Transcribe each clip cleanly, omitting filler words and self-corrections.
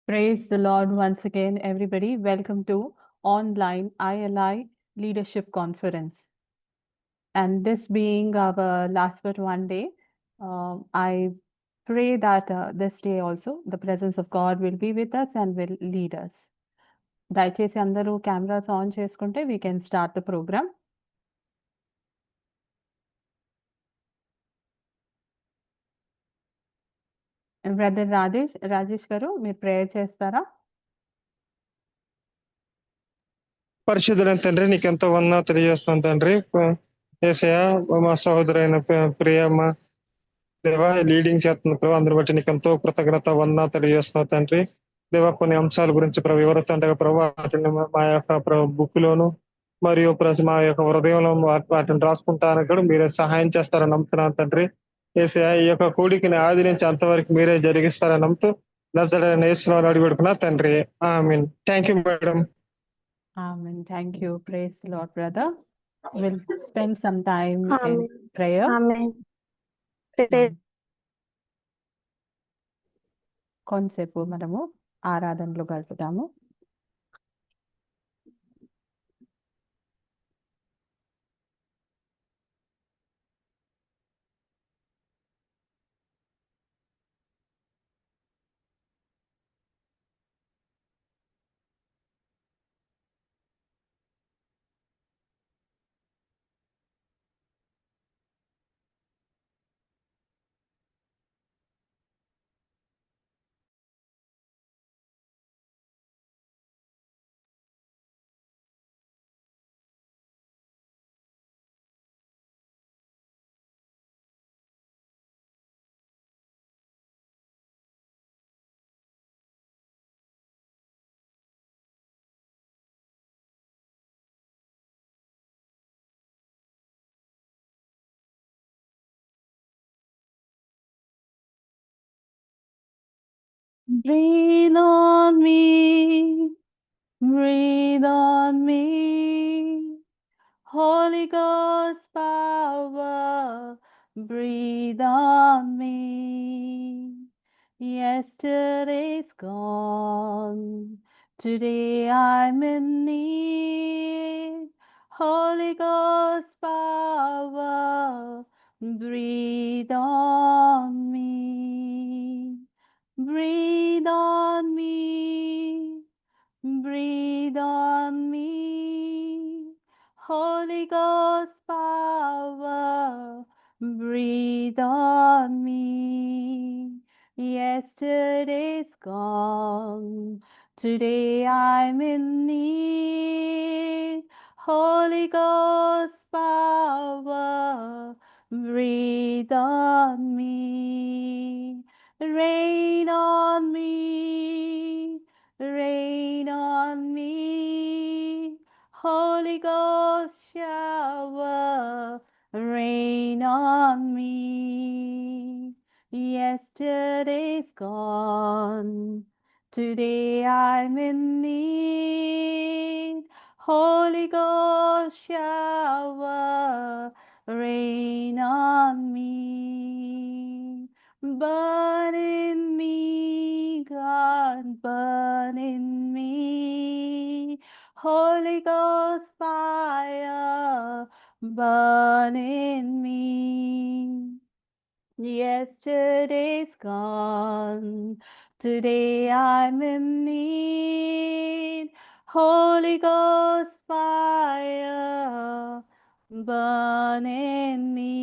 Praise the Lord once again, everybody. Welcome to online ILI Leadership Conference. And this being our last but one day, I pray that this day also the presence of God will be with us and will lead us. దయచేసి అందరూ cameras on చేసుకుంటే we can start the program. Brother Rajesh గారు మీరు prayer చేస్తారా? పరిశుద్ధులైన తండ్రి నీకెంతో వందనాలు తెలియజేస్తాను తండ్రి. యేసయ్య మా సహోదరైన ప్రియమ్మ దేవా లీడింగ్ చేస్తున్న ప్రభు అందరి బట్టి నీకెంతో కృతజ్ఞత వందనాలు తెలియజేస్తున్నావు తండ్రి. దేవా కొన్ని అంశాల గురించి ప్రభు వివరిస్తుండగా ప్రభు వాటిని మా యొక్క బుక్ లోను మరియు మా యొక్క హృదయంలో వాటిని రాసుకుంటానికి కూడా మీరే సహాయం చేస్తారని నమ్ముతున్నాను తండ్రి. యేసయ్య ఈ యొక్క కూడికిని ఆది నుంచి అంతవరకు మీరే జరిగిస్తారని నమ్ముతూ నజరేయుడైన యేసునామములో అడిగి పెడుతున్నా తండ్రి. Amen. Thank you madam. Amen. Thank you. Praise the Lord, brother. We'll spend some time Amen. in prayer. Amen. కొంతసేపు మనము ఆరాధనలో గడుపుతాము. Breathe on me, breathe on me, Holy Ghost power, breathe on me. Yesterday's gone, today I'm in need. Holy Ghost power, breathe on me. Breathe on me, breathe on me, Holy Ghost power, breathe on me. Yesterday's gone, today I'm in need. Holy Ghost power, breathe on me. Rain on me, rain on me, Holy Ghost shower, rain on me. Yesterday's gone, today I'm in need. Holy Ghost shower, rain on me. Burn in me, God, burn in me. Holy Ghost fire, burn in me. Yesterday's gone, today I'm in need. Holy Ghost fire, burn in me.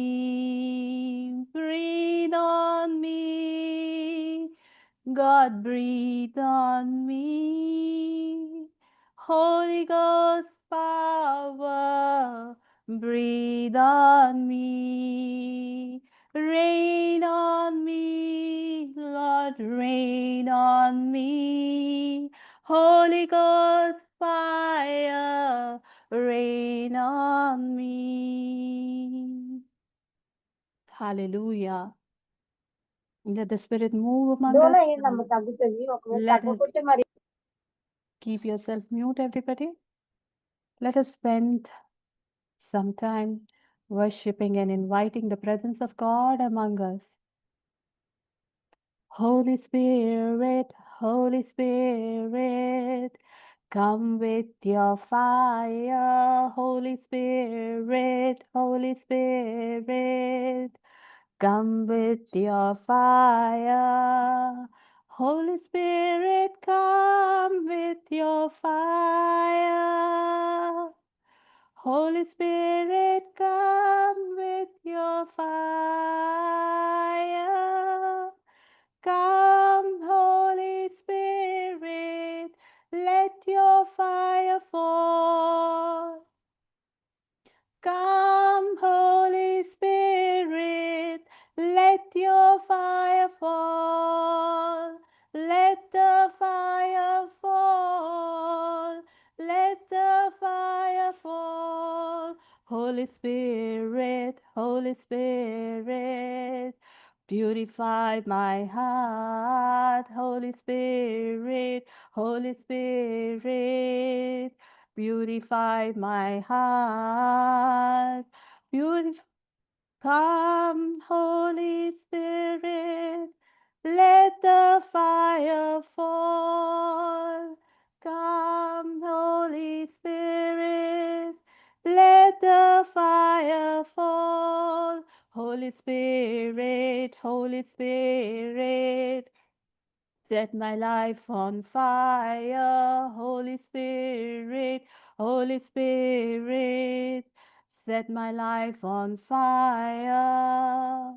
Breathe on me, God, breathe on me. Holy Ghost power, breathe on me. Rain on me, Lord, rain on me. Holy Ghost fire, rain on me. Hallelujah. Let the Spirit move among us. Let us keep yourself mute, everybody. Let us spend some time worshiping and inviting the presence of God among us. Holy Spirit, Holy Spirit, come with your fire. Holy Spirit, Holy Spirit, come with your fire. Holy Spirit, come with your fire. Holy Spirit, come with your fire. Come, Holy Spirit, let your fire fall. Come, Holy Spirit, let your fire fall. Let the fire fall. Let the fire fall. Holy Spirit, Holy Spirit, purify my heart. Holy Spirit, Holy Spirit, purify my heart. Come, Holy Spirit, let the fire fall. Come, Holy Spirit, let the fire fall. Holy Spirit, Holy Spirit, set my life on fire. Holy Spirit, Holy Spirit, set my life on fire.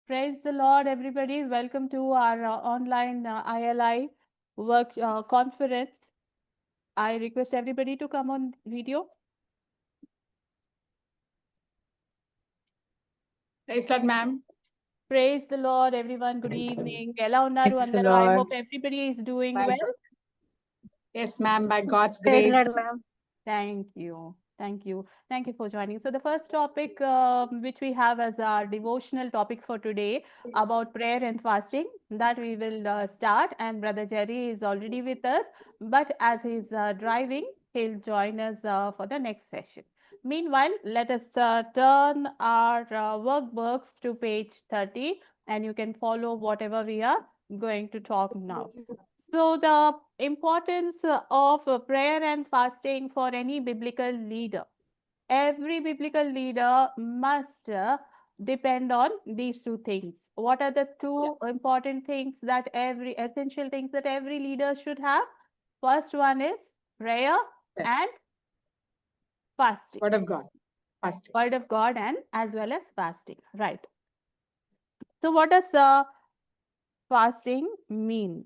Praise the Lord, everybody. Welcome to our online ILI work conference. I request everybody to come on video. Praise Lord, ma'am. Praise the Lord, everyone. Good evening. Ela unnaru Praise the andaru. I Lord. hope everybody is doing By well. Yes, ma'am. By God's Praise grace. Lord, ma'am. Thank you. Thank you. Thank you for joining. So the first topic which we have as our devotional topic for today about prayer and fasting, that we will start, and Brother Jerry is already with us, but as he's driving, he'll join us for the next session. Meanwhile, let us turn our workbooks to page 30, and you can follow whatever we are going to talk now. So, the importance of prayer and fasting for any biblical leader. Every biblical leader must depend on these two things. What are the two important things that essential things that every leader should have? First one is prayer Yes. and fasting. Word of God. Fasting. Word of God and as well as fasting. Right. So, what does fasting mean?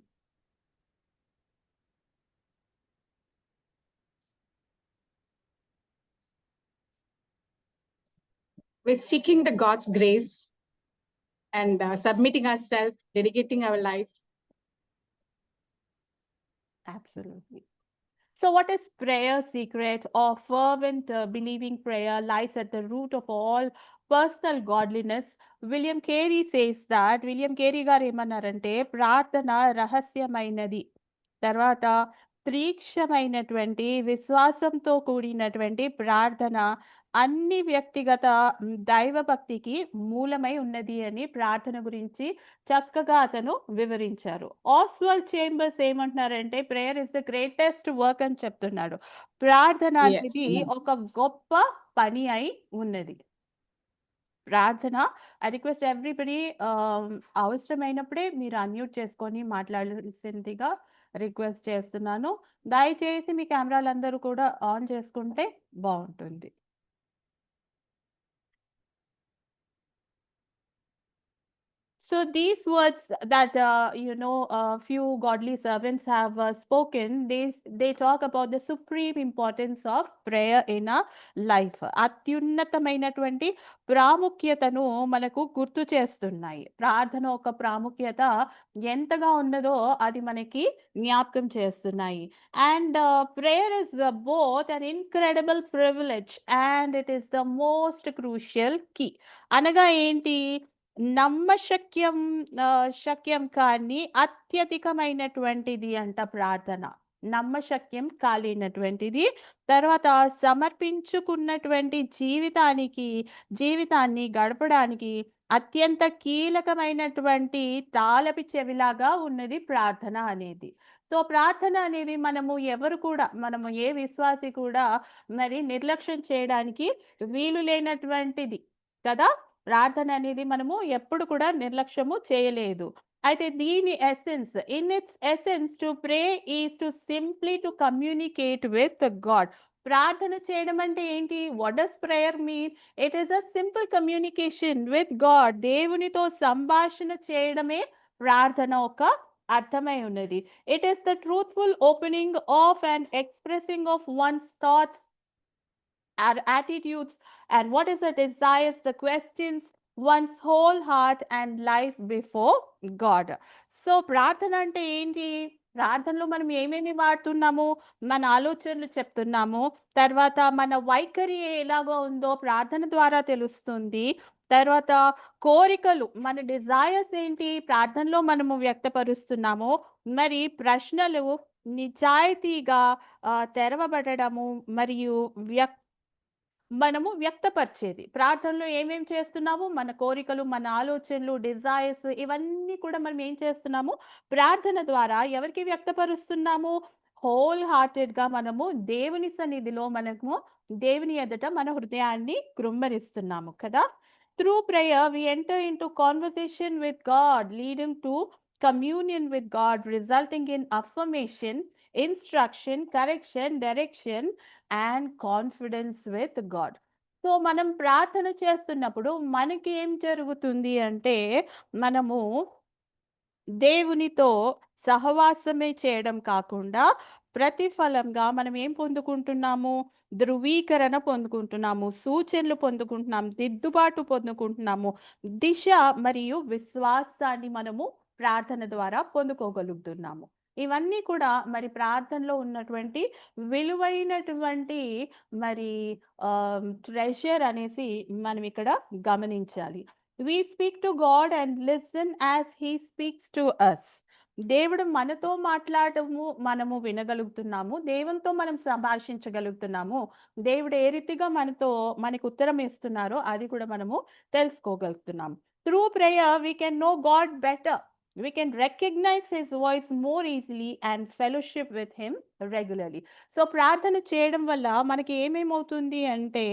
We're seeking the God's grace and submitting ourselves, dedicating our life. Absolutely. So, what is prayer secret or fervent believing prayer lies at the root of all personal godliness? William Carey says that, William Carey గారు ఏమన్నారంటే ప్రార్థన రహస్యమైనది, తర్వాత తీక్షణమైనటువంటి విశ్వాసంతో కూడినటువంటి ప్రార్థన అన్ని వ్యక్తిగత దైవభక్తికి మూలమై ఉన్నది అని ప్రార్థన గురించి చక్కగా అతను వివరించారు. ఆస్వాల్డ్ చేంబర్స్ ఏమంటున్నారంటే prayer is the greatest work అని చెప్తున్నాడు. ప్రార్థన అనేది ఒక గొప్ప పని అయి ఉన్నది. ప్రార్థన, ఐ రిక్వెస్ట్ ఎవ్రీబడి అవసరమైనప్పుడే మీరు అన్మ్యూట్ చేసుకొని మాట్లాడాల్సిందిగా రిక్వెస్ట్ చేస్తున్నాను. దయచేసి మీ కెమెరాలందరూ కూడా ఆన్ చేసుకుంటే బాగుంటుంది. So these words that few godly servants have spoken, they talk about the supreme importance of prayer in a life. అత్యున్నతమైనటువంటి ప్రాముఖ్యతను మనకు గుర్తు చేస్తున్నాయి. ప్రార్థన ఒక ప్రాముఖ్యత ఎంతగా ఉన్నదో అది మనకి జ్ఞాపకం చేస్తున్నాయి. And prayer is both an incredible privilege and it is the most crucial key. అనగా ఏంటి? శక్యం కాని అత్యధికమైనటువంటిది అంట ప్రార్థన. నమ్మశక్యం కాలేనటువంటిది. తర్వాత సమర్పించుకున్నటువంటి జీవితాన్ని గడపడానికి అత్యంత కీలకమైనటువంటి తాళపు చెవిలాగా ఉన్నది ప్రార్థన అనేది. సో ప్రార్థన అనేది మనము ఏ విశ్వాసి కూడా మరి నిర్లక్ష్యం చేయడానికి వీలు లేనటువంటిది కదా. ప్రార్థన అనేది మనము ఎప్పుడు కూడా నిర్లక్ష్యము చేయలేదు. అయితే దీని it's essence to pray is to simply to communicate with God. ప్రార్థన చేయడం అంటే ఏంటి? What does prayer mean? It is a simple communication with God. దేవునితో సంభాషణ చేయడమే ప్రార్థన ఒక అర్థమై ఉన్నది. It is the truthful opening of and expressing of once thoughts, our attitudes, and what is the desires, the questions, one's whole heart and life before God. So ప్రార్థన అంటే ఏంటి? ప్రార్థనలో మనం ఏమేమి వాడుతున్నాము? మన ఆలోచనలు చెప్తున్నాము. తర్వాత మన వైఖరి ఎలాగో ఉందో ప్రార్థన ద్వారా తెలుస్తుంది. తర్వాత కోరికలు, మన డిజైర్స్ ఏంటి? ప్రార్థనలో మనము వ్యక్తపరుస్తున్నాము. మరి ప్రశ్నలు నిజాయితీగా తెరవబడము మరియు మనము వ్యక్తపరిచేది. ప్రార్థనలో ఏమేం చేస్తున్నాము? మన కోరికలు, మన ఆలోచనలు, డిజైర్స్ ఇవన్నీ కూడా మనం ఏం చేస్తున్నాము? ప్రార్థన ద్వారా ఎవరికి వ్యక్తపరుస్తున్నాము? హోల్ హార్టెడ్‌గా మనము దేవుని సన్నిధిలో దేవుని ఎదుట మన హృదయాన్ని కృమ్మరిస్తున్నాము కదా. Through prayer we enter into conversation with God, leading to communion with God, resulting in affirmation, instruction, correction, direction and confidence with God. So మనం ప్రార్థన చేస్తున్నప్పుడు మనకి ఏం జరుగుతుంది అంటే, మనము దేవునితో సహవాసమే చేయడం కాకుండా ప్రతిఫలంగా మనం ఏం పొందుకుంటున్నాము? ధృవీకరణ పొందుకుంటున్నాము, సూచనలు పొందుకుంటున్నాము, దిద్దుబాటు పొందుకుంటున్నాము, దిశ మరియు విశ్వాసాన్ని మనము ప్రార్థన ద్వారా పొందుకోగలుగుతున్నాము. ఇవన్నీ కూడా మరి ప్రార్థనలో ఉన్నటువంటి విలువైనటువంటి మరి ట్రెజర్ అనేసి మనం ఇక్కడ గమనించాలి. We speak to God and listen as he speaks to us. దేవుడు మనతో మాట్లాడము మనము వినగలుగుతున్నాము. దేవునితో మనం సంభాషించగలుగుతున్నాము. దేవుడు ఏ రీతిగా మనకు ఉత్తరం ఇస్తున్నారో అది కూడా మనము తెలుసుకోగలుగుతున్నాము. Through prayer we can know God better. We can recognize his voice more easily and fellowship with him regularly. So ప్రార్థన చేయడం వల్ల మనకి ఏమేమవుతుంది అంటే,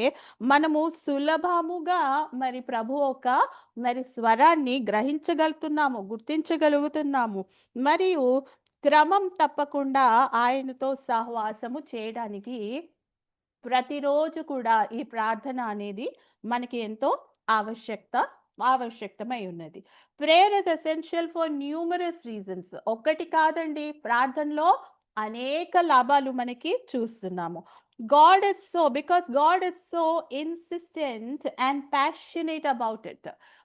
మనము సులభముగా మరి ప్రభు మరి స్వరాన్ని గ్రహించగలుగుతున్నాము, గుర్తించగలుగుతున్నాము, మరియు క్రమం తప్పకుండా ఆయనతో సహవాసము చేయడానికి ప్రతిరోజు కూడా ఈ ప్రార్థన అనేది మనకి ఎంతో ఆవశ్యకమై ఉన్నది. Prayer is essential for numerous reasons. ఒక్కటి కాదండి, ప్రార్థనలో అనేక లాభాలు మనకి చూస్తున్నాము. because God is so insistent and passionate about it.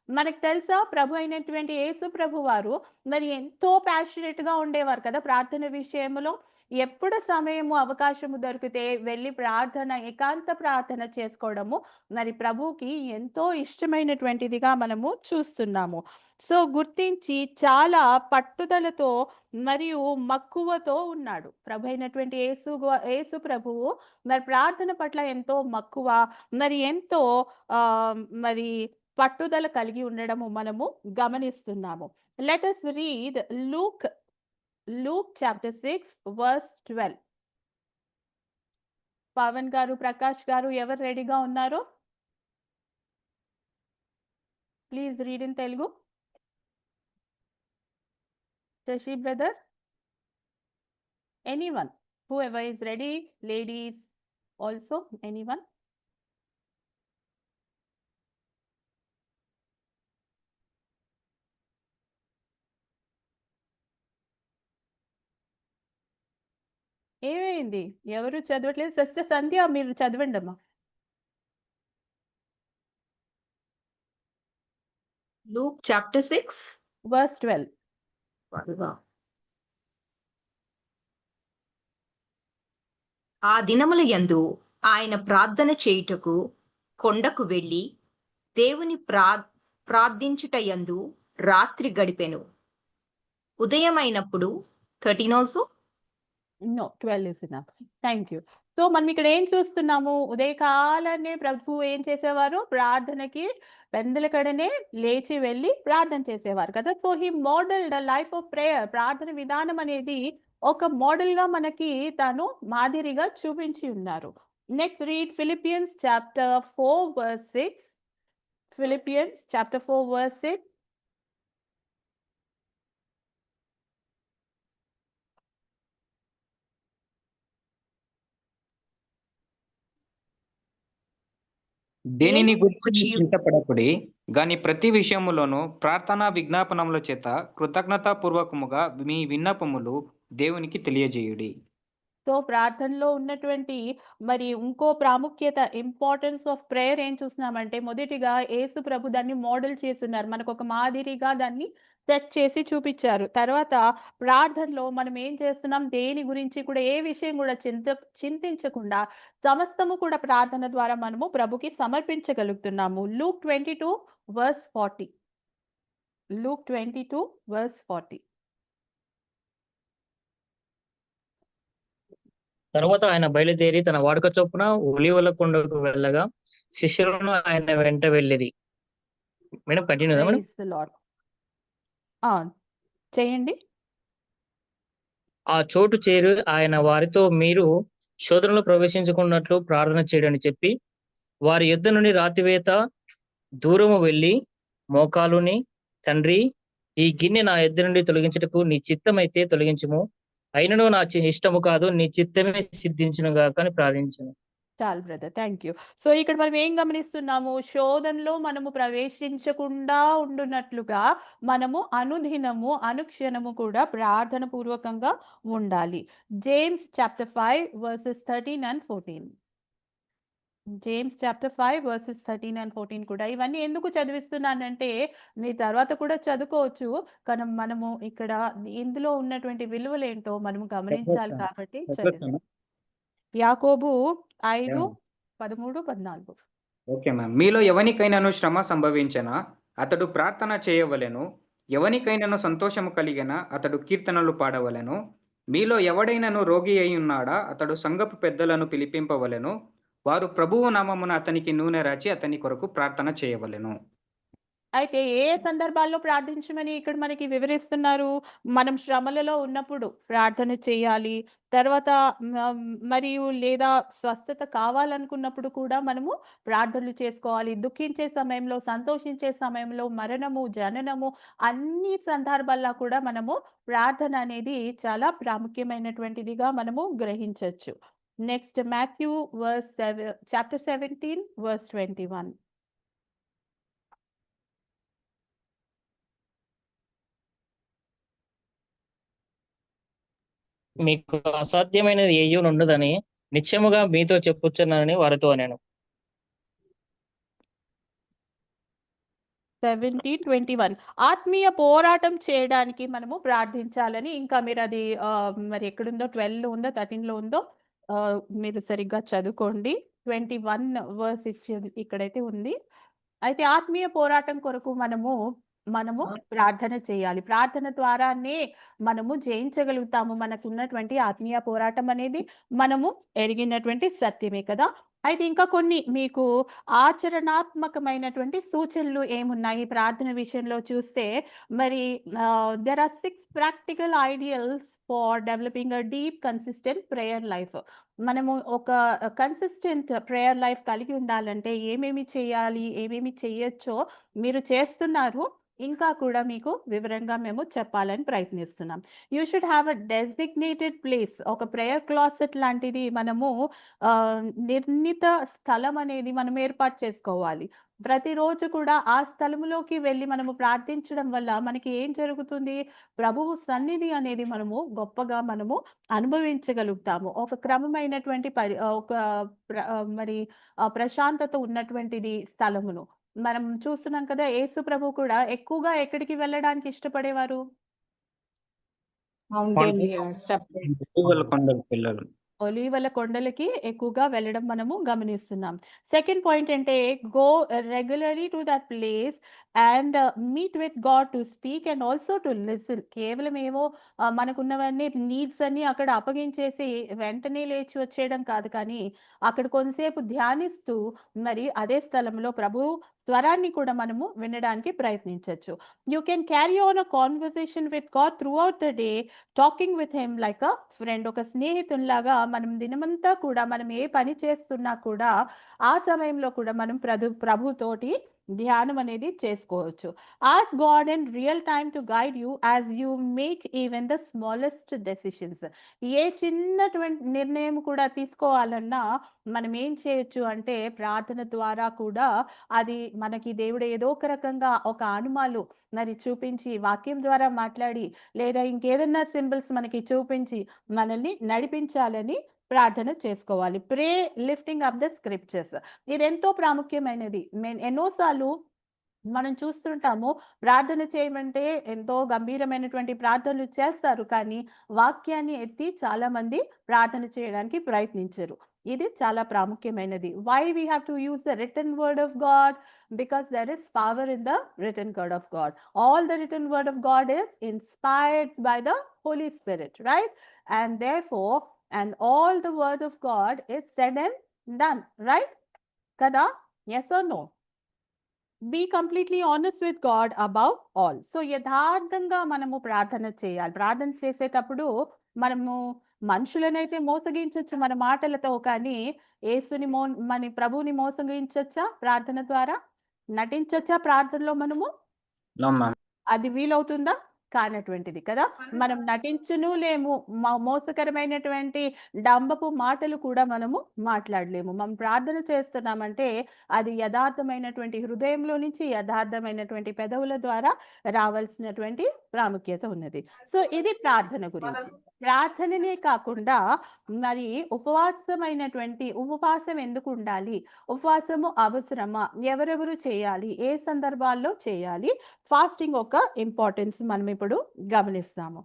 మనకు తెలుసా, ప్రభు అయినటువంటి యేసు ప్రభు వారు మరి ఎంతో ప్యాషనేట్ గా ఉండేవారు కదా ప్రార్థన విషయంలో. ఎప్పుడు సమయము అవకాశము దొరికితే వెళ్ళి ఏకాంత ప్రార్థన చేసుకోవడము మరి ప్రభుకి ఎంతో ఇష్టమైనటువంటిదిగా మనము చూస్తున్నాము. సో గుర్తించి చాలా పట్టుదలతో మరియు మక్కువతో ఉన్నాడు ప్రభు అయినటువంటి యేసు ప్రభువు. మరి ప్రార్థన పట్ల ఎంతో మక్కువ, మరి ఎంతో మరి పట్టుదల కలిగి ఉండడము మనము గమనిస్తున్నాము. Let us read Luke chapter 6 verse 12. Pavan garu, Prakash garu ఎవరు రెడీగా ఉన్నారు? Please read in Telugu. Shashi brother, anyone, whoever is ready, ladies also, anyone? ఏమైంది? ఎవరు చదవట్లేదు? సిస్టర్ సంధ్య మీరు చదవండమ్మా. Luke chapter 6. వర్స్ 12. ఆ దినముల యందు ఆయన ప్రార్థన చేయుటకు కొండకు వెళ్ళి దేవుని ప్రార్థించుట యందు రాత్రి గడిపెను. ఉదయమైనప్పుడు 13 also. No 12 is enough. Thank you. So మనం ఇక్కడ ఏం చూస్తున్నాము? ఉదయకాలనే ప్రభు ఏం చేసేవారు? ప్రార్థనకి పెందలకడనే లేచి వెళ్ళి ప్రార్థన చేసేవారు కదా. So he modelled life of prayer. ప్రార్థన విధానం అనేది ఒక మోడల్ గా మనకి తాను మాదిరిగా చూపించి ఉన్నారు. Next read Philippians chapter 4 verse 6. Philippians chapter 4 verse 6. దేనిని గురించి చింతపడకుడి గాని ప్రతి విషయములోను ప్రార్థన విజ్ఞాపనముల చేత కృతజ్ఞతాపూర్వకముగా మీ విన్నపములు దేవునికి తెలియజేయుడి. సో ప్రార్థనలో ఉన్నటువంటి మరి ఇంకో ప్రాముఖ్యత, ఇంపార్టెన్స్ ఆఫ్ ప్రేయర్ ఏం చూస్తున్నామంటే, మొదటిగా యేసు ప్రభు దాన్ని మోడల్ చేస్తున్నారు. మనకు ఒక మాదిరిగా దాన్ని సెట్ చేసి చూపించారు. తర్వాత ప్రార్థనలో మనం ఏం చేస్తున్నాం? దేని గురించి కూడా, ఏ విషయం కూడా చింతించకుండా సమస్తము కూడా ప్రార్థన ద్వారా మనము ప్రభుకి సమర్పించగలుగుతున్నాము. Luke 22 verse 40. Luke 22 verse 40. తర్వాత ఆయన బయలుదేరి తన వాడుక చొప్పున ఒలీవల కొండకు వెళ్ళగా శిష్యులను ఆయన వెంట వెళ్ళిరి. Madam continue madam. Praise the Lord. చేయండి. ఆ చోటు చేరి ఆయన వారితో, మీరు శోధనలో ప్రవేశించుకున్నట్లు ప్రార్థన చేయడని చెప్పి వారి యుద్ధ నుండి రాతివేత దూరము వెళ్ళి మోకాలుని, తండ్రి, ఈ గిన్నె నా యుద్ధ నుండి తొలగించుటకు నీ చిత్తమైతే తొలగించుము, అయినను నా ఇష్టము కాదు, నీ చిత్తమే సిద్ధించును గాక అని ప్రార్థించను. చాలు బ్రదర్, థ్యాంక్ యూ. సో ఇక్కడ మనం ఏం గమనిస్తున్నాము? శోధనలో మనము ప్రవేశించకుండా ఉండునట్లుగా మనము అనుదినము అనుక్షణము కూడా ప్రార్థన పూర్వకంగా ఉండాలి. James chapter 5 versus 13 and 14. James chapter 5 versus 13 and 14 కూడా. ఇవన్నీ ఎందుకు చదివిస్తున్నానంటే మీ తర్వాత కూడా చదువుకోవచ్చు, కానీ మనము ఇక్కడ ఇందులో ఉన్నటువంటి విలువలు ఏంటో మనము గమనించాలి కాబట్టి చదివిస్తాం. యాకోబు 5 13 14. Okay ma'am. మీలో ఎవనికైనాను శ్రమ సంభవించనా అతడు ప్రార్థన చేయవలెను, ఎవనికైనాను సంతోషము కలిగిన అతడు కీర్తనలు పాడవలెను. మీలో ఎవడైనాను రోగి అయి ఉన్నాడా అతడు సంఘపు పెద్దలను పిలిపింపవలెను, వారు ప్రభువు నామమున అతనికి నూనె రాచి అతని కొరకు ప్రార్థన చేయవలెను. అయితే ఏ సందర్భాల్లో ప్రార్థించమని ఇక్కడ మనకి వివరిస్తున్నారు? మనం శ్రమలలో ఉన్నప్పుడు ప్రార్థన చేయాలి. తర్వాత మరియు లేదా స్వస్థత కావాలనుకున్నప్పుడు కూడా మనము ప్రార్థనలు చేసుకోవాలి. దుఃఖించే సమయంలో, సంతోషించే సమయంలో, మరణము, జననము, అన్ని సందర్భాల్లో కూడా మనము ప్రార్థన అనేది చాలా ప్రాముఖ్యమైనటువంటిదిగా మనము గ్రహించవచ్చు. Next Matthew chapter 17 verse 21. మీకు అసాధ్యమైనది ఏయూ ఉండదని నిశ్చయముగా మీతో చెప్పుచున్నానని వారితో నేను. 17:21. ఆత్మీయ పోరాటం చేయడానికి మనము ప్రార్థించాలని, ఇంకా మీరు అది మరి ఎక్కడుందో 12 ఉందో 13 ఉందో మీరు సరిగ్గా చదువుకోండి. 21 వర్స్ ఇక్కడైతే ఉంది. అయితే ఆత్మీయ పోరాటం కొరకు మనము ప్రార్థన చేయాలి. ప్రార్థన ద్వారానే మనము జయించగలుగుతాము. మనకున్నటువంటి ఆత్మీయ పోరాటం అనేది మనము ఎరిగినటువంటి సత్యమే కదా. అయితే ఇంకా కొన్ని మీకు ఆచరణాత్మకమైనటువంటి సూచనలు ఏమున్నాయి ప్రార్థన విషయంలో చూస్తే, మరి there are 6 practical ideals for developing a deep consistent prayer life. మనము ఒక కన్సిస్టెంట్ ప్రేయర్ లైఫ్ కలిగి ఉండాలంటే ఏమేమి చేయాలి, ఏమేమి చేయొచ్చో మీరు చేస్తున్నారు. ఇంకా కూడా మీకు వివరంగా మేము చెప్పాలని ప్రయత్నిస్తున్నాం. You should have a designated place. ఒక ప్రేయర్ క్లాసెట్ లాంటిది మనము నిర్ణీత స్థలం అనేది మనం ఏర్పాటు చేసుకోవాలి. ప్రతిరోజు కూడా ఆ స్థలములోకి వెళ్ళి మనము ప్రార్థించడం వల్ల మనకి ఏం జరుగుతుంది? ప్రభువు సన్నిధి అనేది మనము గొప్పగా మనము అనుభవించగలుగుతాము. ఒక క్రమమైనటువంటి మరి ప్రశాంతత ఉన్నటువంటిది స్థలమును. మనం చూస్తున్నాం కదా! యేసు ప్రభువు కూడా ఎక్కువగా ఎక్కడికి వెళ్ళడానికి ఇష్టపడేవారు? Mountain, separate. ఇటీవల కొండలకు పిల్లలు ఒలీవల కొండలకి ఎక్కువగా వెళ్ళడం మనము గమనిస్తున్నాం. సెకండ్ పాయింట్ అంటే go regularly to that place and meet with God to speak and also to listen. కేవలం ఏవో మనకున్నవన్నీ నీడ్స్ అన్నీ అక్కడ అప్పగించేసి వెంటనే లేచి వచ్చేయడం కాదు కానీ, అక్కడ కొంతసేపు ధ్యానిస్తూ మరి అదే స్థలంలో ప్రభు స్వరాన్ని కూడా మనము వినడానికి ప్రయత్నించొచ్చు. You can carry on a conversation with God throughout the day talking with him like a friend. ఒక స్నేహితుల్లాగా మనం దినమంతా కూడా మనం ఏ పని చేస్తున్నా కూడా ఆ సమయంలో కూడా మనం ప్రభుతోటి ధ్యానం అనేది చేసుకోవచ్చు. Ask God in real time to guide you as you make even the smallest decisions. ఏ చిన్నటువంటి నిర్ణయం కూడా తీసుకోవాలన్నా మనం ఏం చేయొచ్చు అంటే ప్రార్థన ద్వారా కూడా అది మనకి దేవుడు ఏదో ఒక రకంగా ఒక అనుమాలు మరి చూపించి వాక్యం ద్వారా మాట్లాడి లేదా ఇంకేదన్నా సింబల్స్ మనకి చూపించి మనల్ని నడిపించాలని ప్రార్థన చేసుకోవాలి. ప్రే లిఫ్టింగ్ అప్ ద స్క్రిప్చర్స్. ఇది ఎంతో ప్రాముఖ్యమైనది. ఎన్నోసార్లు మనం చూస్తుంటాము ప్రార్థన చేయమంటే ఎంతో గంభీరమైనటువంటి ప్రార్థనలు చేస్తారు కానీ వాక్యాన్ని ఎత్తి చాలా మంది ప్రార్థన చేయడానికి ప్రయత్నించరు. ఇది చాలా ప్రాముఖ్యమైనది. Why we have to use the written word of God? because there is power in the written word of God. All the written word of God is inspired by the Holy Spirit, right? And therefore, and all the word of God is said and done, right? Kada? Yes or no? Be completely honest with God about all. So యథార్థంగా మనము ప్రార్థన చేయాలి. ప్రార్థన చేసేటప్పుడు మనము మనుషులనైతే మోసగించొచ్చు మన మాటలతో, కానీ యేసుని మన ప్రభువుని మోసగించొచ్చా ప్రార్థన ద్వారా? నటించొచ్చా ప్రార్థనలో మనము? అది వీలవుతుందా? కానటువంటిది కదా. మనం నటించును లేము, మోసకరమైనటువంటి డంబపు మాటలు కూడా మనము మాట్లాడలేము. మనం ప్రార్థన చేస్తున్నామంటే అది యథార్థమైనటువంటి హృదయంలో నుంచి యథార్థమైనటువంటి పెదవుల ద్వారా రావాల్సినటువంటి ప్రాముఖ్యత ఉన్నది. సో ఇది ప్రార్థన గురించి. ప్రార్థననే కాకుండా మరి ఉపవాసం ఎందుకు ఉండాలి? ఉపవాసము అవసరమా? ఎవరెవరు చేయాలి? ఏ సందర్భాల్లో చేయాలి? ఫాస్టింగ్ ఒక ఇంపార్టెన్స్ మనం ఇప్పుడు గమనిస్తాము.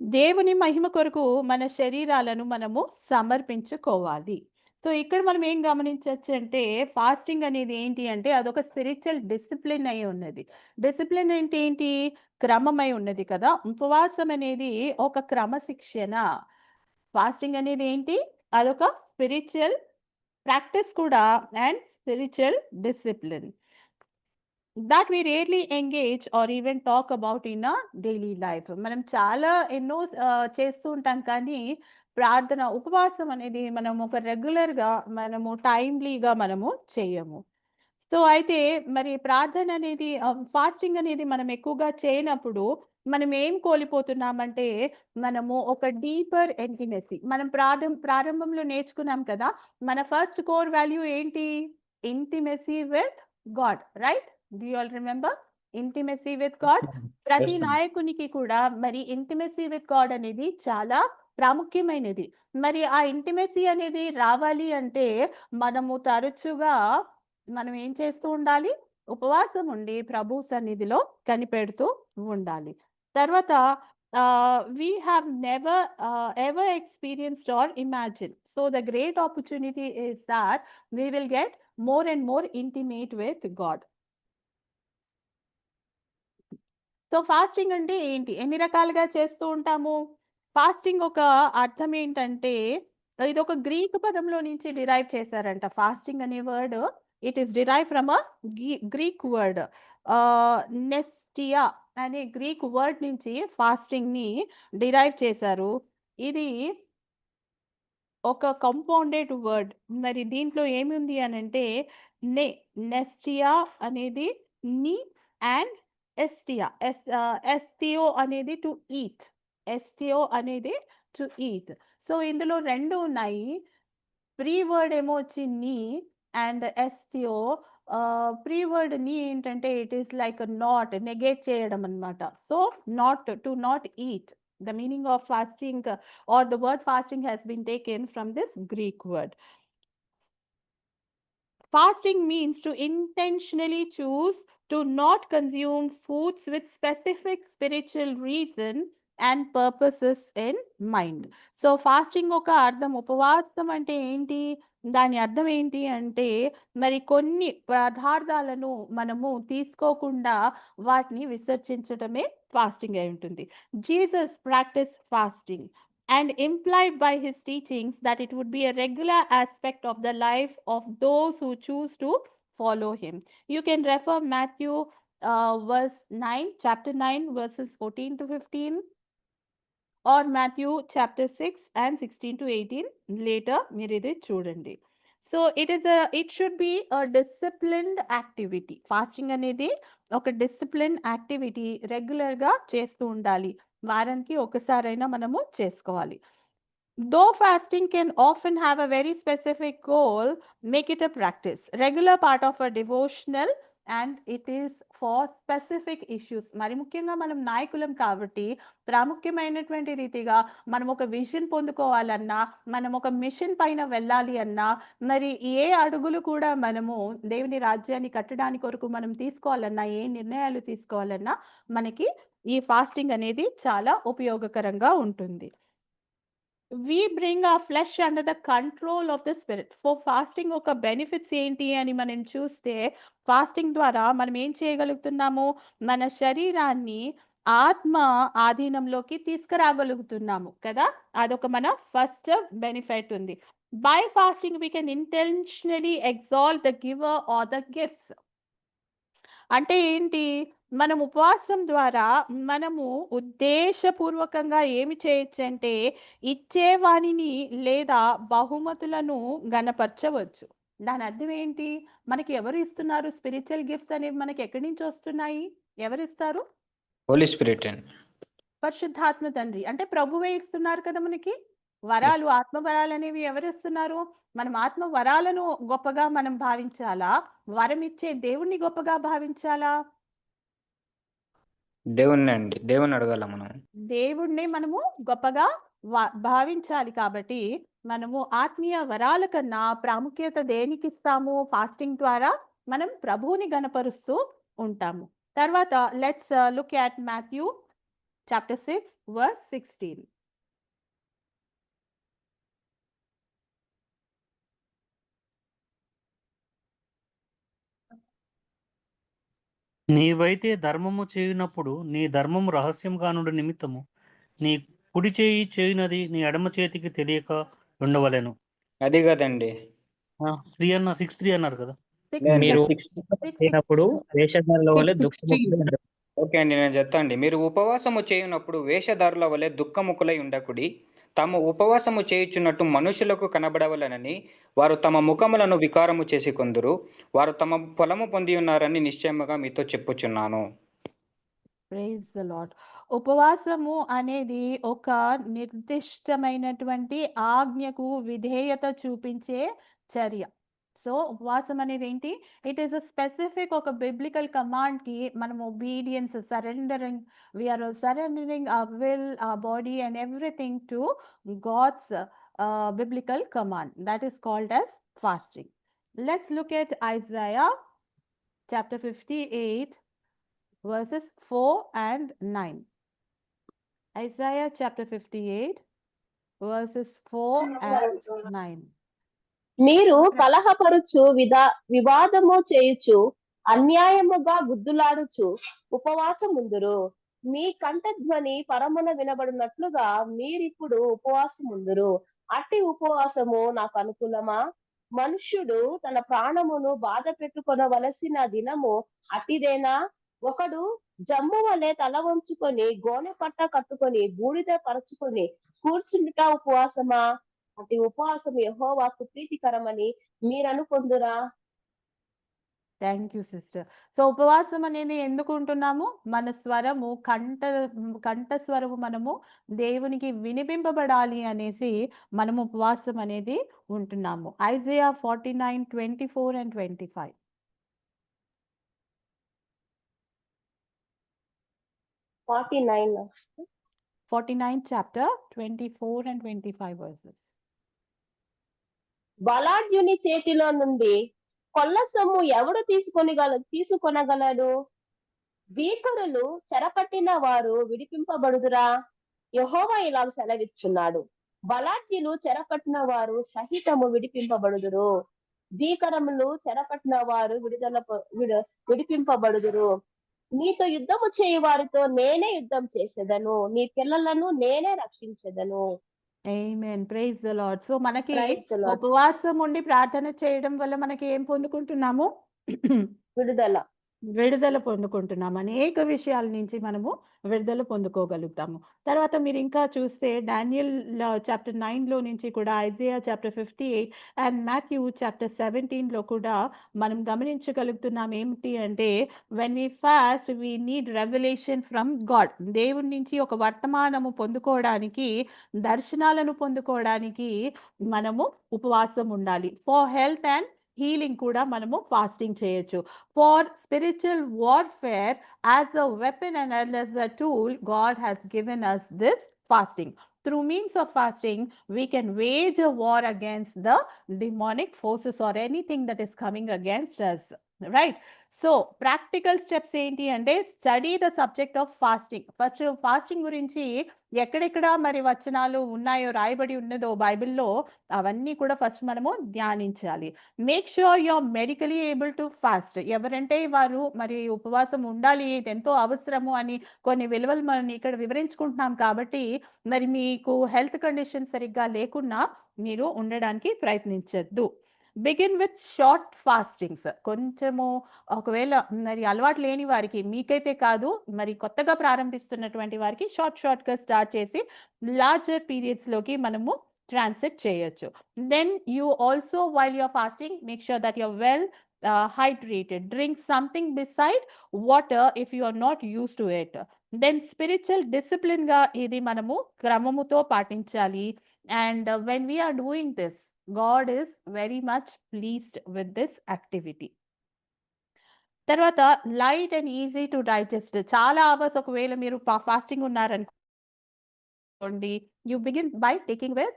దేవుని మహిమ కొరకు మన శరీరాలను మనము సమర్పించుకోవాలి. సో ఇక్కడ మనం ఏం గమనించవచ్చు అంటే ఫాస్టింగ్ అనేది ఏంటి అంటే అదొక స్పిరిచువల్ డిసిప్లిన్ అయి ఉన్నది. డిసిప్లిన్ అంటే ఏంటి? క్రమమై ఉన్నది కదా. ఉపవాసం అనేది ఒక క్రమశిక్షణ. ఫాస్టింగ్ అనేది ఏంటి? అదొక స్పిరిచువల్ ప్రాక్టీస్ కూడా and spiritual discipline that we rarely engage or even talk about in a daily life. మనం చాలా ఎన్నో చేస్తూ ఉంటాం కానీ ప్రార్థన ఉపవాసం అనేది మనం ఒక రెగ్యులర్గా మనము టైమ్లీగా మనము చేయము. సో అయితే మరి ప్రార్థన అనేది ఫాస్టింగ్ అనేది మనం ఎక్కువగా చేయనప్పుడు మనం ఏం కోల్పోతున్నామంటే మనము ఒక డీపర్ ఇంటిమసీ. మనం ప్రారంభంలో నేర్చుకున్నాం కదా, మన ఫస్ట్ కోర్ వాల్యూ ఏంటి? Intimacy with God, right? Do you all remember? Intimacy with God. ప్రతి నాయకునికి కూడా మరి ఇంటిమసీ విత్ గాడ్ అనేది చాలా ప్రాముఖ్యమైనది. మరి ఆ ఇంటిమసీ అనేది రావాలి అంటే మనము తరచుగా మనం ఏం చేస్తూ ఉండాలి? ఉపవాసం ఉండి ప్రభు సన్నిధిలో కనిపెడుతూ ఉండాలి. తర్వాత we have never ever experienced or imagined. So the great opportunity is that we will get more and more intimate with God. So fasting అంటే ఏంటి? ఎన్ని రకాలుగా చేస్తూ ఉంటాము? ఫాస్టింగ్ ఒక అర్థం ఏంటంటే ఇది ఒక గ్రీక్ పదంలో నుంచి డిరైవ్ చేశారంట. ఫాస్టింగ్ అనే word it is derive from a Greek word nesteia అనే గ్రీక్ వర్డ్ నుంచి ఫాస్టింగ్ ని డిరైవ్ చేశారు. ఇది ఒక కంపౌండెడ్ వర్డ్. మరి దీంట్లో ఏముంది అని అంటే నెస్టియా అనేది ని అండ్ ఎస్టియా ఎస్టియో అనేది టు ఈట్. ఎస్టియో అనేది టు ఈట్. సో ఇందులో రెండు ఉన్నాయి. ప్రీ-వర్డ్ ఏమో వచ్చి నీ అండ్ ఎస్టిఓ. ప్రీ-వర్డ్ నీ ఏంటంటే it is like not, negate చేయడం అన్నమాట. So not, to not eat. The meaning of fasting or the word fasting has been taken from this Greek word. Fasting means to intentionally choose to not consume foods with specific spiritual reason and purposes in mind. So fasting ఒక అర్థం, ఉపవాసం అంటే ఏంటి, దాని అర్థం ఏంటి అంటే మరి కొన్ని పదార్థాలను మనము తీసుకోకుండా వాటిని విసర్జించడమే ఫాస్టింగ్ అయి ఉంటుంది. Jesus practice fasting and implied by his teachings that it would be a regular aspect of the life of those who choose to follow him. You can refer Matthew verse 9, chapter 9, verses 14 to 15, or Matthew chapter 6 and 16 to 18. Later, మీరు ఇది చూడండి. So it should be a disciplined activity. Fasting అనేది ఒక discipline activity, రెగ్యులర్గా చేస్తూ ఉండాలి. వారానికి ఒకసారైనా మనము చేసుకోవాలి. Though fasting can often have a very specific goal, make it a practice, regular part of a devotional, and it is for specific issues. మరి ముఖ్యంగా మనం నాయకులం కాబట్టి ప్రాముఖ్యమైనటువంటి రీతిగా మనం ఒక విజన్ పొందుకోవాలన్నా, మనం ఒక మిషన్ పైన వెళ్ళాలి అన్నా, మరి ఏ అడుగులు కూడా మనము దేవుని రాజ్యాన్ని కట్టడానికి కొరకు మనం తీసుకోవాలన్నా, ఏ నిర్ణయాలు తీసుకోవాలన్నా మనకి ఈ ఫాస్టింగ్ అనేది చాలా ఉపయోగకరంగా ఉంటుంది. We bring our flesh under the control of the spirit. For fasting ఒక బెనిఫిట్స్ ఏంటి అని మనం చూస్తే, ఫాస్టింగ్ ద్వారా మనం ఏం చేయగలుగుతున్నాము, మన శరీరాన్ని ఆత్మ ఆధీనంలోకి తీసుకురాగలుగుతున్నాము కదా. అదొక మన ఫస్ట్ బెనిఫిట్ ఉంది. By fasting we can intentionally exalt the giver or the gifts. అంటే ఏంటి, మనం ఉపవాసం ద్వారా మనము ఉద్దేశపూర్వకంగా ఏమి చేయొచ్చు అంటే ఇచ్చేవాణిని లేదా బహుమతులను గణపరచవచ్చు. దాని అర్థం ఏంటి, మనకి ఎవరు ఇస్తున్నారు స్పిరిచువల్ గిఫ్ట్స్ అనేవి, మనకి ఎక్కడి నుంచి వస్తున్నాయి, ఎవరు ఇస్తారు, హోలీ స్పిరిట్ అండి. పరిశుద్ధాత్మ తండ్రి. అంటే ప్రభువే ఇస్తున్నారు కదా మనకి వరాలు, ఆత్మ వరాలు అనేవి ఎవరు ఇస్తున్నారు. మనం ఆత్మ వరాలను గొప్పగా మనం భావించాలా, వరం ఇచ్చే దేవుణ్ణి గొప్పగా భావించాలా? దేవుణ్ణి అడగాల మనం. దేవుణ్ణి మనము గొప్పగా భావించాలి. కాబట్టి మనము ఆత్మీయ వరాల కన్నా ప్రాముఖ్యత దేనికి ఇస్తాము, ఫాస్టింగ్ ద్వారా మనం ప్రభువుని గణపరుస్తూ ఉంటాము. తర్వాత let's look at Matthew chapter 6 verse 16. నీవైతే ధర్మము చేయునప్పుడు నీ ధర్మము రహస్యం కానుండు నిమిత్తము నీ కుడి చేయి చేయునది నీ ఎడమ చేతికి తెలియక ఉండవలెను. అది కదండి 6:3 అన్నారు కదా. మీరు చేయనప్పుడు వేషధారుల వలె 6:16. ఓకే అండి, నేను చెప్తాండి. మీరు ఉపవాసము చేయునప్పుడు వేషధారుల వలె దుఃఖముఖులై ఉండకుడి. తాము ఉపవాసము చేయుచున్నట్టు మనుషులకు కనబడవలనని వారు తమ ముఖములను వికారము చేసి కొందరు. వారు తమ ఫలము పొంది ఉన్నారని నిశ్చయముగా మీతో చెప్పుచున్నాను. Praise the Lord. ఉపవాసము అనేది ఒక నిర్దిష్టమైనటువంటి ఆజ్ఞకు విధేయత చూపించే చర్య. సో ఉపవాసం అనేది ఏంటి, ఇట్ ఈస్ అ స్పెసిఫిక్ ఒక బిబ్లికల్ కమాండ్ కి మనం obedience, surrendering, we are surrendering our will, our body and everything to God's biblical command. That is called as fasting. Let's look at Isaiah chapter 58 verses 4 and 9. Isaiah chapter 58 verses 4 and 9. మీరు కలహపరుచు వివాదము చేయుచు అన్యాయముగా గుద్దులాడుచు ఉపవాసముందురు. మీ కంఠధ్వని పరమున వినబడినట్లుగా మీరిప్పుడు ఉపవాసముందురు. అట్టి ఉపవాసము నాకు అనుకూలమా? మనుష్యుడు తన ప్రాణమును బాధ పెట్టుకొనవలసిన దినము అట్టిదేనా? ఒకడు జమ్ము వలె తల వంచుకొని గోనె పట్ట కట్టుకొని బూడిద పరచుకొని కూర్చుండుట ఉపవాసమా? అట్టి ఉపవాసం యెహోవాకు ప్రీతికరమని మీరనుకొందురా? Thank you sister. సో ఉపవాసం అనేది ఎందుకు ఉంటున్నాము? మన స్వరము కంఠ స్వరము మనము దేవునికి వినిపింపబడాలి అనేసి మనము ఉపవాసం అనేది ఉంటున్నాము. Isaiah 49:24 and 25. 49th chapter 24 and 25 verses. బలాఢ్యుని చేతిలో నుండి కొల్ల సొమ్ము ఎవడు తీసుకొనగలడు? భీకరులు చెరపట్టిన వారు విడిపింపబడుదురా? యెహోవా ఇలా సెలవిచ్చున్నాడు, బలాఢ్యులు చెరపట్టిన వారు సహితము విడిపింపబడుదురు, భీకరములు చెరపట్టిన వారు విడిపింపబడుదురు. నీతో యుద్ధము చేయి వారితో నేనే యుద్ధం చేసేదను, నీ పిల్లలను నేనే రక్షించెదను. Amen. Praise the Lord. So మనకి Praise the Lord. ఉపవాసం ఉండి ప్రార్థన చేయడం వల్ల మనకి ఏం పొందుకుంటున్నాము? విడుదల పొందుకుంటున్నాం. అనేక విషయాల నుంచి మనము విడుదల పొందుకోగలుగుతాము. తర్వాత మీరు ఇంకా చూస్తే డానియల్ చాప్టర్ 9లో నుంచి కూడా, Isaiah chapter 58 and Matthew chapter 17లో కూడా మనం గమనించగలుగుతున్నాం. ఏమిటి అంటే, when we fast we need revolution from God. దేవుడి నుంచి ఒక వర్తమానము పొందుకోవడానికి, దర్శనాలను పొందుకోవడానికి మనము ఉపవాసం ఉండాలి. ఫర్ హెల్త్ అండ్ హీలింగ్ కూడా మనము ఫాస్టింగ్ చేయొచ్చు. For spiritual warfare as a weapon and as a tool, God has given us this fasting. Through means of fasting, we can wage a war against the demonic forces or anything that is coming against us. Right? So practical steps ఏంటి అంటే, study the subject of fasting. First fasting గురించి ఎక్కడెక్కడ మరి వచనాలు ఉన్నాయో, రాయబడి ఉన్నదో బైబిల్లో, అవన్నీ కూడా ఫస్ట్ మనము ధ్యానించాలి. Make sure you are medically able to fast. ఎవరంటే వారు మరి ఉపవాసం ఉండాలి, ఇది ఎంతో అవసరము అని కొన్ని విలువలు మనం ఇక్కడ వివరించుకుంటున్నాం కాబట్టి, మరి మీకు హెల్త్ కండిషన్ సరిగ్గా లేకున్నా మీరు ఉండడానికి ప్రయత్నించద్దు. Begin with short fastings. కొంచెము ఒకవేళ మరి అలవాటు లేని వారికి, మీకైతే కాదు, మరి కొత్తగా ప్రారంభిస్తున్నటువంటి వారికి షార్ట్గా స్టార్ట్ చేసి లార్జర్ పీరియడ్స్లోకి మనము ట్రాన్సిట్ చేయొచ్చు. Then you also while you're fasting make sure that you're well hydrated. Drink something beside water if you are not used to it. Then spiritual discipline గా ఇది మనము క్రమముతో పాటించాలి. And when we are doing this, God is very much pleased with this activity. తర్వాత light and easy to digest. చాలా hours ఒకవేళ మీరు fasting ఉన్నారనుకోండి, you begin by taking with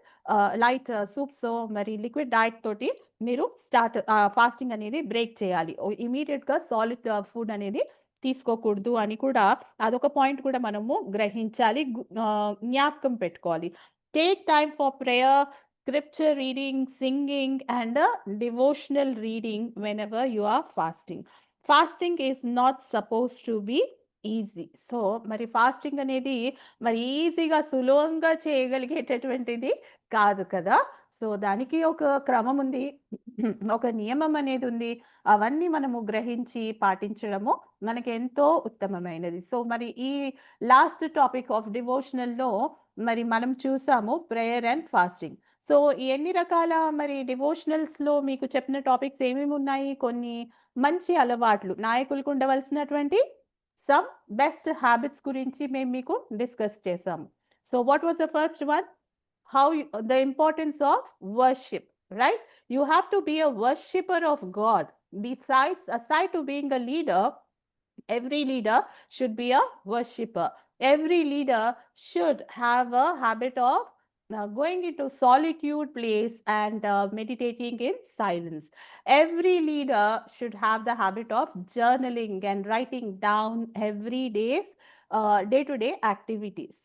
light soups, మరి లిక్విడ్ డైట్ తోటి మీరు స్టార్ట్ ఫాస్టింగ్ అనేది break చేయాలి. ఇమీడియట్గా సాలిడ్ ఫుడ్ అనేది తీసుకోకూడదు అని కూడా అదొక పాయింట్ కూడా మనము గ్రహించాలి, జ్ఞాపకం పెట్టుకోవాలి. Take time for prayer, scripture reading, singing and devotional reading whenever you are fasting. Fasting is not supposed to be easy. So మరి ఫాస్టింగ్ అనేది మరి ఈజీగా సులభంగా చేయగలిగేటటువంటిది కాదు కదా. సో దానికి ఒక క్రమం ఉంది, ఒక నియమం అనేది ఉంది. అవన్నీ మనము గ్రహించి పాటించడము మనకి ఎంతో ఉత్తమమైనది. సో మరి ఈ లాస్ట్ టాపిక్ ఆఫ్ డివోషనల్లో మరి మనం చూసాము ప్రేయర్ అండ్ ఫాస్టింగ్. సో ఎన్ని రకాల మరి డివోషనల్స్లో మీకు చెప్పిన టాపిక్స్ ఏమేమి ఉన్నాయి? కొన్ని మంచి అలవాట్లు, నాయకులకు ఉండవలసినటువంటి సమ్ బెస్ట్ హ్యాబిట్స్ గురించి మేము మీకు డిస్కస్ చేసాము. So what was the first one? How the importance of worship, right? You have to be a worshipper of God. Aside to being a leader, every leader should be a worshipper. Every leader should have a habit of going into solitude place and meditating in silence. Every leader should have the habit of journaling and writing down every day-to-day activities.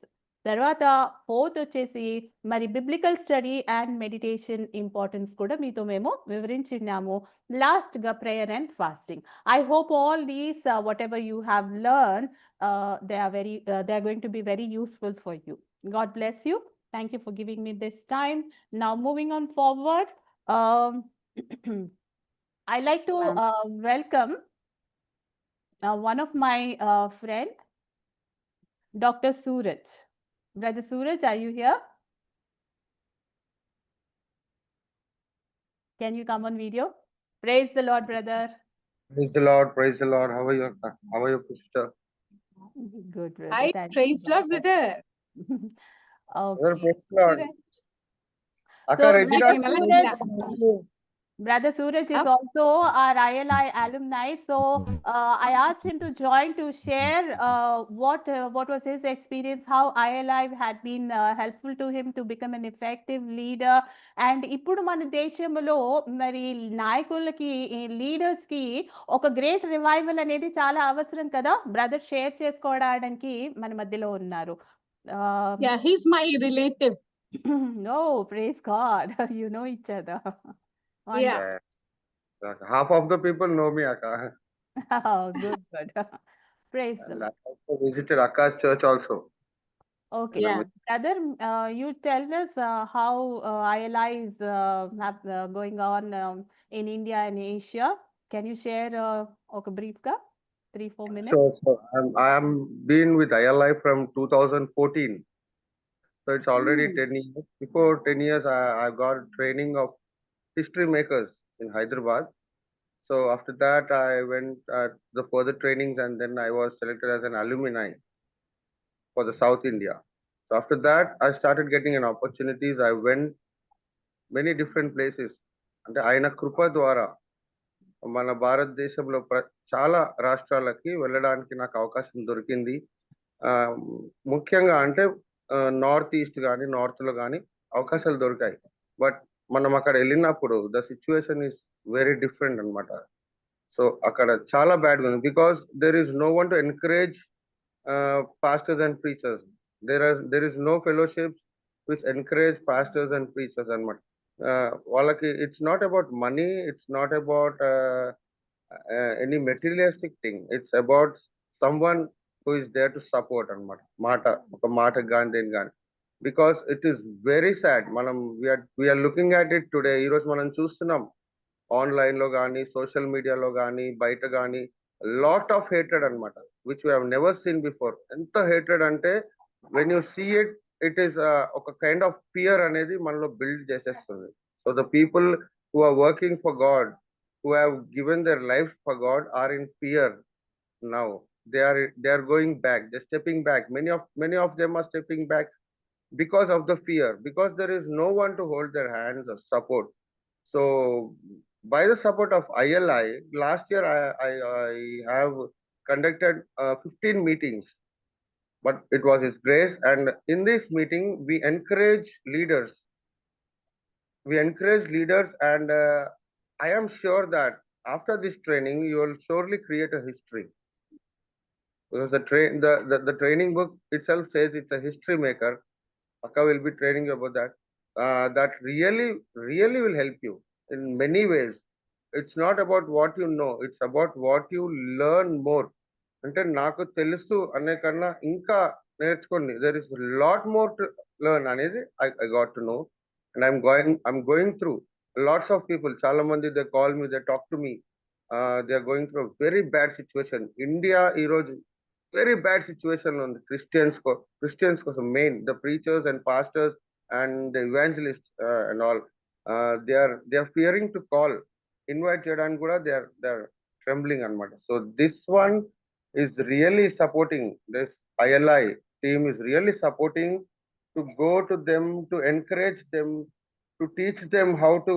తర్వాత fourth వచ్చేసి మరి biblical study and meditation importance కూడా మీతో మేము వివరించినాము. లాస్ట్గా prayer and fasting. I hope all these whatever you have learn they are going to be very useful for you. God bless you. Thank you for giving me this time. Now moving on forward, I like to welcome one of my friend, Dr. Suraj. Brother Suraj, are you here? Can you come on video? Praise the Lord, brother. Praise the Lord, praise the Lord. How are you, Akka? How are you, sister? Good, brother. Hi, Thank praise you, Lord, brother. brother. Brother, Okay. praise the Lord. Right. Akka, So, Regina, Brother Malayalam, Suraj, Malayalam. Brother Suraj is Up. also our ILI alumni. So I asked him to join to share what was his experience, how ILI had been helpful to him to become an effective leader. And ఇప్పుడు మన దేశంలో మరి నాయకులకి leaders కి ఒక great revival అనేది చాలా అవసరం కదా. బ్రదర్ షేర్ చేసుకోవడానికి మన మధ్యలో ఉన్నారు. Yeah, he's my relative. No, praise God. You know each other. Yeah. Half of the people know me, Akka. Oh, good, good. Praise the And Lord. I also visited Akka's church also. Okay. Yeah. Brother, you tell us how ILI is going on in India and Asia. Can you share a brief 3-4 minutes? So I am been with ILI from 2014. So it's already 10 years. Before 10 years, I got training of history makers in Hyderabad. So after that, I went the further trainings, and then I was selected as an alumni for the South India. So after that, I started getting an opportunities. I went many different places. అంటే ఆయన కృప ద్వారా మన భారతదేశంలో చాలా రాష్ట్రాలకి వెళ్ళడానికి నాకు అవకాశం దొరికింది. ముఖ్యంగా అంటే నార్త్ ఈస్ట్ కానీ నార్త్లో కానీ అవకాశాలు దొరికాయి. బట్ మనం అక్కడ వెళ్ళినప్పుడు the situation is very different అన్నమాట. సో అక్కడ చాలా బ్యాడ్గా ఉంది. Because there is no one to encourage pastors and preachers. There is no fellowships which encourage pastors and preachers అన్నమాట. వాళ్ళకి it's not about money, it's not about any materialistic thing. It's about someone who is there to support అన్నమాట. ఒక మాట గాని దేని గాని. Because it is very sad. We are looking at it today. ఈ రోజు మనం చూస్తున్నాం ఆన్లైన్ లో కానీ సోషల్ మీడియాలో కానీ బయట కానీ లాట్ ఆఫ్ హేట్రెడ్ అన్నమాట, which we have never seen before. ఎంత హేట్రెడ్ అంటే when you see it is ఒక కైండ్ ఆఫ్ ఫియర్ అనేది మనలో బిల్డ్ చేసేస్తుంది. So the people who are working for God, who have given their lives for God, are in fear now. They are going back, they're stepping back. Many of them are stepping back because of the fear, because there is no one to hold their hands or support. So by the support of ILI, last year I have conducted 15 meetings, but it was His grace. And in this meeting, we encourage leaders. And I am sure that after this training, you will surely create a history. Because the training book itself says it's a history maker. Akka will be training you about that. That really will help you in many ways. It's not about what you know, it's about what you learn more. అంటే నాకు తెలుసు అనే కన్నా ఇంకా నేర్చుకోండి. There is lot more to learn అనేది I got to know. And I'm going through lots of people. చాలా మంది they call me, they talk to me. They are going through very bad situation. India ఈరోజు very bad situation లో ఉంది. Christians కోసం main the preachers and pastors and the evangelist and all, they are fearing to call, invite చేయడానికి కూడా they are trembling అన్నమాట. So this one is really supporting. This ILI team is really supporting to go to them, to encourage them, to teach them how to,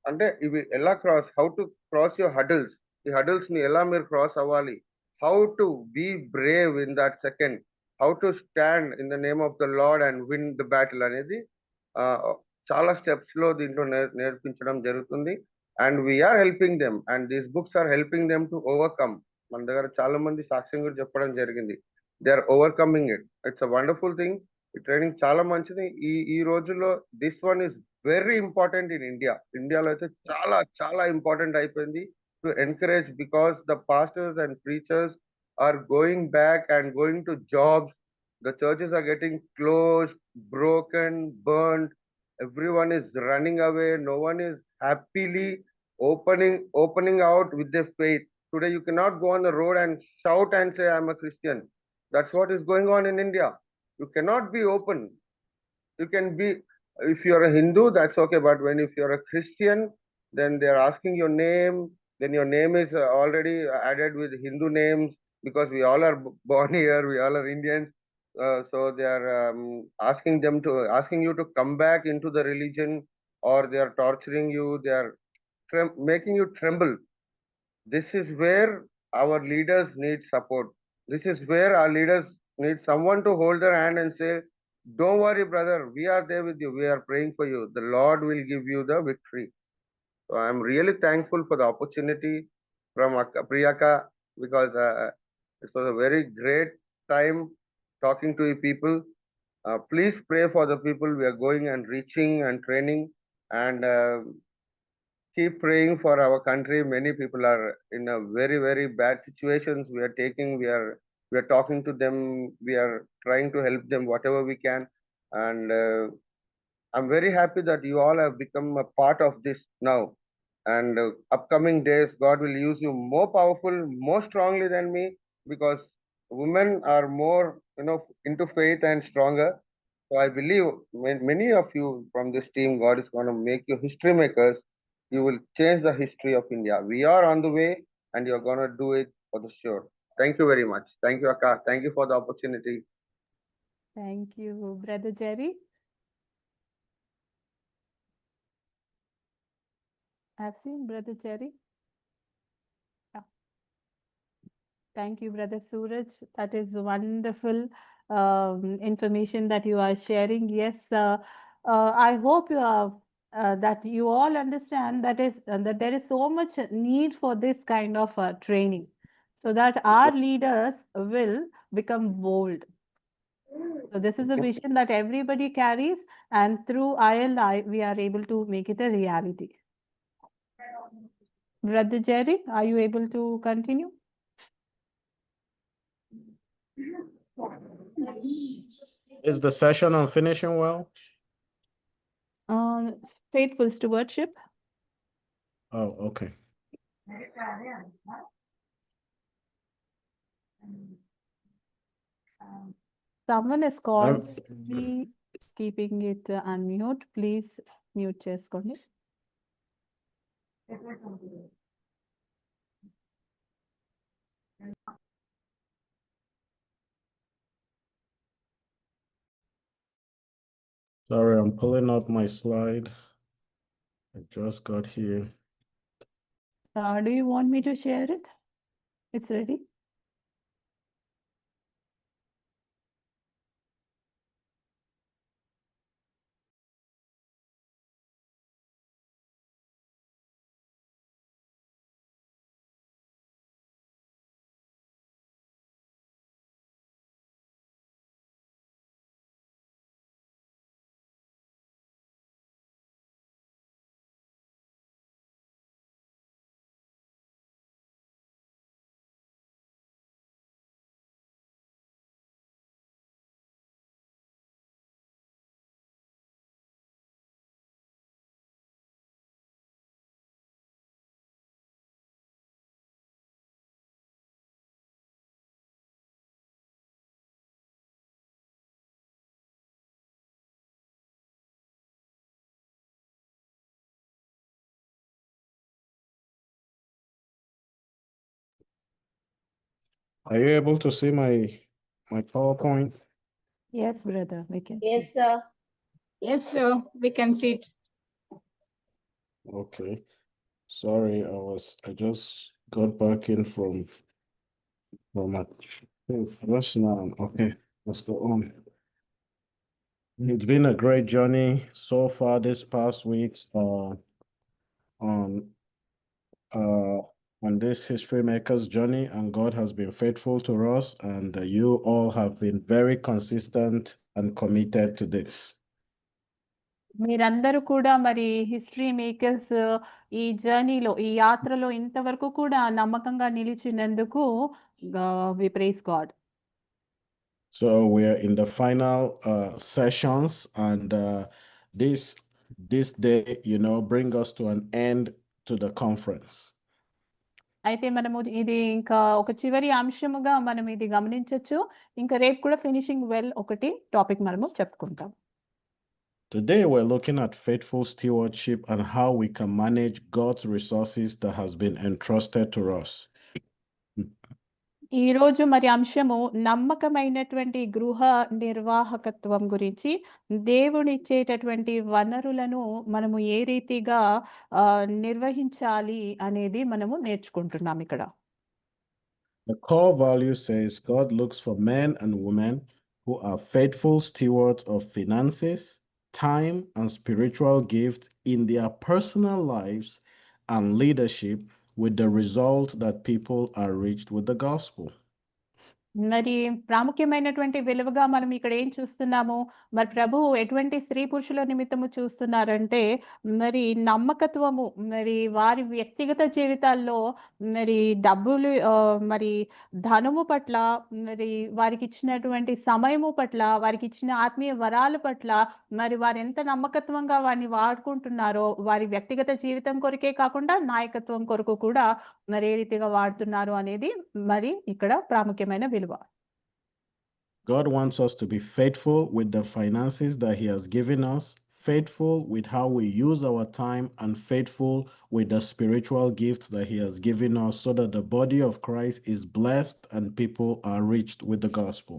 అంటే ఇవి ఎలా how to cross your hurdles. ఈ hurdles ని ఎలా మీరు cross అవ్వాలి, how to be brave in that second, how to stand in the name of the Lord and win the battle అనేది చాలా స్టెప్స్ లో దీంట్లో నేర్పించడం జరుగుతుంది. And we are helping them, and these books are helping them to overcome. మన దగ్గర చాలా మంది సాక్ష్యం కూడా చెప్పడం జరిగింది. They are overcoming it. It's a wonderful thing. ఈ ట్రైనింగ్ చాలా మంచిది. ఈ రోజుల్లో this one is very important in India. ఇండియాలో అయితే చాలా చాలా ఇంపార్టెంట్ అయిపోయింది to encourage, because the pastors and preachers are going back and going to jobs. The churches are getting closed, broken, burned. Everyone is running away. No one is happily opening out with their faith. Today, you cannot go on the road and shout and say, I'm a Christian. That's what is going on in India. You cannot be open. You can be, if you're a Hindu, that's okay. But if you're a Christian, then they're asking your name. then your name is already added with Hindu names, because we all are born here, we all are Indians. So they are asking you to come back into the religion, or they are torturing you, they are making you tremble. This is where our leaders need support. This is where our leaders need someone to hold their hand and say, don't worry, brother, we are there with you, we are praying for you, the Lord will give you the victory. So I'm really thankful for the opportunity from Priyaka, because it was a very great time talking to you people. Please pray for the people we are going and reaching and training, and keep praying for our country. Many people are in a very, very bad situations. We are talking to them. We are trying to help them whatever we can. And I'm very happy that you all have become a part of this now. And upcoming days, God will use you more powerful, more strongly than me, because women are more, into faith and stronger. So I believe many of you from this team, God is going to make you history makers. You will change the history of India. We are on the way, and you're going to do it for the sure. Thank you very much. Thank you, Akka. Thank you for the opportunity. Thank you, Brother Jerry. I've seen Brother Jerry. Yeah. Thank you, Brother Suraj. That is wonderful information that you are sharing. Yes, I hope that you all understand that there is so much need for this kind of training, so that our leaders will become bold. So this is a vision that everybody carries, and through ILI, we are able to make it a reality. Brother Jerry, are you able to continue? Is the session on finishing well? Faithful stewardship. Oh, okay. Someone is called. Keeping it unmute. Please mute చేసుకోండి. Sorry, I'm pulling up my slide. I just got here. Do you want me to share it? It's ready. Are you able to see my PowerPoint? Yes, brother, we can. Yes, see. sir. Yes, sir, we can see it. Okay. Sorry, I just got back in from my what's now? Okay, let's go on. It's been a great journey so far this past weeks on this History Makers journey, and God has been faithful to us, and you all have been very consistent and committed to this. మీరందరూ కూడా మరి history makers ఈ జర్నీలో ఈ యాత్రలో ఇంతవరకు కూడా నమ్మకంగా నిలిచినందుకు we praise God. So we're in the final sessions, and this day, bring us to an end to the conference. అయితే మనము ఇది ఇంకా ఒక చివరి అంశముగా మనం ఇది గమనించవచ్చు. ఇంకా రేపు కూడా ఫినిషింగ్ వెల్ ఒకటి టాపిక్ మనము చెప్పుకుంటాం. Today, we're looking at faithful stewardship and how we can manage God's resources that has been entrusted to us. ఈ రోజు మరి అంశము నమ్మకమైనటువంటి గృహ నిర్వాహకత్వం గురించి, దేవుడిచ్చేటటువంటి వనరులను మనము ఏ రీతిగా నిర్వహించాలి అనేది మనము నేర్చుకుంటున్నాం ఇక్కడ. The core value says God looks for men and women who are faithful stewards of finances, time, and spiritual gifts in their personal lives and leadership, with the result that people are reached with the gospel. మరి ప్రాముఖ్యమైనటువంటి విలువగా మనం ఇక్కడ ఏం చూస్తున్నాము? మరి ప్రభువు ఎటువంటి స్త్రీ పురుషుల నిమిత్తము చూస్తున్నారంటే, మరి నమ్మకత్వము, మరి వారి వ్యక్తిగత జీవితాల్లో మరి డబ్బులు మరి ధనము పట్ల, మరి వారికి ఇచ్చినటువంటి సమయము పట్ల, వారికి ఇచ్చిన ఆత్మీయ వరాల పట్ల, మరి వారు ఎంత నమ్మకత్వంగా వారిని వాడుకుంటున్నారో, వారి వ్యక్తిగత జీవితం కొరకే కాకుండా నాయకత్వం కొరకు కూడా మరి ఏ రీతిగా వాడుతున్నారు అనేది మరి ఇక్కడ ప్రాముఖ్యమైన విలువ. God wants us to be faithful with the finances that He has given us, faithful with how we use our time, and faithful with the spiritual gifts that He has given us, so that the body of Christ is blessed and people are reached with the gospel.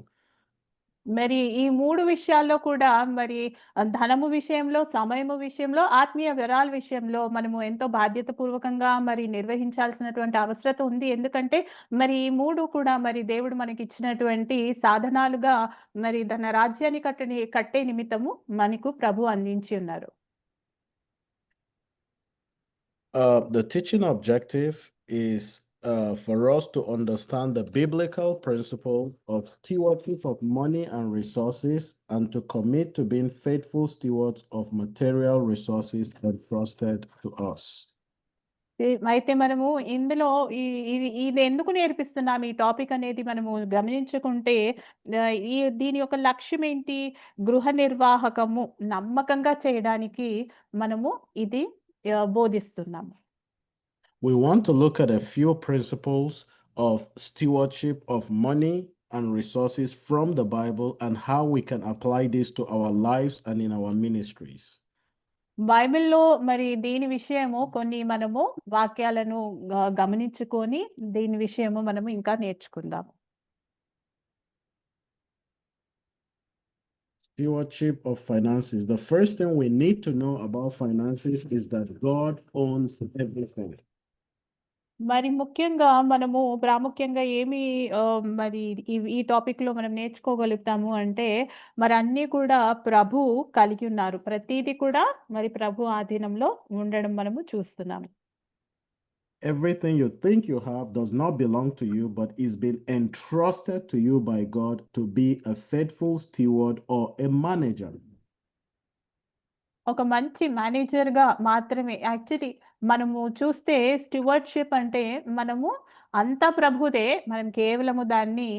మరి ఈ 3 విషయాల్లో కూడా మరి ధనము విషయంలో, సమయము విషయంలో, ఆత్మీయ వరాల విషయంలో మనము ఎంతో బాధ్యతపూర్వకంగా మరి నిర్వహించాల్సినటువంటి అవసరత ఉంది. ఎందుకంటే మరి ఈ 3 కూడా మరి దేవుడు మనకి ఇచ్చినటువంటి సాధనాలుగా మరి తన రాజ్యాన్ని కట్టే నిమిత్తము మనకు ప్రభు అందించి ఉన్నారు. The teaching objective is for us to understand the biblical principle of stewardship of money and resources, and to commit to being faithful stewards of material resources entrusted to us. అయితే మనము ఇందులో ఇది ఎందుకు నేర్పిస్తున్నాం ఈ టాపిక్ అనేది మనము గమనించుకుంటే, దీని యొక్క లక్ష్యం ఏంటి? గృహ నిర్వాహకము నమ్మకంగా చేయడానికి మనము ఇది బోధిస్తున్నాము. We want to look at a few principles of stewardship of money and resources from the Bible, and how we can apply this to our lives and in our ministries. బైబిల్‌లో మరి దీని విషయము కొన్ని మనము వాక్యాలను గమనించుకొని దీని విషయము మనము ఇంకా నేర్చుకుందాం. Stewardship of finances. The first thing we need to know about finances is that God owns everything. మరి ముఖ్యంగా మనము ప్రాముఖ్యంగా ఏమి మరి ఈ టాపిక్‌లో మనం నేర్చుకోగలుగుతాము అంటే, మరి అన్నీ కూడా ప్రభువు కలిగి ఉన్నారు. ప్రతీది కూడా మరి ప్రభు ఆధీనంలో ఉండడం మనము చూస్తున్నాము. Everything you think you have does not belong to you, but is being entrusted to you by God to be a faithful steward or a manager. ఒక మంచి మేనేజర్‌గా మాత్రమే యాక్చువల్లీ మనము చూస్తే స్టీవర్డ్‌షిప్ అంటే మనము అంతా ప్రభుదే. మనం కేవలము దాన్ని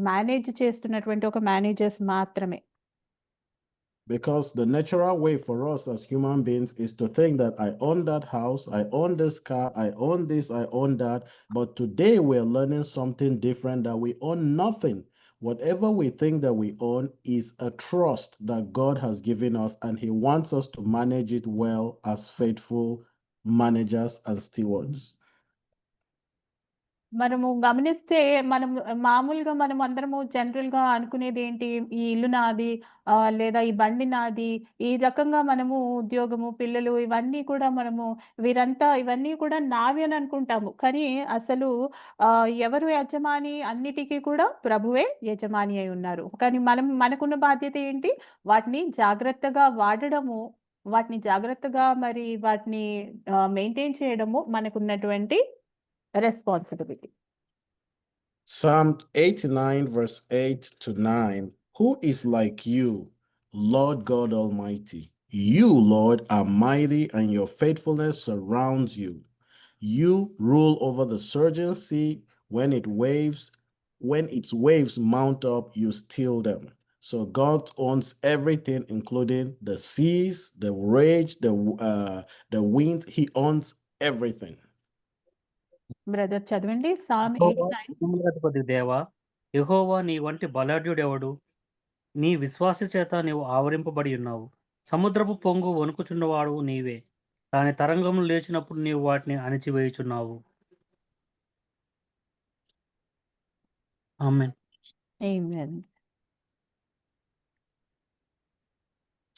మేనేజ్ చేస్తున్నటువంటి ఒక మేనేజర్స్ మాత్రమే. Because the natural way for us as human beings is to think that I own that house, I own this car, I own this, I own that. But today we're learning something different, that we own nothing. Whatever we think that we own is a trust that God has given us, and He wants us to manage it well as faithful managers and stewards. మనము గమనిస్తే మామూలుగా మనం అందరము జనరల్‌గా అనుకునేది ఏంటి? ఈ ఇల్లు నాది, లేదా ఈ బండి నాది. ఈ రకంగా మనము ఉద్యోగము, పిల్లలు ఇవన్నీ కూడా ఇవన్నీ కూడా నావి అని అనుకుంటాము. కానీ అసలు ఎవరు యజమాని? అన్నిటికి కూడా ప్రభువే యజమాని అయి ఉన్నారు. కానీ మనకున్న బాధ్యత ఏంటి? వాటిని జాగ్రత్తగా వాడడము, వాటిని జాగ్రత్తగా మరి వాటిని మెయింటైన్ చేయడము మనకున్నటువంటి responsibility. Psalm 89 verse 8 to 9. Who is like you, Lord God Almighty? You, Lord, are mighty, and your faithfulness surrounds you. You rule over the surging sea. When its waves mount up, you still them. So God owns everything, including the seas, the rage, the wind. He owns everything. Brother చదవండి. Sam యెహోవా 89. సర్వోన్నతాధిపతి దేవా, యెహోవా నీ వంటి బలాఢ్యుడెవడు? నీ విశ్వాస చేత నీవు ఆవరింపబడి ఉన్నావు. సముద్రపు పొంగు వణుకుచున్నవాడు నీవే. దాని తరంగములు లేచినప్పుడు నీవు వాటిని అణిచివేయుచున్నావు. ఆమేన్. Amen.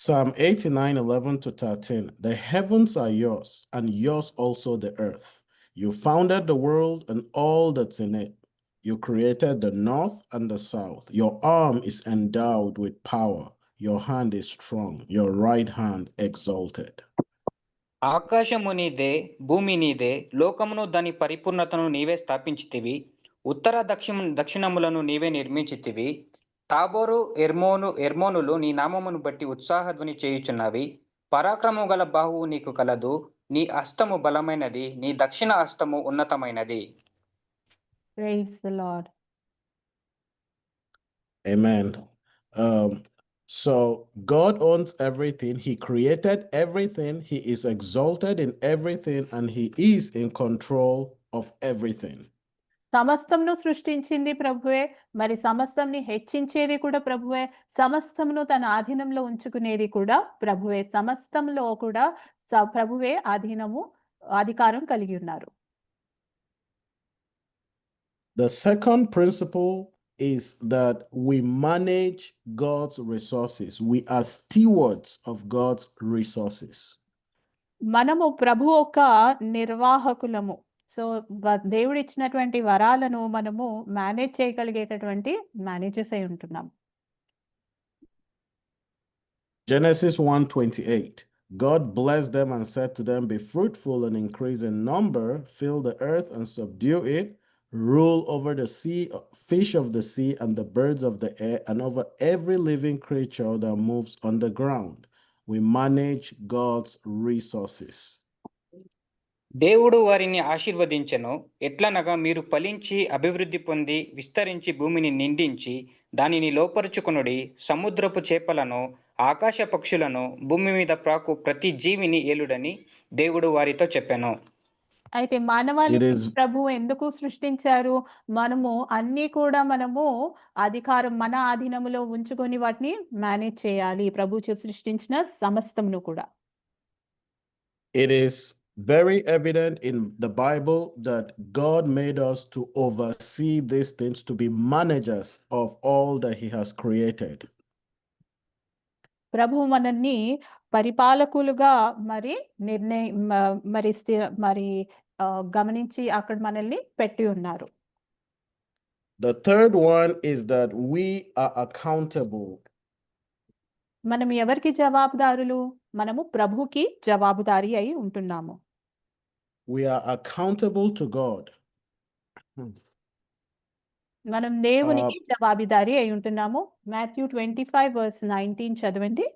Psalm 89:11-13. The heavens are yours, and yours also the earth. You founded the world and all that's in it. You created the north and the south. Your arm is endowed with power. Your hand is strong. Your right hand exalted. ఆకాశము నీదే, భూమి నీదే, లోకమును దాని పరిపూర్ణతను నీవే స్థాపించితివి. ఉత్తర దక్షిణములను నీవే నిర్మించితివి. తాబోరు ఎర్మోనులు నీ నామమును బట్టి ఉత్సాహధ్వని చేయుచున్నవి. పరాక్రమము గల బాహువు నీకు కలదు. నీ హస్తము బలమైనది, నీ దక్షిణ హస్తము ఉన్నతమైనది. Praise the Lord. Amen. So God owns everything. He created everything. He is exalted in everything, and he is in control of everything. సమస్తమును సృష్టించింది ప్రభువే, మరి సమస్తంని హెచ్చించేది కూడా ప్రభువే, సమస్తమును తన ఆధీనంలో ఉంచుకునేది కూడా ప్రభువే. సమస్తంలో కూడా ప్రభువే అధికారం కలిగి ఉన్నారు. The second principle is that we manage God's resources. We are stewards of God's resources. మనము ప్రభు యొక్క నిర్వాహకులము. సో దేవుడు ఇచ్చినటువంటి వరాలను మనము మేనేజ్ చేయగలిగేటటువంటి మేనేజర్స్ అయి ఉంటున్నాం. Genesis 1:28. God blessed them and said to them, be fruitful and increase in number, fill the earth and subdue it, rule over the sea, fish of the sea and the birds of the air, and over every living creature that moves on the ground. We manage God's resources. దేవుడు వారిని ఆశీర్వదించెను. ఎట్లనగా మీరు ఫలించి అభివృద్ధి పొంది విస్తరించి భూమిని నిండించి దానిని లోపరుచుకొనుడి. సముద్రపు చేపలను, ఆకాశ పక్షులను, భూమి మీద ప్రాకు ప్రతి జీవిని ఏలుడని దేవుడు వారితో చెప్పెను. అయితే మానవాళిని ప్రభు ఎందుకు సృష్టించారు? మనము అన్ని కూడా అధికారం మన ఆధీనంలో ఉంచుకొని వాటిని మేనేజ్ చేయాలి. ప్రభు సృష్టించిన సమస్తమును కూడా. It is very evident in the Bible that God made us to oversee these things, to be managers of all that he has created. ప్రభు మనల్ని పరిపాలకులుగా గమనించి అక్కడ మనల్ని పెట్టి ఉన్నారు. The third one is that we are accountable. మనం ఎవరికి జవాబుదారులు? మనము ప్రభుకి జవాబుదారి అయి ఉంటున్నాము. We are accountable to God. మనం దేవునికి జవాబుదారి అయి ఉంటున్నాము. Matthew 25:19 చదవండి.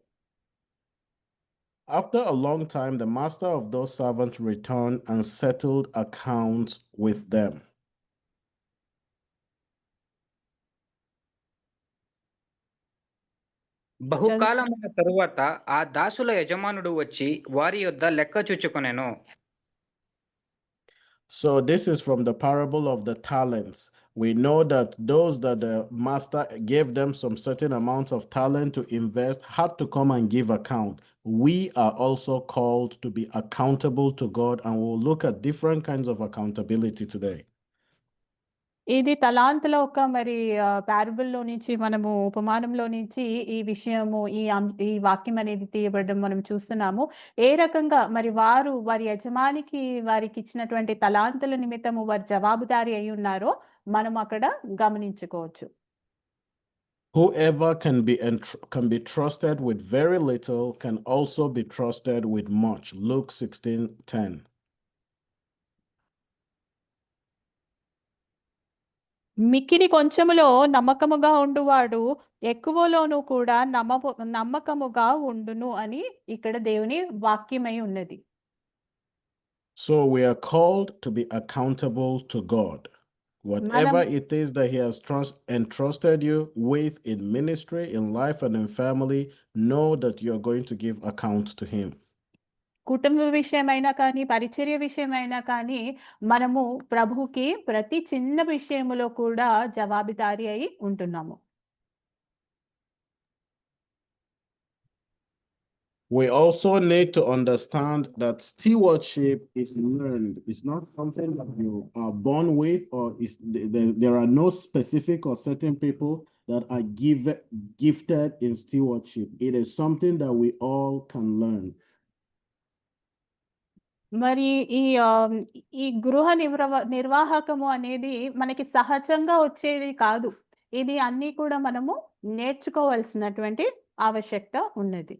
After a long time, the master of those servants returned and settled accounts with them. బహుకాలమైన తరువాత ఆ దాసుల యజమానుడు వచ్చి వారి యొద్ద లెక్క చూచుకొనెను. So this is from the parable of the talents. We know that those that the master gave them some certain amount of talent to invest had to come and give account. We are also called to be accountable to God, and we'll look at different kinds of accountability today. ఇది తలాంతుల ఒక పారబుల్లో నుంచి మనము ఉపమానంలో నుంచి ఈ విషయము ఈ వాక్యం అనేది తీయబడడం మనం చూస్తున్నాము. ఏ రకంగా వారి యజమానికి వారికి ఇచ్చినటువంటి తలాంతుల నిమిత్తము వారు జవాబుదారి అయి ఉన్నారో మనం అక్కడ గమనించుకోవచ్చు. Whoever can be trusted with very little can also be trusted with much. Luke 16:10. మిక్కిలి కొంచెములో నమ్మకముగా ఉండువాడు ఎక్కువలోనూ కూడా నమ్మకముగా ఉండును అని ఇక్కడ దేవుని వాక్యమై ఉన్నది. So we are called to be accountable to God. Whatever it is that he has entrusted you with in ministry, in life, and in family, know that you are going to give account to him. కుటుంబ విషయమైనా కానీ పరిచర్య విషయమైనా కానీ మనము ప్రభువుకి ప్రతి చిన్న విషయములో కూడా జవాబుదారి అయి ఉంటున్నాము. We also need to understand that stewardship is learned. It's not something that you are born with, or there are no specific or certain people that are gifted in stewardship. It is something that we all can learn. మరి ఈ గృహ నిర్వాహకము అనేది మనకి సహజంగా వచ్చేది కాదు. ఇది అన్నీ కూడా మనము నేర్చుకోవాల్సినటువంటి ఆవశ్యకత ఉన్నది.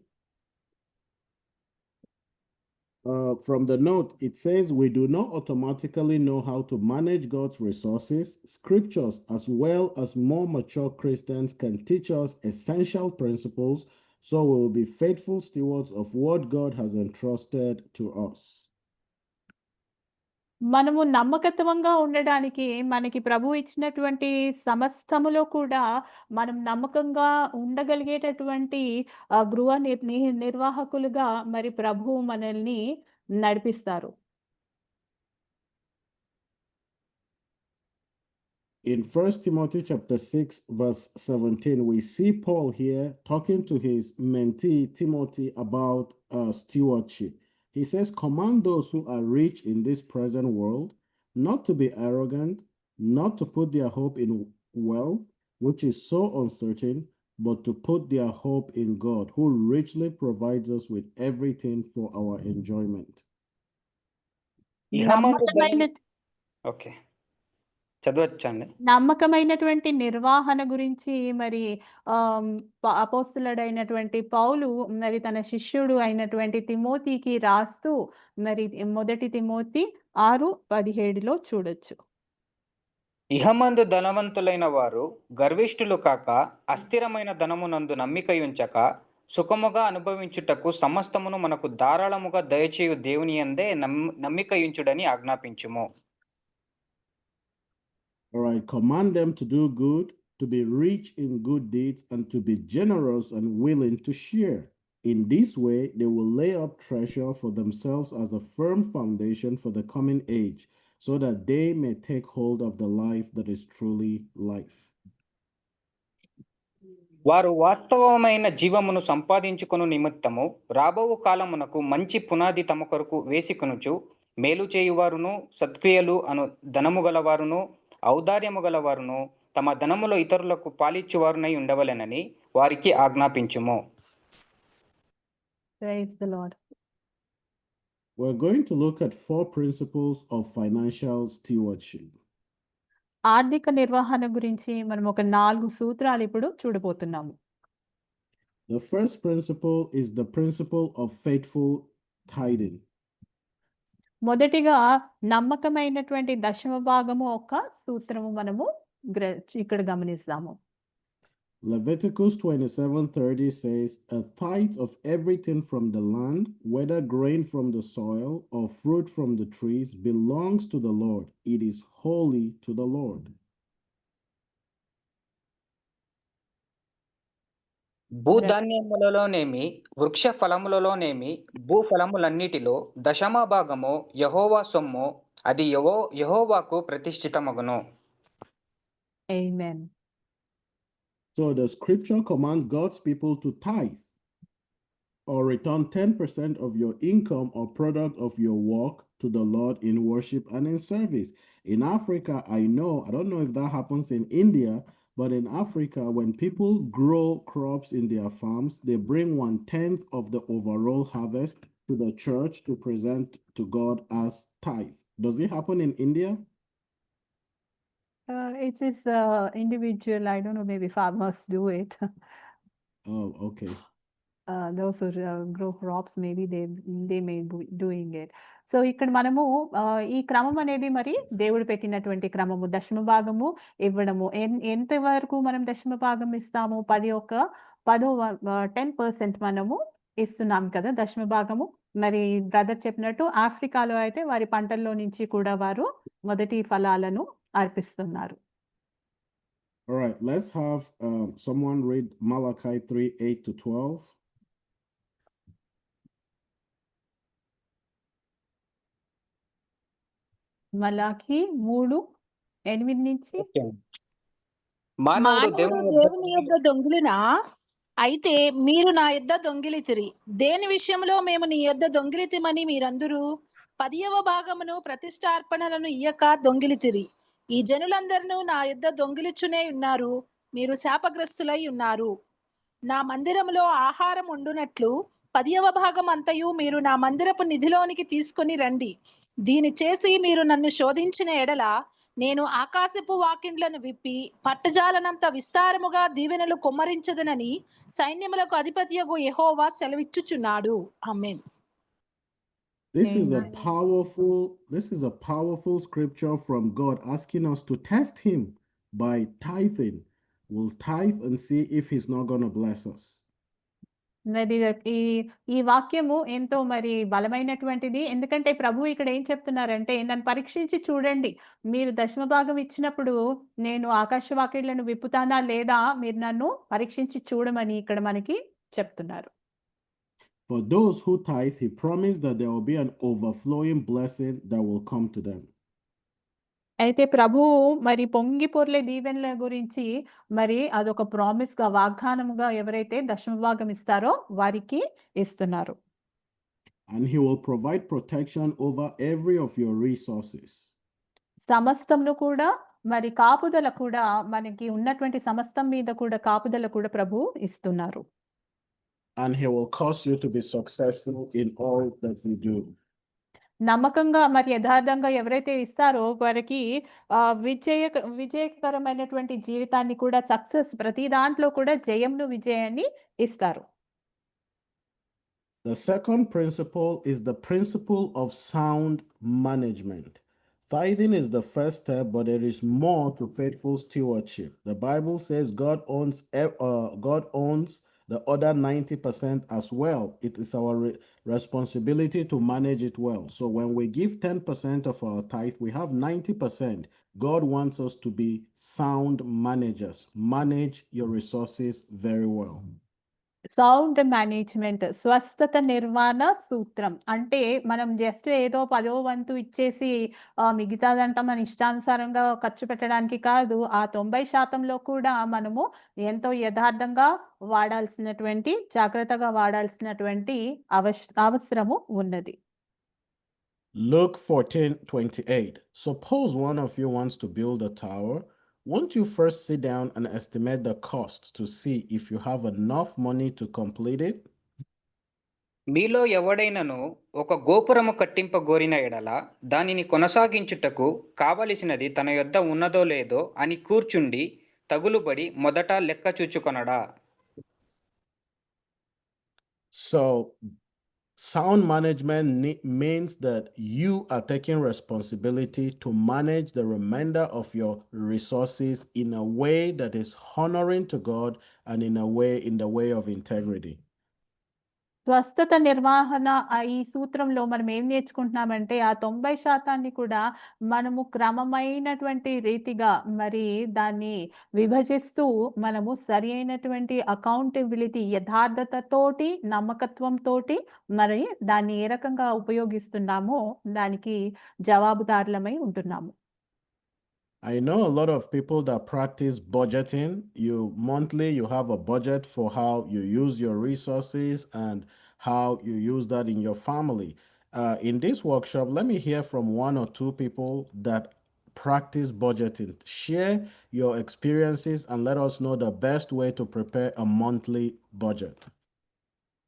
From the note, it says we do not automatically know how to manage God's resources. Scriptures, as well as more mature Christians, can teach us essential principles so we will be faithful stewards of what God has entrusted to us. మనము నమ్మకత్వంగా ఉండడానికి మనకి ప్రభు ఇచ్చినటువంటి సమస్తములో కూడా మనం నమ్మకంగా ఉండగలిగేటటువంటి గృహ నిర్వాహకులుగా మరి ప్రభు మనల్ని నడిపిస్తారు. In 1 Timothy chapter 6, verse 17, we see Paul here talking to his mentee Timothy about stewardship. He says, command those who are rich in this present world not to be arrogant, not to put their hope in wealth, which is so uncertain, but to put their hope in God, who richly provides us with everything for our enjoyment. Okay. చదవచ్చండి. నమ్మకమైనటువంటి నిర్వహణ గురించి మరి అపోస్తలుడైనటువంటి పౌలు మరి తన శిష్యుడు అయినటువంటి తిమోతికి రాస్తూ మరి మొదటి తిమోతి 6:17లో చూడొచ్చు. ఇహమందు ధనవంతులైన వారు గర్విష్ఠులు కాక అస్థిరమైన ధనమునందు నమ్మిక ఉంచక సుఖముగా అనుభవించుటకు సమస్తమును మనకు ధారాళముగా దయచేయు దేవుని యందే నమ్మిక ఉంచుడని ఆజ్ఞాపించుము. All right, command them to do good, to be rich in good deeds, and to be generous and willing to share. In this way, they will lay up treasure for themselves as a firm foundation for the coming age, so that they may take hold of the life that is truly life. వారు వాస్తవమైన జీవమును సంపాదించుకొను నిమిత్తము రాబోవు కాలమునకు మంచి పునాది తమ కొరకు వేసికొనుచు మేలు చేయువారును సత్క్రియలు అను ధనము గలవారును ఔదార్యము గలవారును తమ ధనములో ఇతరులకు పాలిచ్చువారునై ఉండవలెనని వారికి ఆజ్ఞాపించుము. Praise the Lord. We're going to look at 4 principles of financial stewardship. ఆర్థిక నిర్వహణ గురించి మనం ఒక 4 సూత్రాలు ఇప్పుడు చూడబోతున్నాము. The first principle is the principle of faithful tithing. మొదటిగా నమ్మకమైనటువంటి దశమ భాగము ఒక సూత్రము మనము ఇక్కడ గమనిస్తాము. Leviticus 27:30 says, a tithe of everything from the land, whether grain from the soil or fruit from the trees, belongs to the Lord. It is holy to the Lord. భూధాన్యములలోనేమి వృక్ష ఫలములలోనేమి భూఫలములన్నిటిలో దశమ భాగము యెహోవా సొమ్ము, అది యెహోవాకు ప్రతిష్ఠితమగును. Amen. So the scripture commands God's people to tithe or return 10% of your income or product of your work to the Lord in worship and in service. In Africa, I don't know if that happens in India, but in Africa, when people grow crops in their farms, they bring 1/10 of the overall harvest to the church to present to God as tithe. Does it happen in India? It is individual. I don't know, maybe farmers do it. Oh, okay. Those who grow crops, maybe they may be doing it. So ఇక్కడ మనము ఈ క్రమం అనేది మరి దేవుడు పెట్టినటువంటి క్రమము. దశమ భాగము ఇవ్వడము. ఎంత వరకు మనం దశమ భాగం ఇస్తాము? 10% మనము ఇస్తున్నాం కదా దశమ భాగము. మరి బ్రదర్ చెప్పినట్టు ఆఫ్రికాలో అయితే వారి పంటల్లో నుంచి కూడా వారు మొదటి ఫలాలను అర్పిస్తున్నారు. All right, let's have someone read Malachi 3:8-12. మలాఖీ 3:8 నుంచి మానవుడు దేవుని యొద్ద దొంగిలినా అయితే మీరు నా యొద్ద దొంగిలితిరి. దేని విషయంలో మేము నీ యొద్ద దొంగిలితిమని మీరందరూ 10వ భాగమును ప్రతిష్టార్పణలను ఇయ్యక దొంగిలితిరి. ఈ జనులందరూ నా యొద్ద దొంగిలిచునే ఉన్నారు. మీరు శాపగ్రస్తులై ఉన్నారు. నా మందిరములో ఆహారం ఉండునట్లు 10వ భాగం అంతయు మీరు నా మందిరపు నిధిలోనికి తీసుకొని రండి. దీని చేసి మీరు నన్ను శోధించిన ఎడల నేను ఆకాశపు వాకిండ్లను విప్పి పట్టజాలనంత విస్తారముగా దీవెనలు కుమ్మరించదనని సైన్యములకు అధిపతియగు యెహోవా సెలవిచ్చుచున్నాడు. ఆమేన్. This is a Amen. powerful scripture from God asking us to test him by tithing. We'll tithe and see if he's not going to bless us. మరి ఈ వాక్యము ఎంతో మరి బలమైనటువంటిది. ఎందుకంటే ప్రభు ఇక్కడ ఏం చెప్తున్నారంటే, నన్ను పరీక్షించి చూడండి. మీరు దశమ భాగం ఇచ్చినప్పుడు నేను ఆకాశ వాకిళ్లను విప్పుతానా లేదా మీరు నన్ను పరీక్షించి చూడమని ఇక్కడ మనకి చెప్తున్నారు. For those who tithe, he promised that there will be an overflowing blessing that will come to them. అయితే ప్రభువు మరి పొంగి పొర్లే దీవెనల గురించి మరి అదొక ప్రామిస్ గా, వాగ్దానముగా ఎవరైతే దశమ భాగం ఇస్తారో వారికి ఇస్తున్నారు. And he will provide protection over every of your resources. సమస్తంలో కూడా మరి కాపుదల కూడా, మనకి ఉన్నటువంటి సమస్తం మీద కూడా కాపుదల కూడా ప్రభు ఇస్తున్నారు. And he will cause you to be successful in all that you do. నమ్మకంగా మరి యథార్థంగా ఎవరైతే ఇస్తారో వారికి విజయకరమైనటువంటి జీవితాన్ని కూడా, సక్సెస్, ప్రతి దాంట్లో కూడా జయంను, విజయాన్ని ఇస్తారు. The second principle is the principle of sound management. Tithing is the first step, but there is more to faithful stewardship. The Bible says God owns the other 90% as well. It is our responsibility to manage it well. So when we give 10% of our tithe, we have 90%. God wants us to be sound managers. Manage your resources very well. Sound management, స్వస్థత నిర్వహణ సూత్రం. అంటే మనం just ఏదో 10వ వంతు ఇచ్చేసి మిగతాదంతా మన ఇష్టానుసారంగా ఖర్చు పెట్టడానికి కాదు. ఆ 90% కూడా మనము ఎంతో యథార్థంగా వాడాల్సినటువంటి, జాగ్రత్తగా వాడాల్సినటువంటి అవసరము ఉన్నది. Luke 14:28. Suppose one of you wants to build a tower. Won't you first sit down and estimate the cost to see if you have enough money to complete it? మీలో ఎవడైనను ఒక గోపురము కట్టింపగోరిన ఎడల దానిని కొనసాగించుటకు కావలసినది తన యొద్ద ఉన్నదో లేదో అని కూర్చుండి తగులుబడి మొదట లెక్క చూచుకొనడా. So sound management means that you are taking responsibility to manage the remainder of your resources in a way that is honoring to God and in the way of integrity. స్వస్థత నిర్వహణ ఈ సూత్రంలో మనం ఏం నేర్చుకుంటున్నామంటే, ఆ 90% కూడా మనము క్రమమైనటువంటి రీతిగా మరి దాన్ని విభజిస్తూ మనము సరి అయినటువంటి అకౌంటబిలిటీ, యథార్థతతోటి, నమ్మకత్వంతోటి మరి దాన్ని ఏ రకంగా ఉపయోగిస్తున్నామో దానికి జవాబుదారులమై ఉంటున్నాము. I know a lot of people that practice budgeting. Monthly you have a budget for how you use your resources and how you use that in your family. In this workshop, let me hear from one or two people that practice budgeting. Share your experiences and let us know the best way to prepare a monthly budget.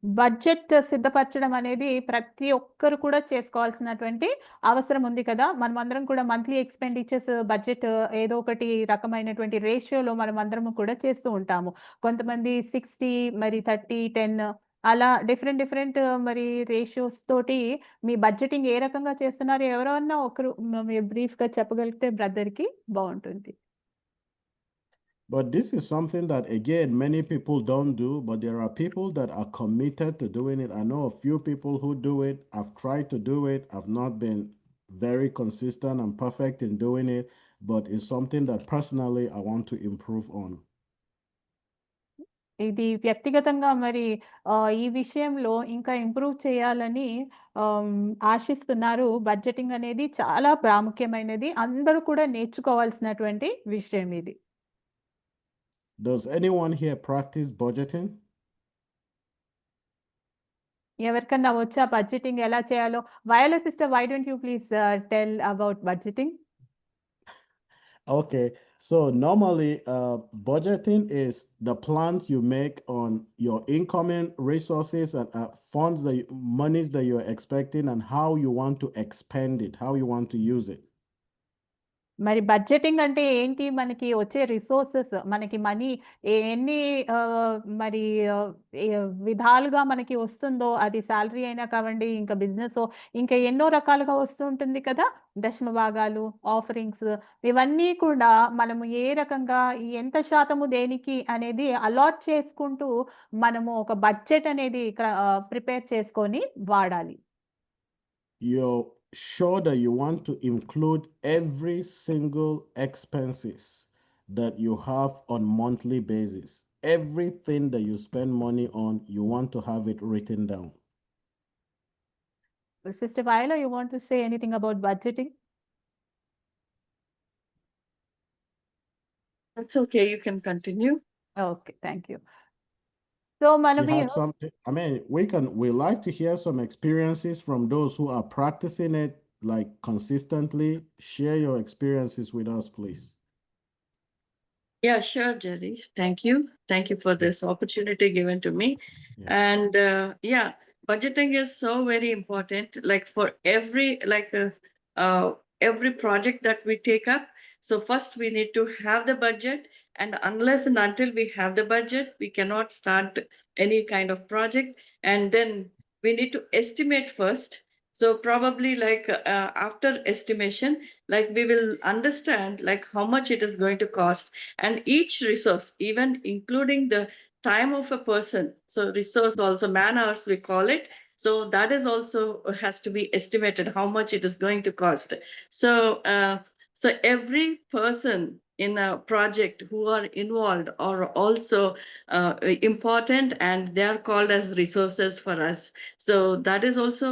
Budget సిద్ధపరచడం అనేది ప్రతి ఒక్కరు కూడా చేసుకోవాల్సినటువంటి అవసరం ఉంది కదా. మనమందరం కూడా మంత్లీ ఎక్స్‌పెండిచర్స్ బడ్జెట్ ఏదో ఒకటి రకమైనటువంటి రేషియోలో మనమందరము కూడా చేస్తూ ఉంటాము. కొంతమంది 60 మరి 30, 10 అలా డిఫరెంట్ మరి రేషియోస్ తోటి మీ బడ్జెటింగ్ ఏ రకంగా చేస్తున్నారు? ఎవరన్నా ఒకరు మీరు బ్రీఫ్‌గా చెప్పగలిగితే బ్రదర్‌కి బావుంటుంది. But this is something that, again, many people don't do, but there are people that are committed to doing it. I know a few people who do it. I've tried to do it. I've not been very consistent and perfect in doing it, but it's something that personally I want to improve on. ఇది వ్యక్తిగతంగా మరి ఈ విషయంలో ఇంకా improve చేయాలని ఆశిస్తున్నారు. Budgeting అనేది చాలా ప్రాముఖ్యమైనది. అందరూ కూడా నేర్చుకోవాల్సినటువంటి విషయం ఇది. Does anyone here practice budgeting? ఎవరికన్నా వచ్చా బడ్జెటింగ్ ఎలా చేయాలో? Viola sister, why don't you please tell about budgeting? Okay, so normally budgeting is the plans you make on your incoming resources and funds that monies that you're expecting and how you want to expend it, how you want to use it. మరి budgeting అంటే ఏంటి? మనకి వచ్చే resources, మనకి money ఎన్ని మరి ఏ విధాలుగా మనకి వస్తుందో, అది సాలరీ అయినా కావండి, ఇంకా బిజినెసో, ఇంకా ఎన్నో రకాలుగా వస్తూ ఉంటుంది కదా! దశమ భాగాలు, ఆఫరింగ్స్, ఇవన్నీ కూడా మనము ఏ రకంగా ఎంత శాతము దేనికి అనేది అలాట్ చేసుకుంటూ మనము ఒక బడ్జెట్ అనేది ప్రిపేర్ చేసుకొని వాడాలి. You're sure that you want to include every single expenses that you have on monthly basis. Everything that you spend money on, you want to have it written down. Sister Viola, you want to say anything about budgeting? That's okay, you can continue. Okay, thank you. So, She Manavi, had something. I mean, we like to hear some experiences from those who are practicing it like consistently. Share your experiences with us, please. Yeah, sure, Jerry. Thank you. Thank you for this opportunity given to me. Yeah. And yeah, budgeting is so very important. Like for every project that we take up. So first we need to have the budget, and unless and until we have the budget, we cannot start any kind of project. And then we need to estimate first. So probably like after estimation, like we will understand like how much it is going to cost, and each resource, even including the time of a person. So resource also man hours we call it. So that is also has to be estimated how much it is going to cost. So every person in a project who are involved are also important, and they are called as resources for us. So that is also,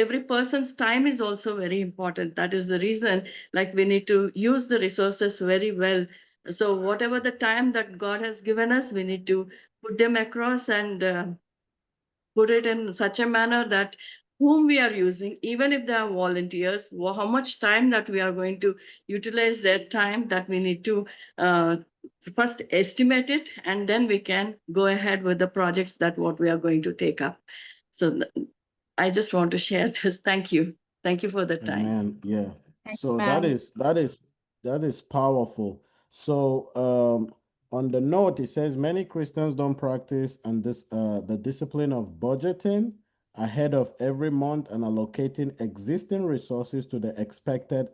every person's time is also very important. That is the reason like we need to use the resources very well. So whatever the time that God has given us, we need to put them across and put it in such a manner that whom we are using, even if they are volunteers, how much time that we are going to utilize their time, that we need to first estimate it, and then we can go ahead with the projects that what we are going to take up. So I just want to share this. Thank you. Thank you for the time. Amen. Yeah. Thank So you, that ma'am. is powerful. So on the note, it says many Christians don't practice and the discipline of budgeting ahead of every month and allocating existing resources to the expected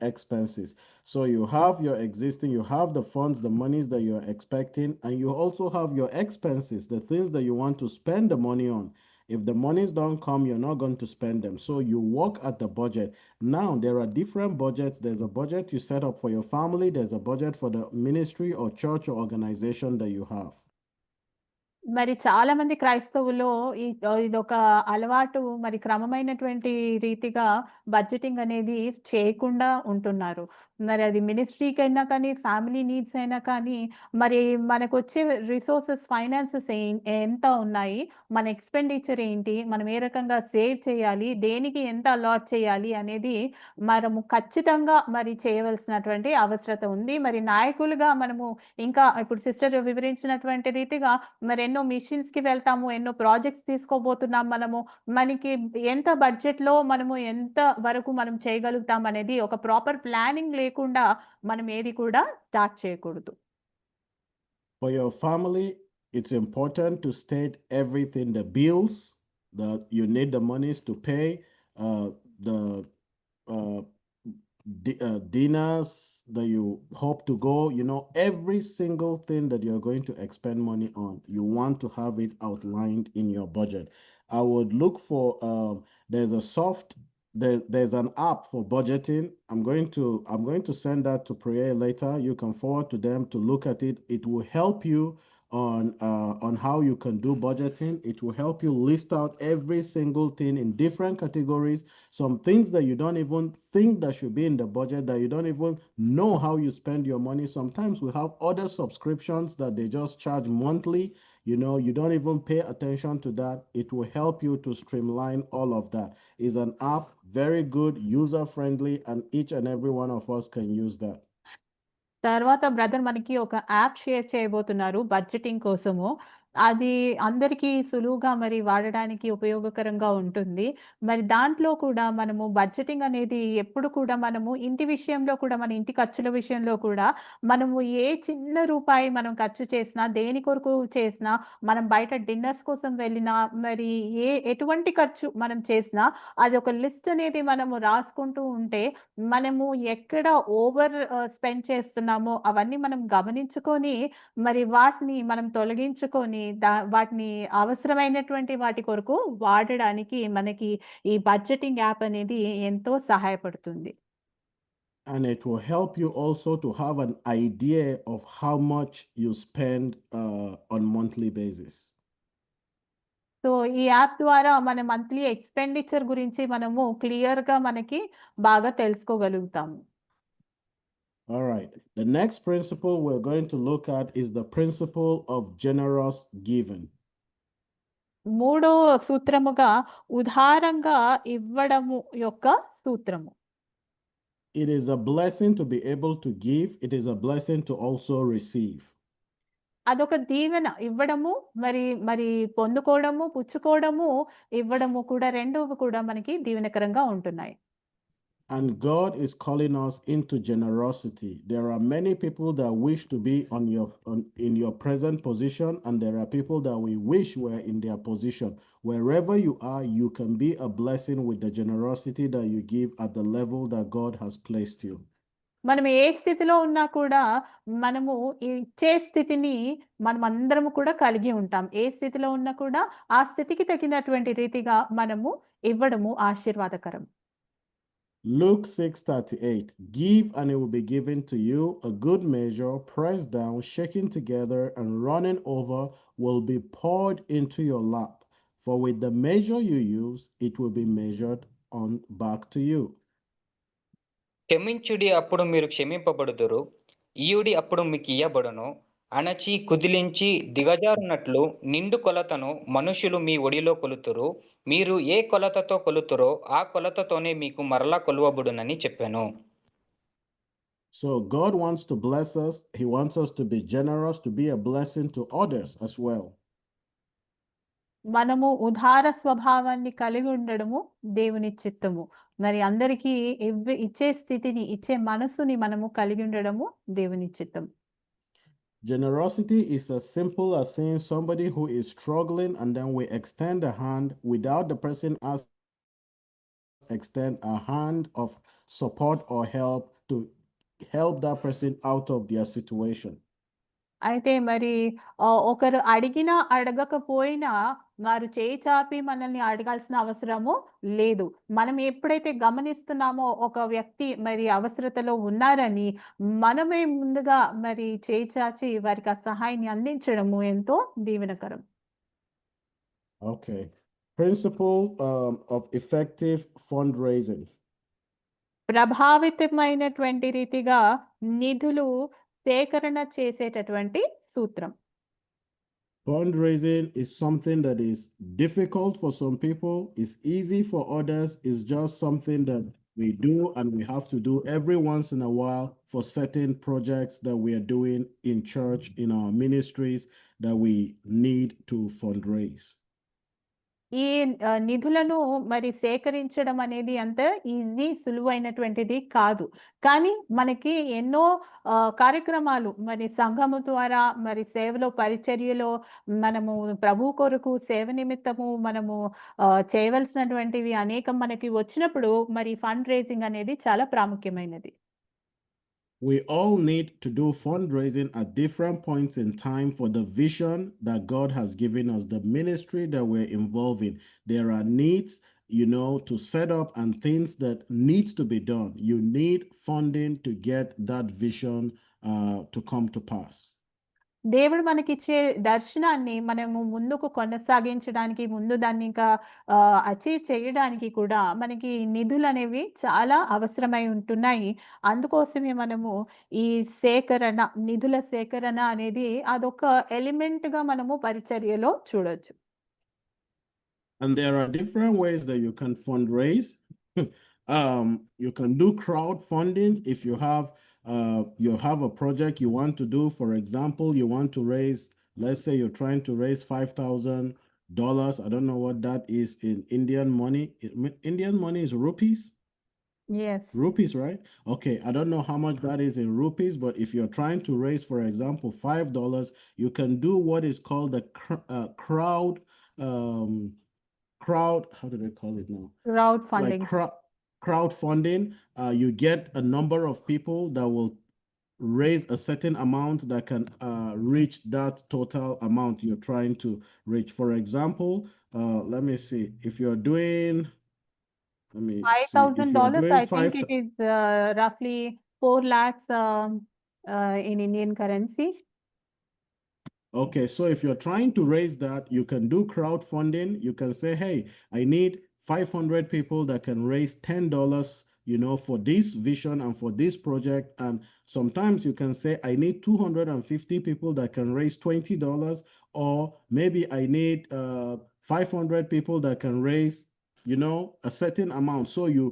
expenses. So you have your existing, you have the funds, the monies that you're expecting, and you also have your expenses, the things that you want to spend the money on. If the monies don't come, you're not going to spend them. So you work at the budget. Now, there are different budgets. There's a budget you set up for your family. There's a budget for the ministry or church or organization that you have. మరి చాలా మంది క్రైస్తవుల్లో ఇదొక అలవాటు, మరి క్రమమైనటువంటి రీతిగా budgeting అనేది చేయకుండా ఉంటున్నారు. మరి అది మినిస్ట్రీకైనా కానీ, ఫ్యామిలీ నీడ్స్ అయినా కానీ, మరి మనకొచ్చే రిసోర్సెస్, ఫైనాన్సెస్ ఎంత ఉన్నాయి, మన ఎక్స్‌పెండిచర్ ఏంటి, మనం ఏ రకంగా సేవ్ చేయాలి, దేనికి ఎంత అలాట్ చేయాలి అనేది మనము ఖచ్చితంగా మరి చేయవలసినటువంటి అవసరత ఉంది. మరి నాయకులుగా మనము ఇంకా ఇప్పుడు సిస్టర్ వివరించినటువంటి రీతిగా మరి ఎన్నో మిషన్స్‌కి వెళ్తాము, ఎన్నో ప్రాజెక్ట్స్ తీసుకోబోతున్నాం మనము. మనకి ఎంత బడ్జెట్‌లో మనము ఎంత వరకు మనం చేయగలుగుతాం అనేది ఒక ప్రాపర్ ప్లానింగ్ లేకుండా మనం ఏది కూడా స్టార్ట్ చేయకూడదు. For your family, it's important to state everything, the bills that you need the monies to pay, the dinners that you hope to go, every single thing that you're going to expend money on, you want to have it outlined in your budget. I would look for, there's an app for budgeting. I'm going to send that to Prayer later. You can forward to them to look at it. It will help you on how you can do budgeting. It will help you list out every single thing in different categories, some things that you don't even think that should be in the budget, that you don't even know how you spend your money. Sometimes we have other subscriptions that they just charge monthly. You know, you don't even pay attention to that. It will help you to streamline all of that. It's an app, very good, user-friendly, and each and every one of us can use that. తర్వాత brother మనకి ఒక app share చేయబోతున్నారు budgeting కోసము. అది అందరికీ సులువుగా మరి వాడడానికి ఉపయోగకరంగా ఉంటుంది. మరి దాంట్లో కూడా మనము బడ్జెటింగ్ అనేది ఎప్పుడు కూడా మనము ఇంటి విషయంలో కూడా మన ఇంటి ఖర్చుల విషయంలో కూడా మనము ఏ చిన్న రూపాయి మనం ఖర్చు చేసినా, దేని కొరకు చేసినా, మనం బయట డిన్నర్స్ కోసం వెళ్ళినా, మరి ఎటువంటి ఖర్చు మనం చేసినా అది ఒక లిస్ట్ అనేది మనము రాసుకుంటూ ఉంటే మనము ఎక్కడ ఓవర్ స్పెండ్ చేస్తున్నామో అవన్నీ మనం గమనించుకొని మరి వాటిని మనం తొలగించుకొని వాటిని అవసరమైనటువంటి వాటి కొరకు వాడడానికి మనకి ఈ బడ్జెటింగ్ యాప్ అనేది ఎంతో సహాయపడుతుంది. And it will help you also to have an idea of how much you spend on monthly basis. So ఈ యాప్ ద్వారా మన మంత్లీ ఎక్స్‌పెండిచర్ గురించి మనము క్లియర్‌గా మనకి బాగా తెలుసుకోగలుగుతాము. All right. The next principle we're going to look at is the principle of generous giving. మూడో సూత్రముగా ఉదారంగా ఇవ్వడము యొక్క సూత్రము. It is a blessing to be able to give. It is a blessing to also receive. అదొక దీవెన. ఇవ్వడము మరి పొందుకోవడము, పుచ్చుకోవడము, ఇవ్వడము కూడా రెండూ కూడా మనకి దీవెనకరంగా ఉంటున్నాయి. And God is calling us into generosity. There are many people that wish to be in your present position, and there are people that we wish were in their position. Wherever you are, you can be a blessing with the generosity that you give at the level that God has placed you. మనం ఏ స్థితిలో ఉన్నా కూడా మనము ఇచ్చే స్థితిని మనమందరము కూడా కలిగి ఉంటాం. ఏ స్థితిలో ఉన్నా కూడా ఆ స్థితికి తగినటువంటి రీతిగా మనము ఇవ్వడము ఆశీర్వాదకరం. Luke 6:38, give and it will be given to you, a good measure, pressed down, shaken together, and running over will be poured into your lap. For with the measure you use, it will be measured on back to you. క్షమించుడి అప్పుడు మీరు క్షమింపబడుదురు, ఇయుడి అప్పుడు మీకు ఇయ్యబడును, అణచి కుదిలించి దిగజారునట్లు నిండు కొలతను మనుషులు మీ ఒడిలో కొలుతురు, మీరు ఏ కొలతతో కొలుతురో ఆ కొలతతోనే మీకు మరలా కొలువబడునని చెప్పాను. So God wants to bless us. He wants us to be generous, to be a blessing to others as well. మనము ఉదార స్వభావాన్ని కలిగి ఉండడము దేవుని చిత్తము. మరి అందరికీ ఇచ్చే స్థితిని, ఇచ్చే మనసుని మనము కలిగి ఉండడము దేవుని చిత్తం. Generosity is as simple as seeing somebody who is struggling and then we extend a hand without the person extend a hand of support or help to help that person out of their situation. అయితే మరి ఒకరు అడిగినా అడగకపోయినా వారు చేయి చాపి మనల్ని అడగాల్సిన అవసరము లేదు. మనం ఎప్పుడైతే గమనిస్తున్నామో ఒక వ్యక్తి మరి అవసరతలో ఉన్నారని మనమే ముందుగా మరి చేయి చాచి వారికి ఆ సహాయాన్ని అందించడము ఎంతో దీవెనకరం. Okay. Principle of effective fundraising. ప్రభావితమైనటువంటి రీతిగా నిధులు సేకరణ చేసేటటువంటి సూత్రం. Fundraising is something that is difficult for some people, is easy for others, is just something that we do and we have to do every once in a while for certain projects that we are doing in church, in our ministries, that we need to fundraise. ఈ నిధులను మరి సేకరించడం అనేది అంత easy, సులువైనటువంటిది కాదు. కానీ మనకి ఎన్నో కార్యక్రమాలు మరి సంఘము ద్వారా మరి సేవలో, పరిచర్యలో మనము ప్రభు కొరకు సేవ నిమిత్తము మనము చేయవలసినటువంటివి అనేకం మనకి వచ్చినప్పుడు మరి ఫండ్ రేజింగ్ అనేది చాలా ప్రాముఖ్యమైనది. We all need to do fundraising at different points in time for the vision that God has given us, the ministry that we're involved in. There are needs, to set up and things that needs to be done. You need funding to get that vision to come to pass. దేవుడు మనకిచ్చే దర్శనాన్ని మనము ముందుకు కొనసాగించడానికి, ముందు దాన్ని ఇంకా achieve చేయడానికి కూడా మనకి నిధులనేవి చాలా అవసరమై ఉంటున్నాయి. అందుకోసమే మనము ఈ సేకరణ, నిధుల సేకరణ అనేది అదొక ఎలిమెంట్‌గా మనము పరిచర్యలో చూడొచ్చు. And there are different ways that you can fundraise. You can do crowdfunding if you have a project you want to do. For example, you want to raise, let's say you're trying to raise $5,000. I don't know what that is in Indian money. Indian money is rupees. Yes. Rupees, right? Okay, I don't know how much that is in rupees, but if you're trying to raise, for example, $5, you can do what is called the crowd, how do they call it now? Crowdfunding. Like crowdfunding. You get a number of people that will raise a certain amount that can reach that total amount you're trying to reach. For example, let me see. If you're doing, let me see. If you're $5,000, doing I think it is roughly 4 lakhs in Indian currency. Okay, so if you're trying to raise that, you can do crowdfunding. You can say, hey, I need 500 people that can raise $10, for this vision and for this project. And sometimes you can say, I need 250 people that can raise $20, or maybe I need 500 people that can raise, a certain amount. So you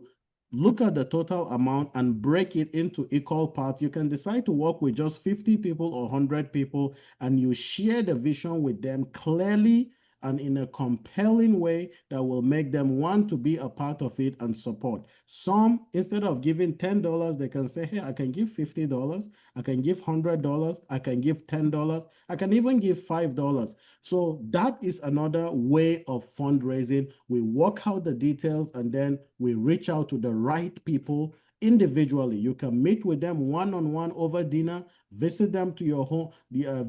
look at the total amount and break it into equal parts. You can decide to work with just 50 people or 100 people, and you share the vision with them clearly and in a compelling way that will make them want to be a part of it and support. Some, instead of giving $10, they can say, hey, I can give $50, I can give $100, I can give $10, I can even give $5. So that is another way of fundraising. We work out the details and then we reach out to the right people individually. You can meet with them one-on-one over dinner, visit them to your home,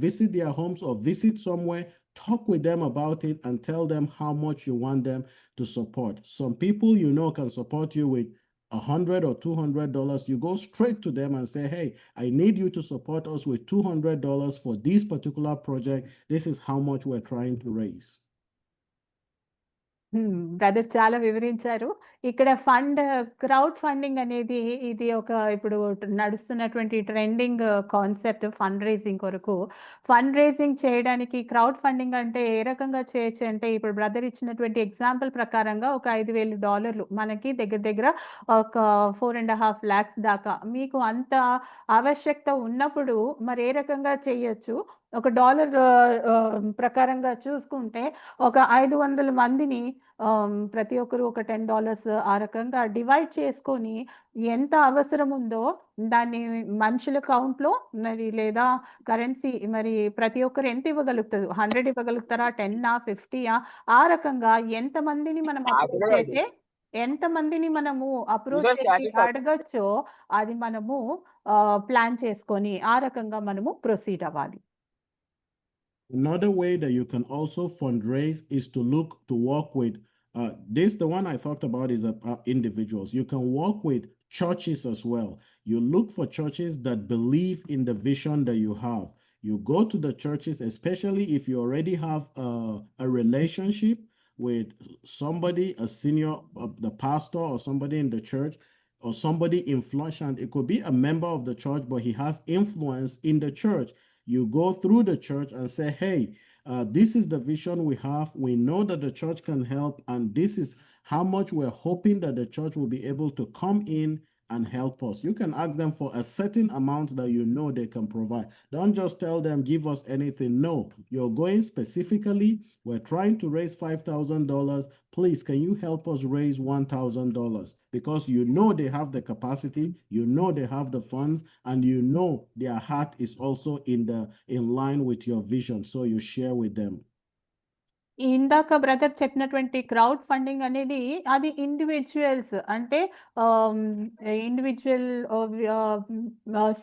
visit their homes or visit somewhere, talk with them about it and tell them how much you want them to support. Some people can support you with $100 or $200. You go straight to them and say, hey, I need you to support us with $200 for this particular project. This is how much we're trying to raise. Brother చాలా వివరించారు. ఇక్కడ crowd funding అనేది ఇది ఇప్పుడు నడుస్తున్నటువంటి trending concept fund raising కొరకు. Fund raising చేయడానికి crowd funding అంటే ఏ రకంగా చేయొచ్చు అంటే, ఇప్పుడు బ్రదర్ ఇచ్చినటువంటి ఎగ్జాంపుల్ ప్రకారంగా ఒక $5,000 మనకి దగ్గర ఒక 4.5 lakhs దాకా మీకు అంత ఆవశ్యకత ఉన్నప్పుడు మరి ఏ రకంగా చేయొచ్చు? ఒక డాలర్ ప్రకారంగా చూసుకుంటే ఒక 500 మందిని ప్రతి ఒక్కరు ఒక $10 ఆ రకంగా డివైడ్ చేసుకొని ఎంత అవసరం ఉందో దాన్ని మనుషుల కౌంట్‌లో మరి లేదా కరెన్సీ మరి ప్రతి ఒక్కరు ఎంత ఇవ్వగలుగుతారు? 100 ఇవ్వగలుగుతారా? 10 50 ఆ రకంగా ఎంతమందిని మనం అప్రోచ్ చేసి అడగొచ్చో అది మనము ప్లాన్ చేసుకొని ఆ రకంగా మనము ప్రొసీడ్ అవ్వాలి. Another way that you can also fundraise is to work with the one I talked about is individuals. You can work with churches as well. You look for churches that believe in the vision that you have. You go to the churches, especially if you already have a relationship with somebody, a senior, the pastor or somebody in the church, or somebody influential. It could be a member of the church, but he has influence in the church. You go through the church and say, hey, this is the vision we have. We know that the church can help, and this is how much we're hoping that the church will be able to come in and help us. You can ask them for a certain amount that they can provide. Don't just tell them, give us anything. No, you're going specifically, we're trying to raise $5,000. Please, can you help us raise $1,000? Because they have the capacity, they have the funds, and their heart is also in line with your vision. So you share with them. ఇందాక brother చెప్పినటువంటి crowd funding అనేది అది individuals అంటే individual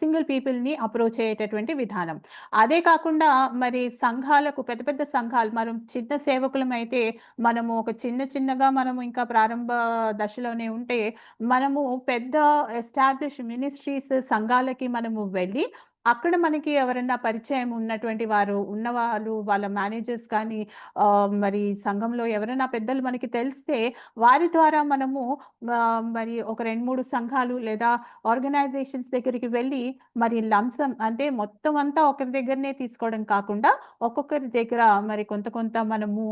single పీపుల్ని approach అయ్యేటటువంటి విధానం. అదే కాకుండా మరి సంఘాలకు పెద్ద సంఘాలు మనం చిన్న సేవకులం అయితే మనము ఒక చిన్నగా మనము ఇంకా ప్రారంభ దశలోనే ఉంటే మనము పెద్ద ఎస్టాబ్లిష్ మినిస్ట్రీస్ సంఘాలకి మనము వెళ్ళి అక్కడ మనకి ఎవరన్నా పరిచయం ఉన్నటువంటి వారు ఉన్నవాళ్ళు, వాళ్ళ మేనేజర్స్ కానీ మరి సంఘంలో ఎవరైనా పెద్దలు మనకి తెలిస్తే వారి ద్వారా మనము మరి ఒక 2, 3 సంఘాలు లేదా ఆర్గనైజేషన్స్ దగ్గరికి వెళ్ళి మరి లంసమ్ అంటే మొత్తం అంతా ఒకరి దగ్గరనే తీసుకోవడం కాకుండా ఒక్కొక్కరి దగ్గర మరి కొంత మనము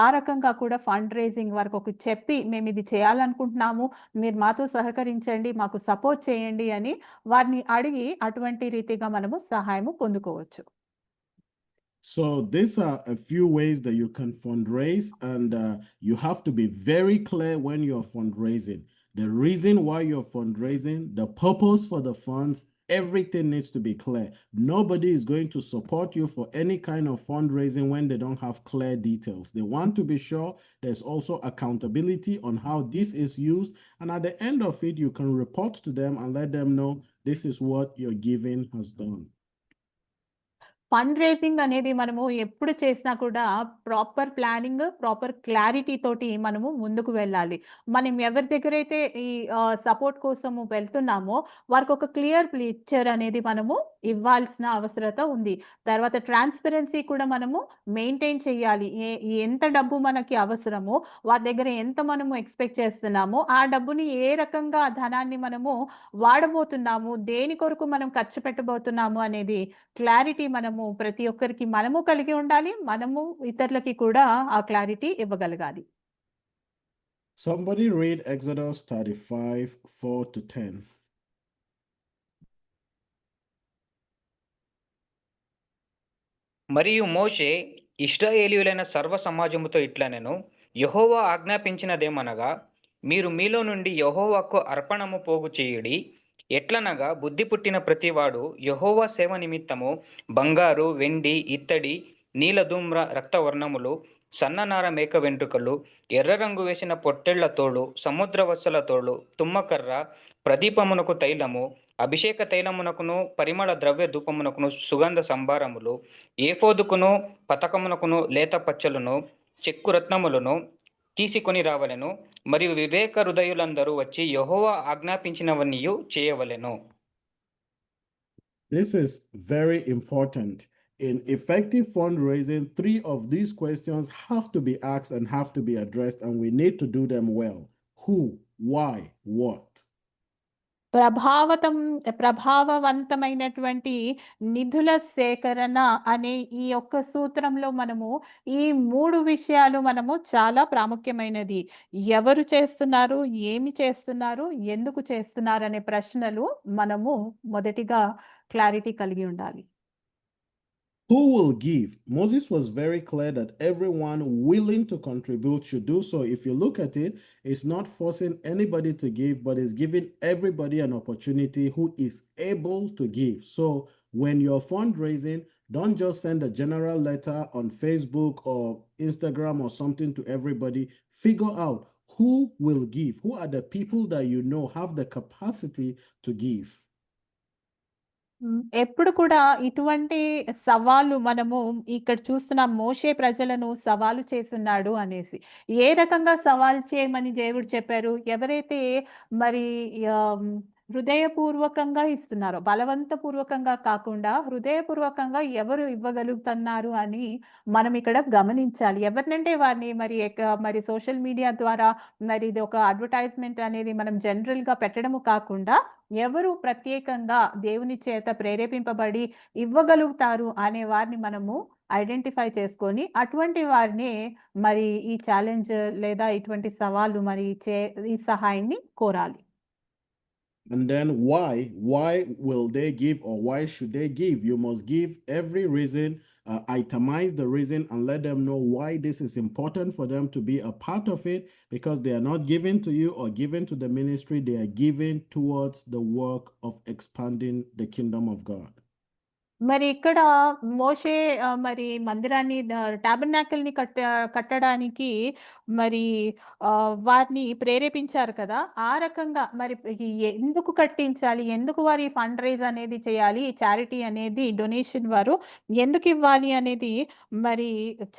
ఆ రకంగా కూడా ఫండ్ రైజింగ్ వరకు చెప్పి మేము ఇది చేయాలనుకుంటున్నాము, మీరు మాతో సహకరించండి, మాకు సపోర్ట్ చేయండి అని వారిని అడిగి అటువంటి రీతిగా మనము సహాయము పొందుకోవచ్చు. So these are a few ways that you can fundraise, and you have to be very clear when you're fundraising. The reason why you're fundraising, the purpose for the funds, everything needs to be clear. Nobody is going to support you for any kind of fundraising when they don't have clear details. They want to be sure there's also accountability on how this is used. And at the end of it, you can report to them and let them know this is what your giving has done. Fund raising అనేది మనము ఎప్పుడు చేసినా కూడా proper planning, proper clarity తోటి మనము ముందుకు వెళ్ళాలి. మనం ఎవరి దగ్గరైతే ఈ సపోర్ట్ కోసము వెళ్తున్నామో వారికి ఒక క్లియర్ పిక్చర్ అనేది మనము ఇవ్వాల్సిన అవసరత ఉంది. తర్వాత ట్రాన్స్పరెన్సీ కూడా మనము మెయింటైన్ చేయాలి. ఎంత డబ్బు మనకి అవసరమో, వారి దగ్గర ఎంత మనము ఎక్స్‌పెక్ట్ చేస్తున్నామో, ఆ డబ్బుని ఏ రకంగా ధనాన్ని మనము వాడబోతున్నాము, దేని కొరకు మనం ఖర్చు పెట్టబోతున్నాము అనేది క్లారిటీ మనము ప్రతి ఒక్కరికి మనము కలిగి ఉండాలి. మనము ఇతరులకి కూడా ఆ క్లారిటీ ఇవ్వగలగాలి. Somebody read Exodus 35, 4-10. మరియు మోషే ఇశ్రాయేలీయులైన సర్వ సమాజముతో ఇట్లనెను, యెహోవా ఆజ్ఞాపించినదేమనగా, మీరు మీలో నుండి యెహోవాకు అర్పణము పోగు చేయుడి. ఎట్లనగా బుద్ధి పుట్టిన ప్రతివాడు యెహోవా సేవ నిమిత్తము బంగారు, వెండి, ఇత్తడి, నీలధూమ్ర రక్తవర్ణములు, సన్ననార మేక వెంట్రుకలు, ఎర్ర రంగు వేసిన పొట్టేళ్ల తోలు, సముద్రవత్సల తోలు, తుమ్మకర్ర, ప్రదీపమునకు తైలము, అభిషేక తైలమునకును పరిమళ ద్రవ్య ధూపమునకును సుగంధ సంభారములు, ఏఫోదుకును పతకమునకును లేత పచ్చలును చెక్కు రత్నములను తీసుకొని రావలెను. మరియు వివేక హృదయులందరూ వచ్చి యెహోవా ఆజ్ఞాపించినవన్నీ చేయవలెను. This is very important. In effective fundraising, 3 of these questions have to be asked and have to be addressed, and we need to do them well. Who, why, what? ప్రభావవంతమైనటువంటి నిధుల సేకరణ అనే ఈ యొక్క సూత్రంలో మనము ఈ 3 విషయాలు మనము చాలా ప్రాముఖ్యమైనది. ఎవరు చేస్తున్నారు, ఏమి చేస్తున్నారు, ఎందుకు చేస్తున్నారు అనే ప్రశ్నలు మనము మొదటిగా క్లారిటీ కలిగి ఉండాలి. Who will give? Moses was very clear that everyone willing to contribute should do so. If you look at it, it's not forcing anybody to give, but it's giving everybody an opportunity who is able to give. So when you're fundraising, don't just send a general letter on Facebook or Instagram or something to everybody. Figure out who will give. Who are the people that you know have the capacity to give? ఎప్పుడు కూడా ఇటువంటి సవాలు మనము ఇక్కడ చూస్తున్నాం. మోషే ప్రజలను సవాలు చేసున్నాడు అనేసి. ఏ రకంగా సవాలు చేయమని దేవుడు చెప్పారు? ఎవరైతే మరి హృదయపూర్వకంగా ఇస్తున్నారో, బలవంతపూర్వకంగా కాకుండా హృదయపూర్వకంగా ఎవరు ఇవ్వగలుగుతున్నారు అని మనం ఇక్కడ గమనించాలి. ఎవరినంటే వారిని మరి సోషల్ మీడియా ద్వారా మరి ఇది ఒక అడ్వర్టైజ్మెంట్ అనేది మనం జనరల్‌గా పెట్టడము కాకుండా ఎవరు ప్రత్యేకంగా దేవుని చేత ప్రేరేపింపబడి ఇవ్వగలుగుతారు అనే వారిని మనము ఐడెంటిఫై చేసుకొని అటువంటి వారిని మరి ఈ ఛాలెంజ్ లేదా ఇటువంటి సవాలు మరి ఈ సహాయాన్ని కోరాలి. And then why will they give, or why should they give? You must give every reason, itemize the reason and let them know why this is important for them to be a part of it, because they are not giving to you or giving to the ministry, they are giving towards the work of expanding the kingdom of God. మరి ఇక్కడ మోషే మరి మందిరాన్ని టాబర్నాకిల్‌ని కట్టడానికి మరి వారిని ప్రేరేపించారు కదా! ఆ రకంగా మరి ఎందుకు కట్టించాలి? ఎందుకు వారి ఫండ్ రైజ్ అనేది చేయాలి? చారిటీ అనేది డొనేషన్ వారు ఎందుకు ఇవ్వాలి అనేది మరి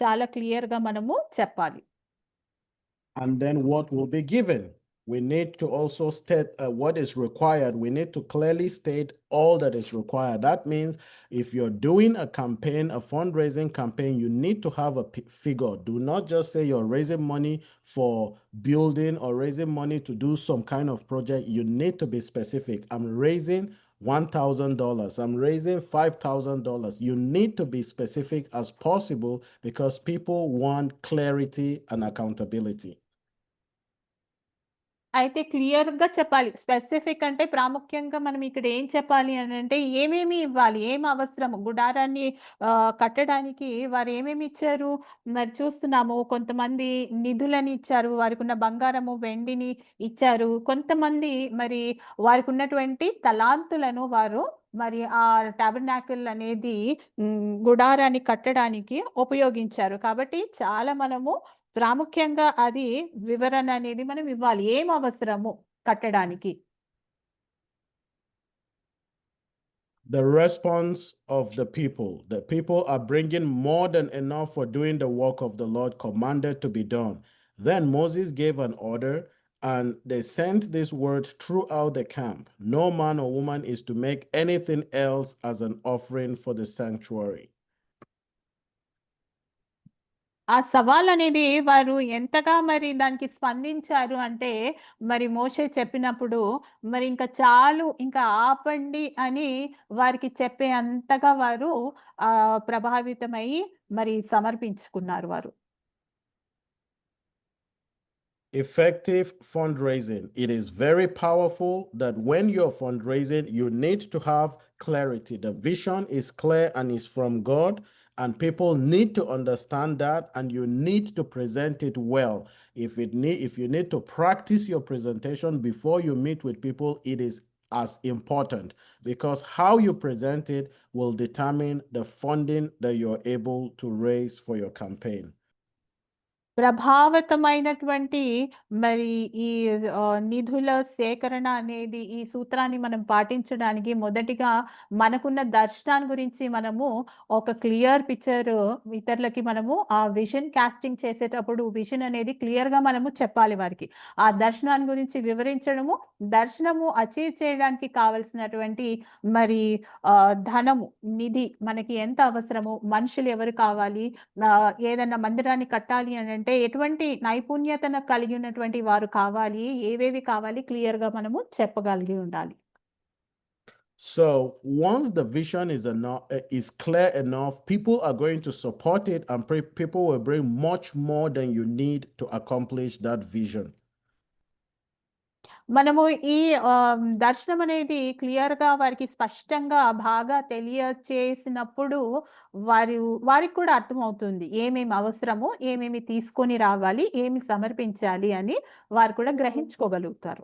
చాలా క్లియర్‌గా మనము చెప్పాలి. And then what will be given? we need to also state what is required. We need to clearly state all that is required. That means if you're doing a campaign, a fundraising campaign, you need to have a figure. Do not just say you're raising money for building or raising money to do some kind of project. You need to be specific. I'm raising $1,000. I'm raising $5,000. You need to be specific as possible because people want clarity and accountability. అయితే క్లియర్‌గా చెప్పాలి. Specific అంటే ప్రాముఖ్యంగా మనం ఇక్కడ ఏం చెప్పాలి అనంటే ఏమేమి ఇవ్వాలి? ఏం అవసరము? గుడారాన్ని కట్టడానికి వారు ఏమేమి ఇచ్చారు? మరి చూస్తున్నాము కొంతమంది నిధులని ఇచ్చారు. వారికున్న బంగారము, వెండిని ఇచ్చారు. కొంతమంది మరి వారికున్నటువంటి తలాంతులను వారు మరి ఆ టాబర్నాకిల్ అనేది గుడారాన్ని కట్టడానికి ఉపయోగించారు. కాబట్టి చాలా మనము ప్రాముఖ్యంగా అది వివరణ అనేది మనం ఇవ్వాలి. ఏం అవసరము కట్టడానికి? The response of the people are bringing more than enough for doing the work of the Lord commanded to be done. Then Moses gave an order, and they sent this word throughout the camp. No man or woman is to make anything else as an offering for the sanctuary. ఆ సవాల్ అనేది వారు ఎంతగా మరి దానికి స్పందించారు అంటే మరి మోషే చెప్పినప్పుడు మరి ఇంకా చాలు ఇంకా ఆపండి అని వారికి చెప్పే అంతగా వారు ప్రభావితమై మరి సమర్పించుకున్నారు వారు. Effective fundraising. It is very powerful that when you're fundraising, you need to have clarity. The vision is clear and is from God, and people need to understand that, and you need to present it well. If you need to practice your presentation before you meet with people, it is as important because how you present it will determine the funding that you're able to raise for your campaign. ప్రభావితమైనటువంటి మరి ఈ నిధుల సేకరణ అనేది ఈ సూత్రాన్ని మనం పాటించడానికి మొదటిగా మనకున్న దర్శనాన్ని గురించి మనము ఒక క్లియర్ పిక్చర్ ఇతరులకి మనము ఆ విజన్ కాస్టింగ్ చేసేటప్పుడు విజన్ అనేది క్లియర్గా మనము చెప్పాలి వారికి. ఆ దర్శనాన్ని గురించి వివరించడము, దర్శనము అచీవ్ చేయడానికి కావలసినటువంటి మరి ధనము, నిధి మనకి ఎంత అవసరము, మనుషులు ఎవరు కావాలి, ఏదన్నా మందిరాన్ని కట్టాలి అని అంటే ఎటువంటి నైపుణ్యతను కలిగి ఉన్నటువంటి వారు కావాలి, ఏవేవి కావాలి క్లియర్‌గా మనము చెప్పగలిగి ఉండాలి. So once the vision is clear enough, people are going to support it, and people will bring much more than you need to accomplish that vision. మనము ఈ దర్శనం అనేది క్లియర్‌గా వారికి స్పష్టంగా బాగా తెలియచేసినప్పుడు వారికి కూడా అర్థమవుతుంది. ఏమేమి అవసరమో, ఏమేమి తీసుకొని రావాలి, ఏమి సమర్పించాలి అని వారు కూడా గ్రహించుకోగలుగుతారు.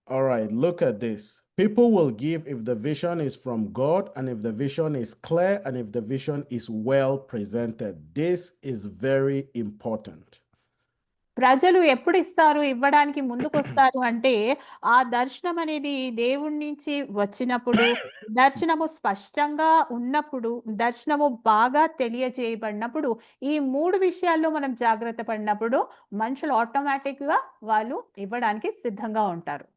All right, look at this. People will give if the vision is from God and if the vision is clear and if the vision is well presented. This is very important. ప్రజలు ఎప్పుడు ఇస్తారు, ఇవ్వడానికి ముందుకొస్తారు అంటే ఆ దర్శనం అనేది దేవుడి నుంచి వచ్చినప్పుడు, దర్శనము స్పష్టంగా ఉన్నప్పుడు, దర్శనము బాగా తెలియజేయబడినప్పుడు, ఈ 3 విషయాల్లో మనం జాగ్రత్త పడినప్పుడు మనుషులు ఆటోమేటిక్‌గా వాళ్ళు ఇవ్వడానికి సిద్ధంగా ఉంటారు.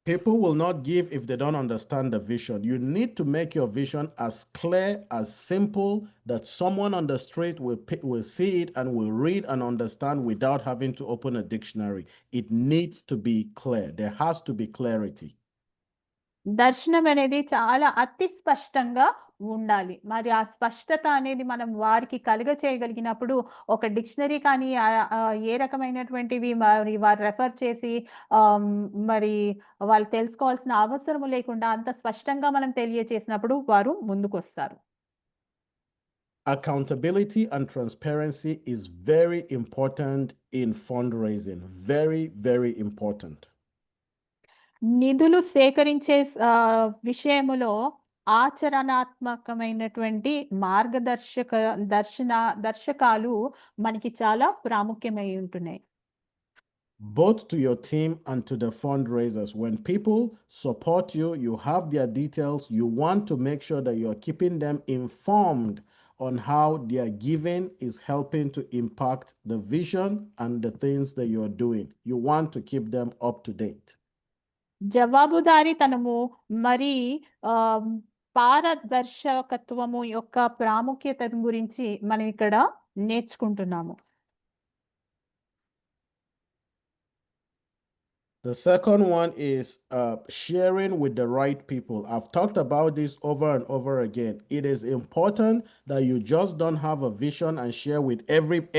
People will not give if they don't understand the vision. You need to make your vision as clear, as simple, that someone on the street will see it and will read and understand without having to open a dictionary. It needs to be clear. There has to be clarity. దర్శనం అనేది చాలా అతి స్పష్టంగా ఉండాలి. మరి ఆ స్పష్టత అనేది మనం వారికి చేయగలిగినప్పుడు ఒక డిక్షనరీ కానీ ఏ రకమైనటువంటివి మరి వారు రెఫర్ చేసి మరి వాళ్ళు తెలుసుకోవాల్సిన అవసరం లేకుండా అంత స్పష్టంగా మనం తెలియజేసినప్పుడు వారు ముందుకొస్తారు. Accountability and transparency is very important in fundraising. Very, very important. నిధులు సేకరించే విషయములో ఆచరణాత్మకమైనటువంటి దర్శకాలు మనకి చాలా ప్రాముఖ్యమై ఉంటున్నాయి. Both to your team and to the fundraisers. When people support you, you have their details. You want to make sure that you're keeping them informed on how their giving is helping to impact the vision and the things that you're doing. You want to keep them up to date. జవాబుదారీతనము మరి పారదర్శకత్వము యొక్క ప్రాముఖ్యత గురించి మనం ఇక్కడ నేర్చుకుంటున్నాము. The second one is sharing with the right people. I've talked about this over and over again. It is important that you just don't have a vision and share with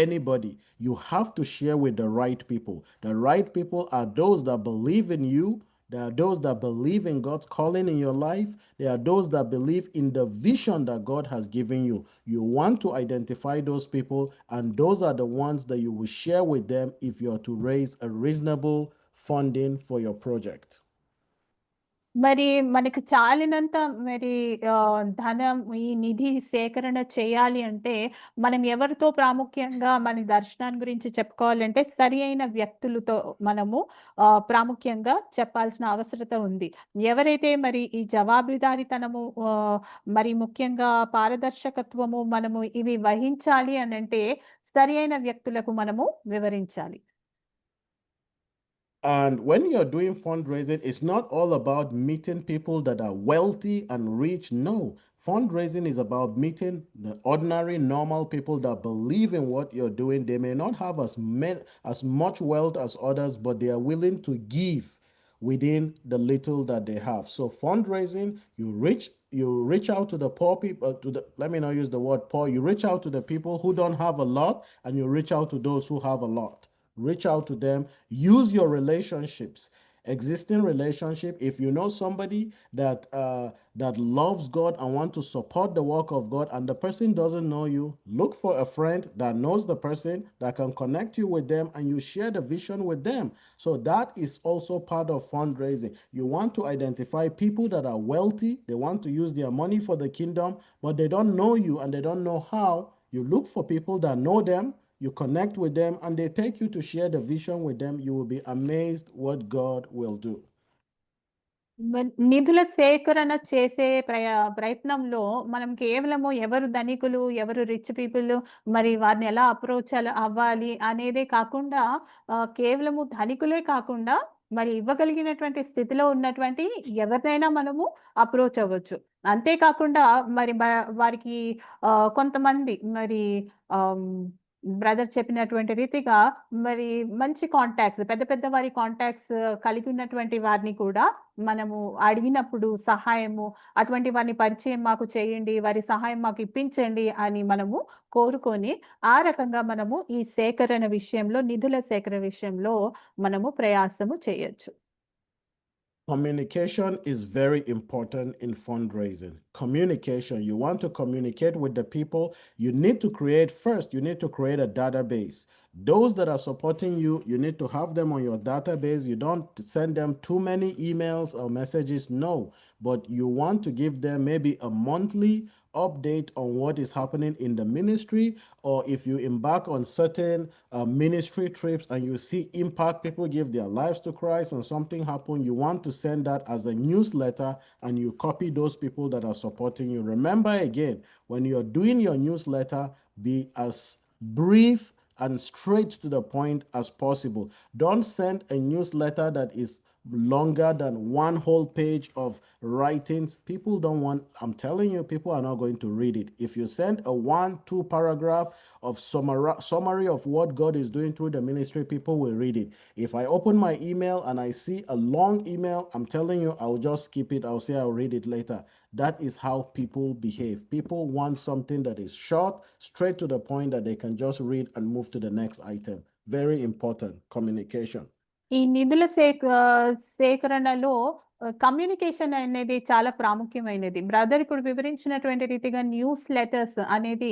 anybody. You have to share with the right people. The right people are those that believe in you. There are those that believe in God's calling in your life. There are those that believe in the vision that God has given you. You want to identify those people, and those are the ones that you will share with them if you're to raise a reasonable funding for your project. మరి మనకు చాలినంత మరి ధనం ఈ నిధి సేకరణ చేయాలి అంటే మనం ఎవరితో ప్రాముఖ్యంగా మన దర్శనాన్ని గురించి చెప్పుకోవాలంటే సరి అయిన వ్యక్తులతో మనము ప్రాముఖ్యంగా చెప్పాల్సిన అవసరత ఉంది. ఎవరైతే మరి ఈ జవాబుదారీతనము మరి ముఖ్యంగా పారదర్శకత్వము మనము ఇవి వహించాలి అని అంటే సరి అయిన వ్యక్తులకు మనము వివరించాలి. And when you're doing fundraising, it's not all about meeting people that are wealthy and rich. No, fundraising is about meeting the ordinary, normal people that believe in what you're doing. They may not have as much wealth as others, but they are willing to give within the little that they have. So fundraising, you reach out to the poor people, let me not use the word poor, you reach out to the people who don't have a lot, and you reach out to those who have a lot. Reach out to them, use your relationships, existing relationship. If you know somebody that loves God and want to support the work of God, and the person doesn't know you, look for a friend that knows the person that can connect you with them, and you share the vision with them. So that is also part of fundraising. You want to identify people that are wealthy, they want to use their money for the kingdom, but they don't know you and they don't know how. You look for people that know them, you connect with them, and they take you to share the vision with them. You will be amazed what God will do. నిధుల సేకరణ చేసే ప్రయత్నంలో మనం కేవలము ఎవరు ధనికులు, ఎవరు rich people, మరి వారిని ఎలా అప్రోచ్ అవ్వాలి అనేదే కాకుండా కేవలము ధనికులే కాకుండా మరి ఇవ్వగలిగినటువంటి స్థితిలో ఉన్నటువంటి ఎవరినైనా మనము అప్రోచ్ అవ్వచ్చు. అంతేకాకుండా మరి వారికి కొంతమంది మరి బ్రదర్ చెప్పినటువంటి రీతిగా మరి మంచి కాంటాక్ట్స్, పెద్ద వారి కాంటాక్ట్స్ కలిగి ఉన్నటువంటి వారిని కూడా మనము అడిగినప్పుడు సహాయము, అటువంటి వారిని పరిచయం మాకు చేయండి, వారి సహాయం మాకు ఇప్పించండి అని మనము కోరుకొని ఆ రకంగా మనము ఈ సేకరణ విషయంలో, నిధుల సేకరణ విషయంలో మనము ప్రయాసము చేయొచ్చు. Communication is very important in fundraising. Communication, you want to communicate with the people. You need to create a database. Those that are supporting you, you need to have them on your database. You don't send them too many emails or messages, no. But you want to give them maybe a monthly update on what is happening in the ministry, or if you embark on certain ministry trips and you see impact, people give their lives to Christ and something happen, you want to send that as a newsletter and you copy those people that are supporting you. Remember again, when you're doing your newsletter, be as brief and straight to the point as possible. Don't send a newsletter that is longer than one whole page of writings. People don't want, I'm telling you, people are not going to read it. If you send a 1-2 paragraph of summary of what God is doing through the ministry, people will read it. If I open my email and I see a long email, I'm telling you, I'll just skip it. I'll say I'll read it later. That is how people behave. People want something that is short, straight to the point, that they can just read and move to the next item. Very important, communication. ఈ నిధుల సేకరణలో communication అనేది చాలా ప్రాముఖ్యమైనది. Brother ఇప్పుడు వివరించినటువంటి రీతిగా news letters అనేది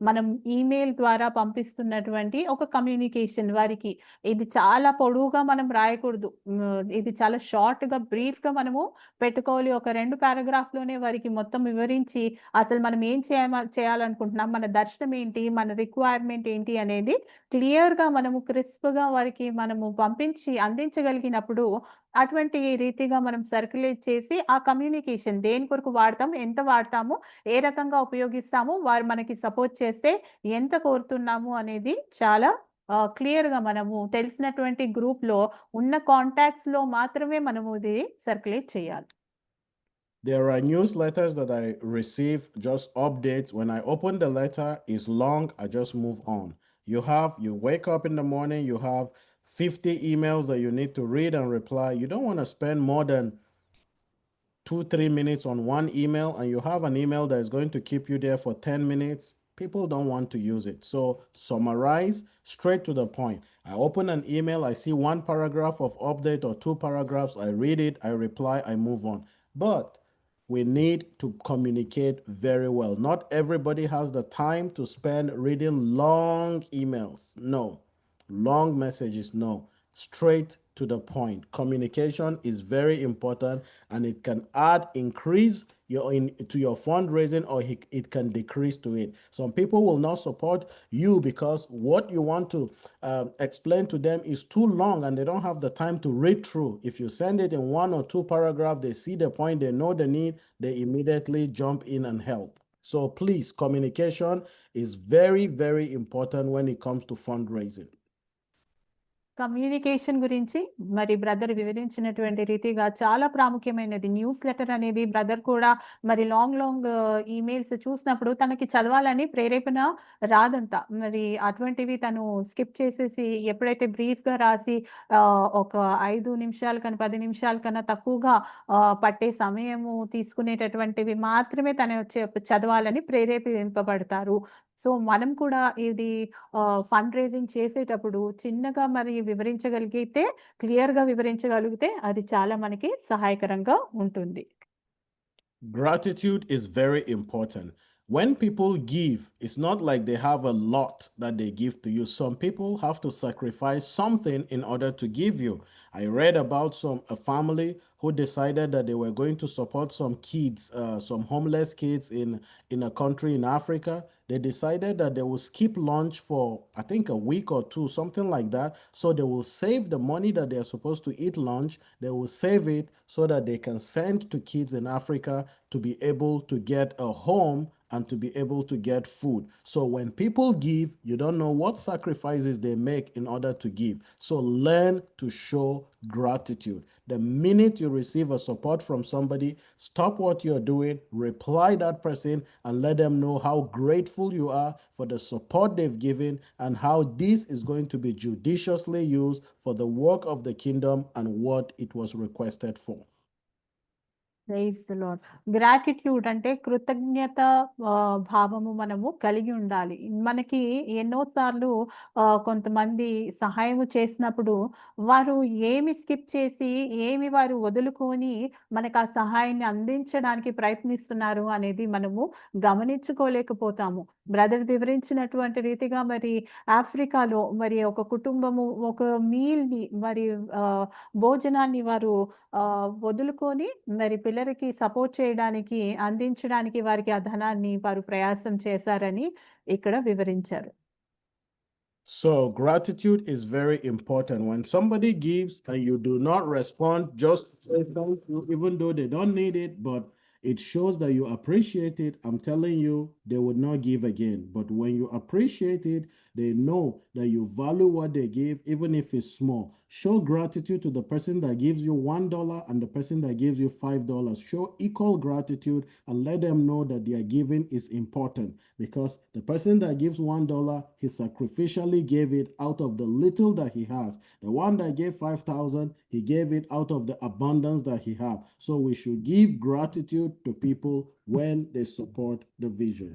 మనం ఈమెయిల్ ద్వారా పంపిస్తున్నటువంటి ఒక కమ్యూనికేషన్. వారికి ఇది చాలా పొడవుగా మనం రాయకూడదు, ఇది చాలా షార్ట్గా బ్రీఫ్గా మనము పెట్టుకోవాలి. ఒక 2 పారాగ్రాఫ్లోనే వారికి మొత్తం వివరించి అసలు మనం ఏం చేయాలనుకుంటున్నాం, మన దర్శనం ఏంటి, మన రిక్వైర్మెంట్ ఏంటి అనేది క్లియర్గా మనము క్రిస్ప్గా వారికి మనము పంపించి అందించగలిగినప్పుడు అటువంటి రీతిగా మనం సర్క్యులేట్ చేసి ఆ కమ్యూనికేషన్ దేని కొరకు వాడతాం, ఎంత వాడతాము, ఏ రకంగా ఉపయోగిస్తాము, వారు మనకి సపోర్ట్ చేస్తే ఎంత కోరుతున్నాము అనేది చాలా క్లియర్‌గా మనము తెలిసినటువంటి గ్రూప్‌లో ఉన్న కాంటాక్ట్స్‌లో మాత్రమే మనము ఇది సర్క్యులేట్ చేయాలి. There are newsletters that I receive, just updates. When I open the letter, it's long, I just move on. You wake up in the morning, you have 50 emails that you need to read and reply. You don't want to spend more than 2-3 minutes on one email, and you have an email that is going to keep you there for 10 minutes. People don't want to use it. So summarize, straight to the point. I open an email, I see one paragraph of update or 2 paragraphs, I read it, I reply, I move on. But we need to communicate very well. Not everybody has the time to spend reading long emails. No. Long messages, no. Straight to the point. Communication is very important, and it can increase to your fundraising, or it can decrease to it. Some people will not support you because what you want to explain to them is too long and they don't have the time to read through. If you send it in 1 or 2 paragraphs, they see the point, they know the need, they immediately jump in and help. So please, communication is very, very important when it comes to fundraising. Communication గురించి మరి brother వివరించినటువంటి రీతిగా చాలా ప్రాముఖ్యమైనది. News letter అనేది brother కూడా మరి long emails చూసినప్పుడు తనకి చదవాలని ప్రేరేపణ రాదంట. మరి అటువంటివి తను స్కిప్ చేసేసి ఎప్పుడైతే బ్రీఫ్‌గా రాసి ఒక 5 నిమిషాల కన్నా 10 నిమిషాల కన్నా తక్కువగా పట్టే సమయము తీసుకునేటటువంటివి మాత్రమే తను చదవాలని ప్రేరేపింపబడతారు. సో మనం కూడా ఇది ఫండ్ రైజింగ్ చేసేటప్పుడు చిన్నగా మరి వివరించగలిగితే, క్లియర్‌గా వివరించగలిగితే అది చాలా మనకి సహాయకరంగా ఉంటుంది. Gratitude is very important. When people give, it's not like they have a lot that they give to you. Some people have to sacrifice something in order to give you. I read about a family who decided that they were going to support some kids, some homeless kids in a country in Africa. They decided that they will skip lunch for, I think, a week or 2, something like that. So they will save the money that they are supposed to eat lunch. They will save it so that they can send to kids in Africa to be able to get a home and to be able to get food. So when people give, you don't know what sacrifices they make in order to give. So learn to show gratitude. The minute you receive a support from somebody, stop what you're doing, reply that person, and let them know how grateful you are for the support they've given and how this is going to be judiciously used for the work of the kingdom and what it was requested for. Praise the Lord. Gratitude అంటే కృతజ్ఞత భావము మనము కలిగి ఉండాలి. మనకి ఎన్నో సార్లు కొంతమంది సహాయము చేసినప్పుడు వారు ఏమి స్కిప్ చేసి, ఏమి వారు వదులుకొని మనకు ఆ సహాయాన్ని అందించడానికి ప్రయత్నిస్తున్నారు అనేది మనము గమనించుకోలేకపోతాము. బ్రదర్ వివరించినటువంటి రీతిగా మరి ఆఫ్రికాలో మరి ఒక కుటుంబము ఒక మీల్‌ని మరి భోజనాన్ని వారు వదులుకొని మరి పిల్లలకి సపోర్ట్ చేయడానికి, అందించడానికి వారికి ఆ ధనాన్ని వారు ప్రయాసం చేశారని ఇక్కడ వివరించారు. So gratitude is very important. When somebody gives and you do not respond, just say thank you, even though they don't need it, but it shows that you appreciate it. I'm telling you, they would not give again. But when you appreciate it, they know that you value what they give, even if it's small. Show gratitude to the person that gives you $1 and the person that gives you $5. Show equal gratitude and let them know that their giving is important, because the person that gives $1, he sacrificially gave it out of the little that he has. The one that gave 5,000, he gave it out of the abundance that he have. So we should give gratitude to people when they support the vision.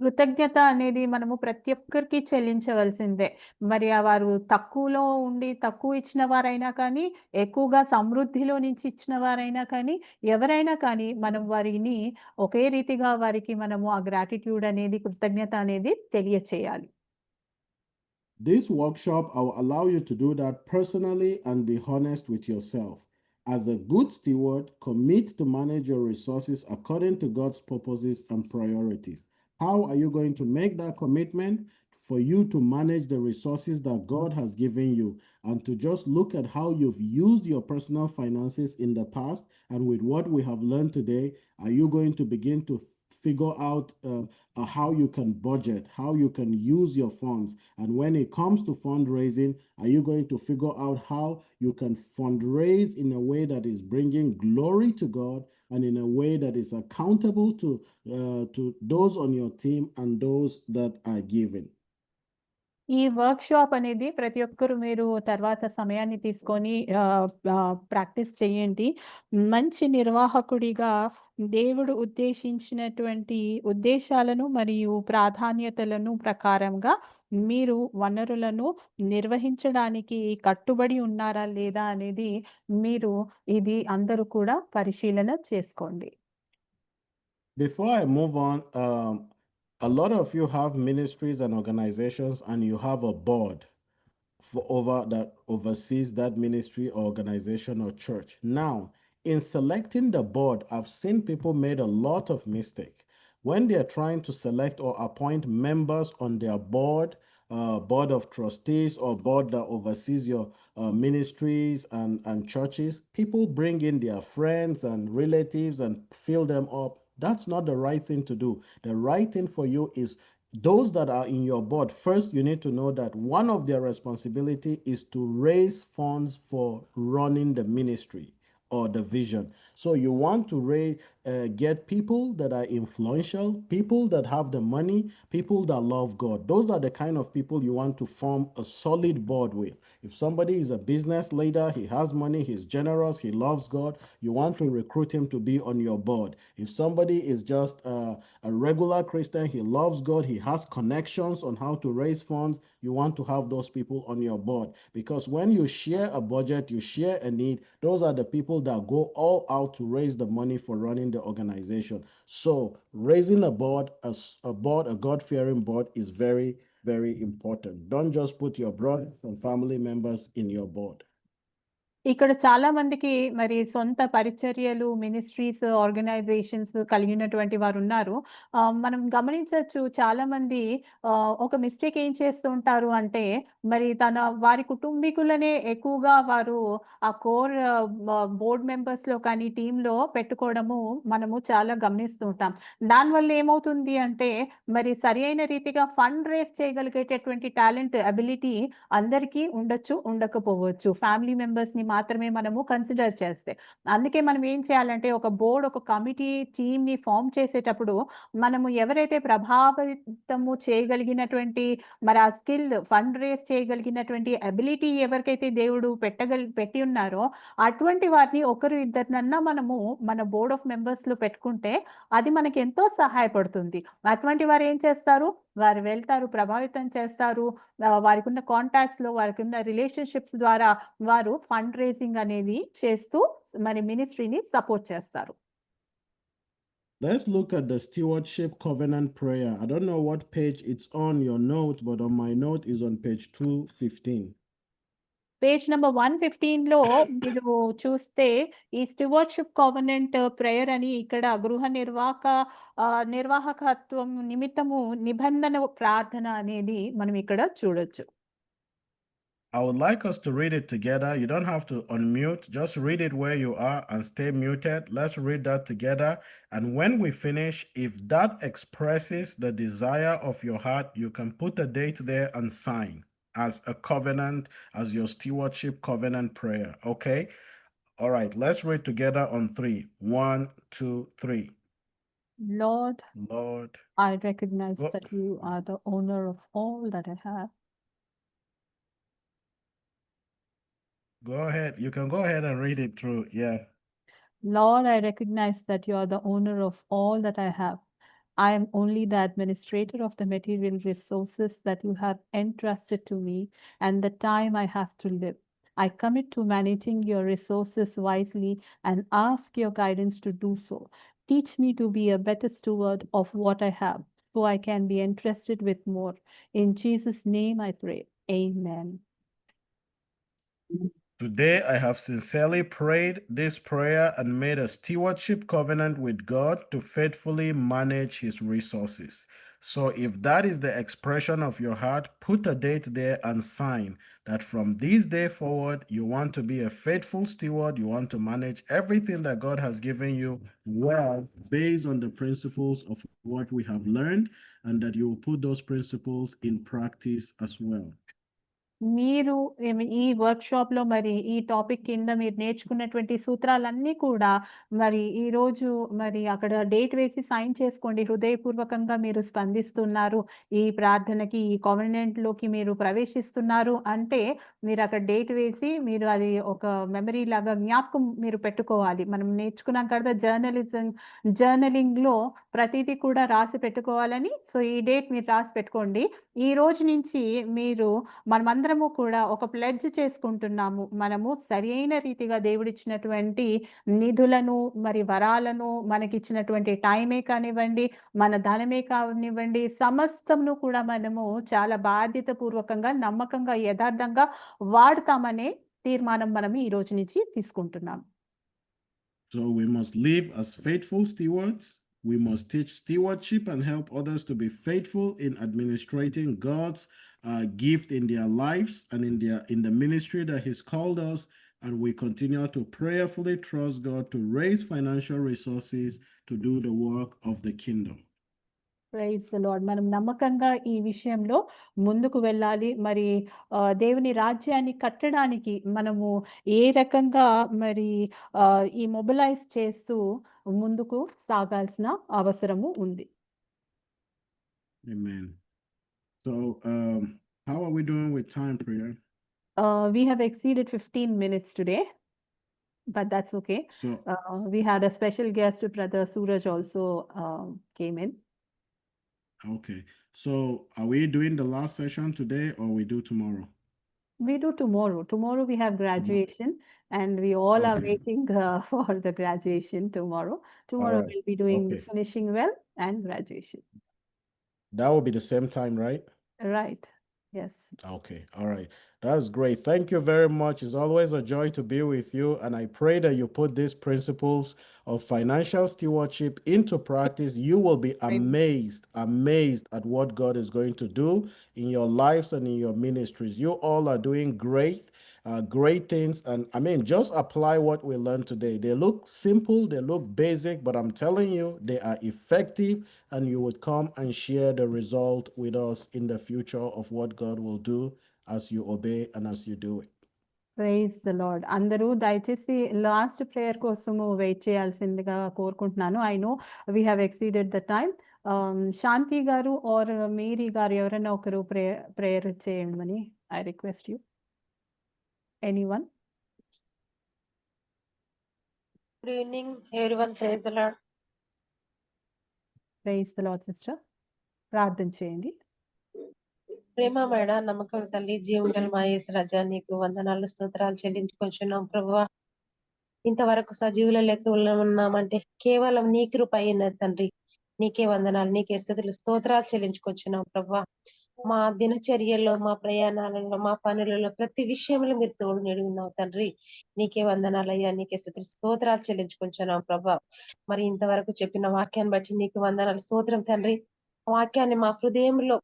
కృతజ్ఞత అనేది మనము ప్రతి ఒక్కరికి చెల్లించవలసిందే. మరి వారు తక్కువలో ఉండి తక్కువ ఇచ్చిన వారైనా కానీ, ఎక్కువగా సమృద్ధిలో నుంచి ఇచ్చిన వారైనా కానీ, ఎవరైనా కానీ మనం వారిని ఒకే రీతిగా వారికి మనము ఆ గ్రాటిట్యూడ్ అనేది, కృతజ్ఞత అనేది తెలియచేయాలి. This workshop, I will allow you to do that personally and be honest with yourself. As a good steward, commit to manage your resources according to God's purposes and priorities. How are you going to make that commitment? for you to manage the resources that God has given you and to just look at how you've used your personal finances in the past. And with what we have learned today, are you going to begin to figure out how you can budget, how you can use your funds? And when it comes to fundraising, are you going to figure out how you can fundraise in a way that is bringing glory to God and in a way that is accountable to those on your team and those that are giving? ఈ work shop అనేది ప్రతి ఒక్కరు మీరు తర్వాత సమయాన్ని తీసుకొని practice చేయండి. మంచి నిర్వాహకుడిగా దేవుడు ఉద్దేశించినటువంటి ఉద్దేశాలను మరియు ప్రాధాన్యతలను ప్రకారంగా మీరు వనరులను నిర్వహించడానికి కట్టుబడి ఉన్నారా లేదా అనేది మీరు ఇది అందరూ కూడా పరిశీలన చేసుకోండి. Before I move on, a lot of you have ministries and organizations, and you have a board that oversees that ministry or organization or church. Now, in selecting the board, I've seen people made a lot of mistake when they're trying to select or appoint members on their board, board of trustees or board that oversees your ministries and churches. People bring in their friends and relatives and fill them up. That's not the right thing to do. The right thing for you is those that are in your board. First, you need to know that one of their responsibility is to raise funds for running the ministry or the vision. So you want to get people that are influential, people that have the money, people that love God. Those are the kind of people you want to form a solid board with. If somebody is a business leader, he has money, he's generous, he loves God, you want to recruit him to be on your board. If somebody is just a regular Christian, he loves God, he has connections on how to raise funds, you want to have those people on your board. Because when you share a budget, you share a need, those are the people that go all out to raise the money for running the organization. So raising a board, a God-fearing board, is very, very important. Don't just put your brothers and family members in your board. ఇక్కడ చాలా మందికి మరి సొంత పరిచర్యలు, ministries, organisations కలిగినటువంటి వారు ఉన్నారు. మనం గమనించొచ్చు చాలా మంది ఒక మిస్టేక్ ఏం చేస్తూ ఉంటారు అంటే మరి వారి కుటుంబీకులనే ఎక్కువగా వారు ఆ కోర్ బోర్డ్ మెంబర్స్‌లో కానీ టీమ్‌లో పెట్టుకోవడము మనము చాలా గమనిస్తూ ఉంటాం. దానివల్ల ఏమవుతుంది అంటే మరి సరియైన రీతిగా ఫండ్ రేజ్ చేయగలిగేటటువంటి టాలెంట్, అబిలిటీ అందరికీ ఉండొచ్చు, ఉండకపోవచ్చు. ఫ్యామిలీ మెంబర్స్‌ని మాత్రమే మనము కన్సిడర్ చేస్తే. అందుకే మనం ఏం చేయాలంటే ఒక బోర్డ్, ఒక కమిటీ, టీమ్‌ని ఫార్మ్ చేసేటప్పుడు మనము ఎవరైతే ప్రభావితము చేయగలిగినటువంటి మరి ఆ స్కిల్, ఫండ్ రేజ్ చేయగలిగినటువంటి అబిలిటీ ఎవరికైతే దేవుడు పెట్టి ఉన్నారో అటువంటి వారిని ఒకరు ఇద్దరినన్నా మనము మన బోర్డ్ ఆఫ్ మెంబర్స్‌లో పెట్టుకుంటే అది మనకి ఎంతో సహాయపడుతుంది. అటువంటి వారు ఏం చేస్తారు? వారు వెళ్తారు, ప్రభావితం చేస్తారు. వారికున్న కాంటాక్ట్స్‌లో, వారికున్న రిలేషన్‌షిప్స్ ద్వారా వారు ఫండ్ రేజింగ్ అనేది చేస్తూ మరి మినిస్ట్రీని సపోర్ట్ చేస్తారు. Let's look at the stewardship covenant prayer. I don't know what page it's on your note, but on my note is on page 215. Page number 115లో మీరు చూస్తే ఈ స్టివర్డ్‌షిప్ కోవెనెంట్ ప్రేయర్ అని ఇక్కడ గృహ నిర్వాహకత్వం నిమిత్తము నిబంధన ప్రార్థన అనేది మనం ఇక్కడ చూడొచ్చు. I would like us to read it together. You don't have to unmute. Just read it where you are and stay muted. Let's read that together. And when we finish, if that expresses the desire of your heart, you can put a date there and sign as a covenant, as your stewardship covenant prayer. Okay? All right. Let's read together on 3. 1, 2, 3. Lord, Lord, I recognize that you are the owner of all that I have. Go ahead. You can go ahead and read it through. Yeah. Lord, I recognize that you are the owner of all that I have. I am only the administrator of the material resources that you have entrusted to me and the time I have to live. I commit to managing your resources wisely and ask your guidance to do so. Teach me to be a better steward of what I have, so I can be entrusted with more. In Jesus' name I pray. Amen. Today, I have sincerely prayed this prayer and made a stewardship covenant with God to faithfully manage his resources. So if that is the expression of your heart, put a date there and sign that from this day forward, you want to be a faithful steward. You want to manage everything that God has given you well, based on the principles of what we have learned, and that you will put those principles in practice as well. మీరు ఈ workshop లో మరి ఈ topic కింద మీరు నేర్చుకున్నటువంటి సూత్రాలన్నీ కూడా మరి ఈ రోజు మరి అక్కడ డేట్ వేసి సైన్ చేసుకోండి. హృదయపూర్వకంగా మీరు స్పందిస్తున్నారు ఈ ప్రార్థనకి, ఈ కాన్వెంట్ లోకి మీరు ప్రవేశిస్తున్నారు అంటే మీరు అక్కడ డేట్ వేసి మీరు అది ఒక మెమరీ లాగా జ్ఞాపకం మీరు పెట్టుకోవాలి. మనం నేర్చుకున్నాం కదా జర్నలింగ్ లో ప్రతిదీ కూడా రాసి పెట్టుకోవాలని. సో ఈ డేట్ మీరు రాసి పెట్టుకోండి. ఈ రోజు నుంచి మీరు మనమందరము కూడా ఒక ప్లెడ్జ్ చేసుకుంటున్నాము. మనము సరైన రీతిగా దేవుడిచ్చినటువంటి నిధులను మరి వరాలను మనకిచ్చినటువంటి టైమే కానివ్వండి, మన ధనమే కానివ్వండి, సమస్తమును కూడా మనము చాలా బాధ్యత పూర్వకంగా, నమ్మకంగా, యథార్థంగా వాడతామనే తీర్మానం మనం ఈ రోజు నుంచి తీసుకుంటున్నాం. So we must live as faithful stewards. We must teach stewardship and help others to be faithful in administrating God's gift in their lives and in the ministry that He's called us. And we continue to prayerfully trust God to raise financial resources to do the work of the kingdom. Praise the Lord. మనం నమ్మకంగా ఈ విషయంలో ముందుకు వెళ్ళాలి. మరి దేవుని రాజ్యాన్ని కట్టడానికి మనము ఏ రకంగా మరి ఈ మొబిలైజ్ చేస్తూ ముందుకు సాగాల్సిన అవసరము ఉంది. Amen. So how are we doing with time, Priya? We have exceeded 15 minutes today, but that's okay. So We had a special guest, Brother Suraj also came in. okay. So are we doing the last session today or we do tomorrow? We do tomorrow. Tomorrow we have graduation and we all are Okay. waiting for the graduation tomorrow. Tomorrow right. we'll be doing Okay. finishing well and graduation. That will be the same time, right? Right. Yes. Okay. All right. That's great. Thank you very much. It's always a joy to be with you. And I pray that you put these principles of financial stewardship into practice. You will be amazed at what God is going to do in your lives and in your ministries. You all are doing great things. And I mean, just apply what we learned today. They look simple, they look basic, but I'm telling you, they are effective, and you would come and share the result with us in the future of what God will do as you obey and as you do it. Praise the Lord. అందరూ దయచేసి last prayer కోసము wait చేయాల్సిందిగా కోరుకుంటున్నాను. I know we have exceeded the time. Shanti garu or Mary garu ఎవరైనా ఒకరు prayer చేయమని I request you. Anyone? Good evening everyone. Praise the Lord. Praise the Lord sister. ప్రార్థన చేయండి. ప్రేమ మేడ నమ్మకం తల్లి జీవం గల మా యేసు రాజా నీకు వందనాలు స్తోత్రాలు చెల్లించుకొంచున్నాం ప్రభువా. ఇంతవరకు సజీవుల లెక్క ఉన్నామంటే కేవలం నీ కృప అయినది తండ్రి. నీకే వందనాలు, నీకే స్తుతులు స్తోత్రాలు చెల్లించుకొచ్చున్నాం ప్రభువా. మా దినచర్యల్లో, మా ప్రయాణాలలో, మా పనులలో ప్రతి విషయంలో మీరు తోడు నీడి ఉన్నావు తండ్రి. నీకే వందనాలు అయ్యా, నీకే స్తుతులు స్తోత్రాలు చెల్లించుకొంచున్నాం ప్రభా. మరి ఇంతవరకు చెప్పిన వాక్యాన్ని బట్టి నీకు వందనాలు స్తోత్రం తండ్రి. వాక్యాన్ని మా హృదయంలో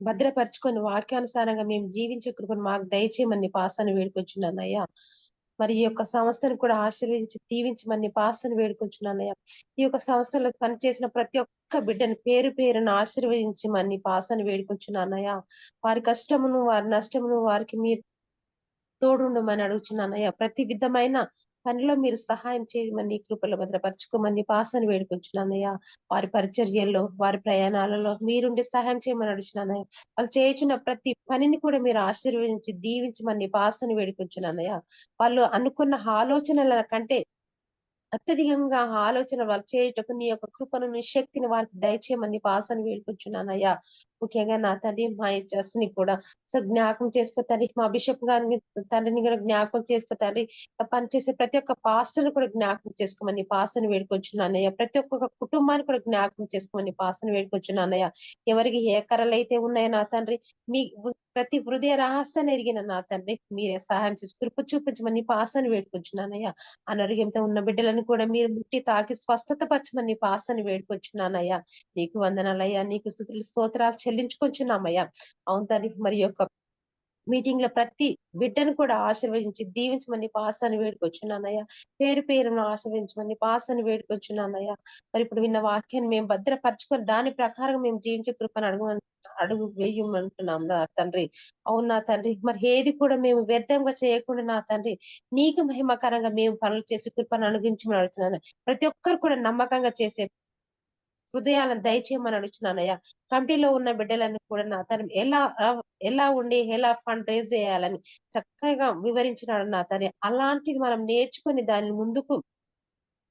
భద్రపరుచుకొని వాక్యానుసారంగా మేము జీవించే కృపను మాకు దయచేయమని పాసాన్ని వేడుకొచ్చున్నానయ్యా. మరి ఈ యొక్క సంస్థను కూడా ఆశీర్వదించి దీవించమని పాసాన్ని వేడుకొచ్చున్నానయ్యా. ఈ యొక్క సంస్థలో పనిచేసిన ప్రతి ఒక్క బిడ్డని పేరు పేరును ఆశీర్వదించమని పాసాన్ని వేడుకొచ్చున్నానయ్యా. వారి కష్టమును వారి నష్టమును వారికి మీరు తోడుండమని అడుగుచున్నానయ్యా. ప్రతి విధమైన పనిలో మీరు సహాయం చేయమని కృపలో భద్రపరచుకోమని పాసని వేడుకొచ్చున్నానయ్యా. వారి పరిచర్యల్లో, వారి ప్రయాణాలలో మీరుండి సహాయం చేయమని అడుగుచున్నానయ్యా. వాళ్ళు చేయించిన ప్రతి పనిని కూడా మీరు ఆశీర్వదించి దీవించమని పాసని వేడుకొచ్చున్నానయ్యా. వాళ్ళు అనుకున్న ఆలోచనల కంటే అత్యధికంగా ఆలోచన వాళ్ళు చేయుటకు నీ యొక్క కృపను, నీ శక్తిని వారికి దయచేయమని పాసని వేడుకొచ్చున్నానయ్యా. ముఖ్యంగా నా తండ్రి మా ని కూడా అసలు జ్ఞాపకం చేసుకో తండ్రి, మా బిషప్ గారిని తండ్రిని కూడా జ్ఞాపకం చేసుకో తండ్రి, పనిచేసే ప్రతి ఒక్క పాస్టర్ని కూడా జ్ఞాపకం చేసుకోమని పాస్టర్ని వేడుకొచ్చున్నానయ్య. ప్రతి ఒక్క కుటుంబాన్ని కూడా జ్ఞాపకం చేసుకోమని పాస్టర్ని వేడుకొచ్చున్నానయ్య. ఎవరికి ఏ కర్రలు అయితే ఉన్నాయో నా తండ్రి, మీ ప్రతి హృదయ రహస్యాన్ని ఎరిగిన నా తండ్రి మీరే సహాయం చేసి కృప చూపించమని పాస్టర్ని వేడుకొచ్చున్నానయ్య. అనారోగ్యంతో ఉన్న బిడ్డలను కూడా మీరు ముట్టి తాకి స్వస్థత పరచమని పాస్టర్ని వేడుకొచ్చున్నానయ్యా. నీకు వందనాలయ్యా, నీకు స్తుతులు స్తోత్రాలు చెల్లించుకొచ్చున్నామయ్యా. అవును తండ్రి, మరి యొక్క మీటింగ్ లో ప్రతి బిడ్డను కూడా ఆశీర్వదించి దీవించమని పాసాన్ని వేడుకొచ్చున్నానయ్యా. పేరు పేరును ఆశీర్వదించమని పాసాన్ని వేడుకొచ్చున్నానయ్యా. మరి ఇప్పుడు విన్న వాక్యాన్ని మేము భద్రపరచుకొని దాని ప్రకారం మేము జీవించే కృపను అడుగు వేయమంటున్నాం నా తండ్రి. అవును నా తండ్రి, మరి ఏది కూడా మేము వ్యర్థంగా చేయకుండా నా తండ్రి నీకు మహిమకరంగా మేము పనులు చేసి కృపను అనుగించమని అడుగుతున్నాను. ప్రతి ఒక్కరు కూడా నమ్మకంగా చేసే హృదయాలను దయచేయమని అడుగుతున్నానయ్యా. కమిటీలో ఉన్న బిడ్డలను కూడా నా తను ఎలా ఉండి ఎలా ఫండ్ రేజ్ చేయాలని చక్కగా వివరించినాడు నా తను. అలాంటిది మనం నేర్చుకొని దాన్ని ముందుకు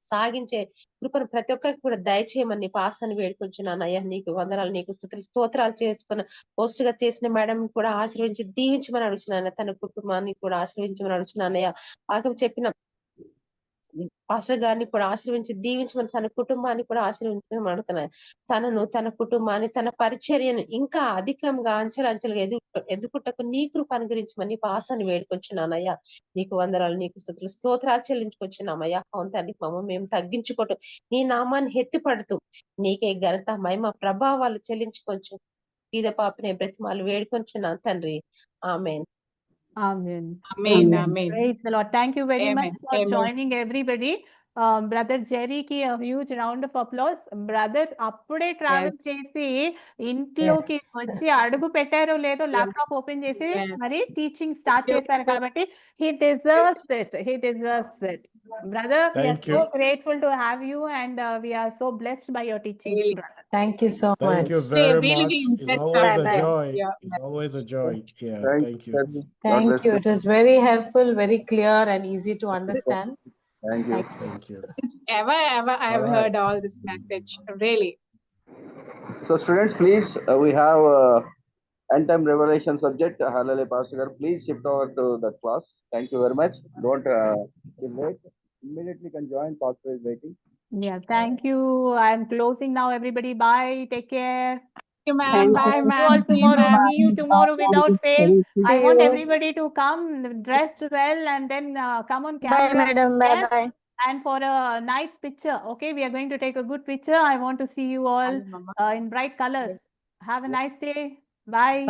సాగించే కృపను ప్రతి ఒక్కరికి కూడా దయచేయమని పాసాన్ని వేడుకొచ్చున్నానయ్యా. నీకు వందనాలు, నీకు స్తోత్రాలు చేసుకున్న పోస్ట్ గా చేసిన మేడం కూడా ఆశీర్వించి దీవించమని అడుగుతున్నాను. తన కుటుంబాన్ని కూడా ఆశీర్వించమని అడుగుతున్నానయ్యా. ఆగం చెప్పిన పాస్టర్ గారిని కూడా ఆశీర్వించి దీవించమని, తన కుటుంబాన్ని కూడా ఆశీర్వించమని అడుగుతున్నాను. తనను, తన కుటుంబాన్ని, తన పరిచర్యను ఇంకా అధికంగా అంచెలంచెలుగా ఎదుగుటకు నీ కృప అనుగ్రహించమని పాసాన్ని వేడుకొచ్చున్నానయ్యా. నీకు వందనాలు, నీకు స్తోత్రాలు చెల్లించుకొచ్చున్నామయ్యా. అవును తండ్రి, మేము తగ్గించుకోవటం నీ నామాన్ని ఎత్తిపడుతూ నీకే ఘనత మహిమ ప్రభావాలు చెల్లించుకోవచ్చు. పీద పాపనే బ్రతిమాలు వేడుకొంచున్నాను తండ్రి. ఆమేన్. Amen. Amen. Amen. Praise the Lord. Thank you very much Amen. for Amen. joining everybody. Brother Jerry ki a huge round of applause. Brother అప్పుడే ట్రావెల్ Yes. చేసి ఇంట్లోకి Yes. వచ్చి అడుగు పెట్టారో లేదో ల్యాప్టాప్ ఓపెన్ చేసి Yes. మరి టీచింగ్ స్టార్ట్ చేశారు కాబట్టి he deserves it. He deserves it. Brother, we are Thank so you. grateful to have you and we are so blessed by your teachings, Really. brother. Thank you so Thank much. you very Really much. It's impressed always a us. joy. Yeah. It's always a joy. Yeah, thank you. God Thank bless you. It was very helpful, very clear, and easy to understand. Thank you. Thank you. Thank you. Ever I have All right. heard all this message. Really. So students, please, we have end time revelation subject. Hallelujah, Pastor Garu. Please shift over to that class. Thank you very much. Don't be late. Immediately can join. Pastor is waiting. Yeah, thank you. I'm closing now, everybody. Bye. Take care. Thank you, ma'am. And Bye, see you ma'am. all See you, tomorrow. ma'am. See you tomorrow without fail. I See want you. everybody to come dressed well and then come on Bye, camera. madam. Bye, Yes? bye. And for a nice picture. Okay, we are going to take a good picture. I want to see you all in bright colors. Have a nice day. Bye.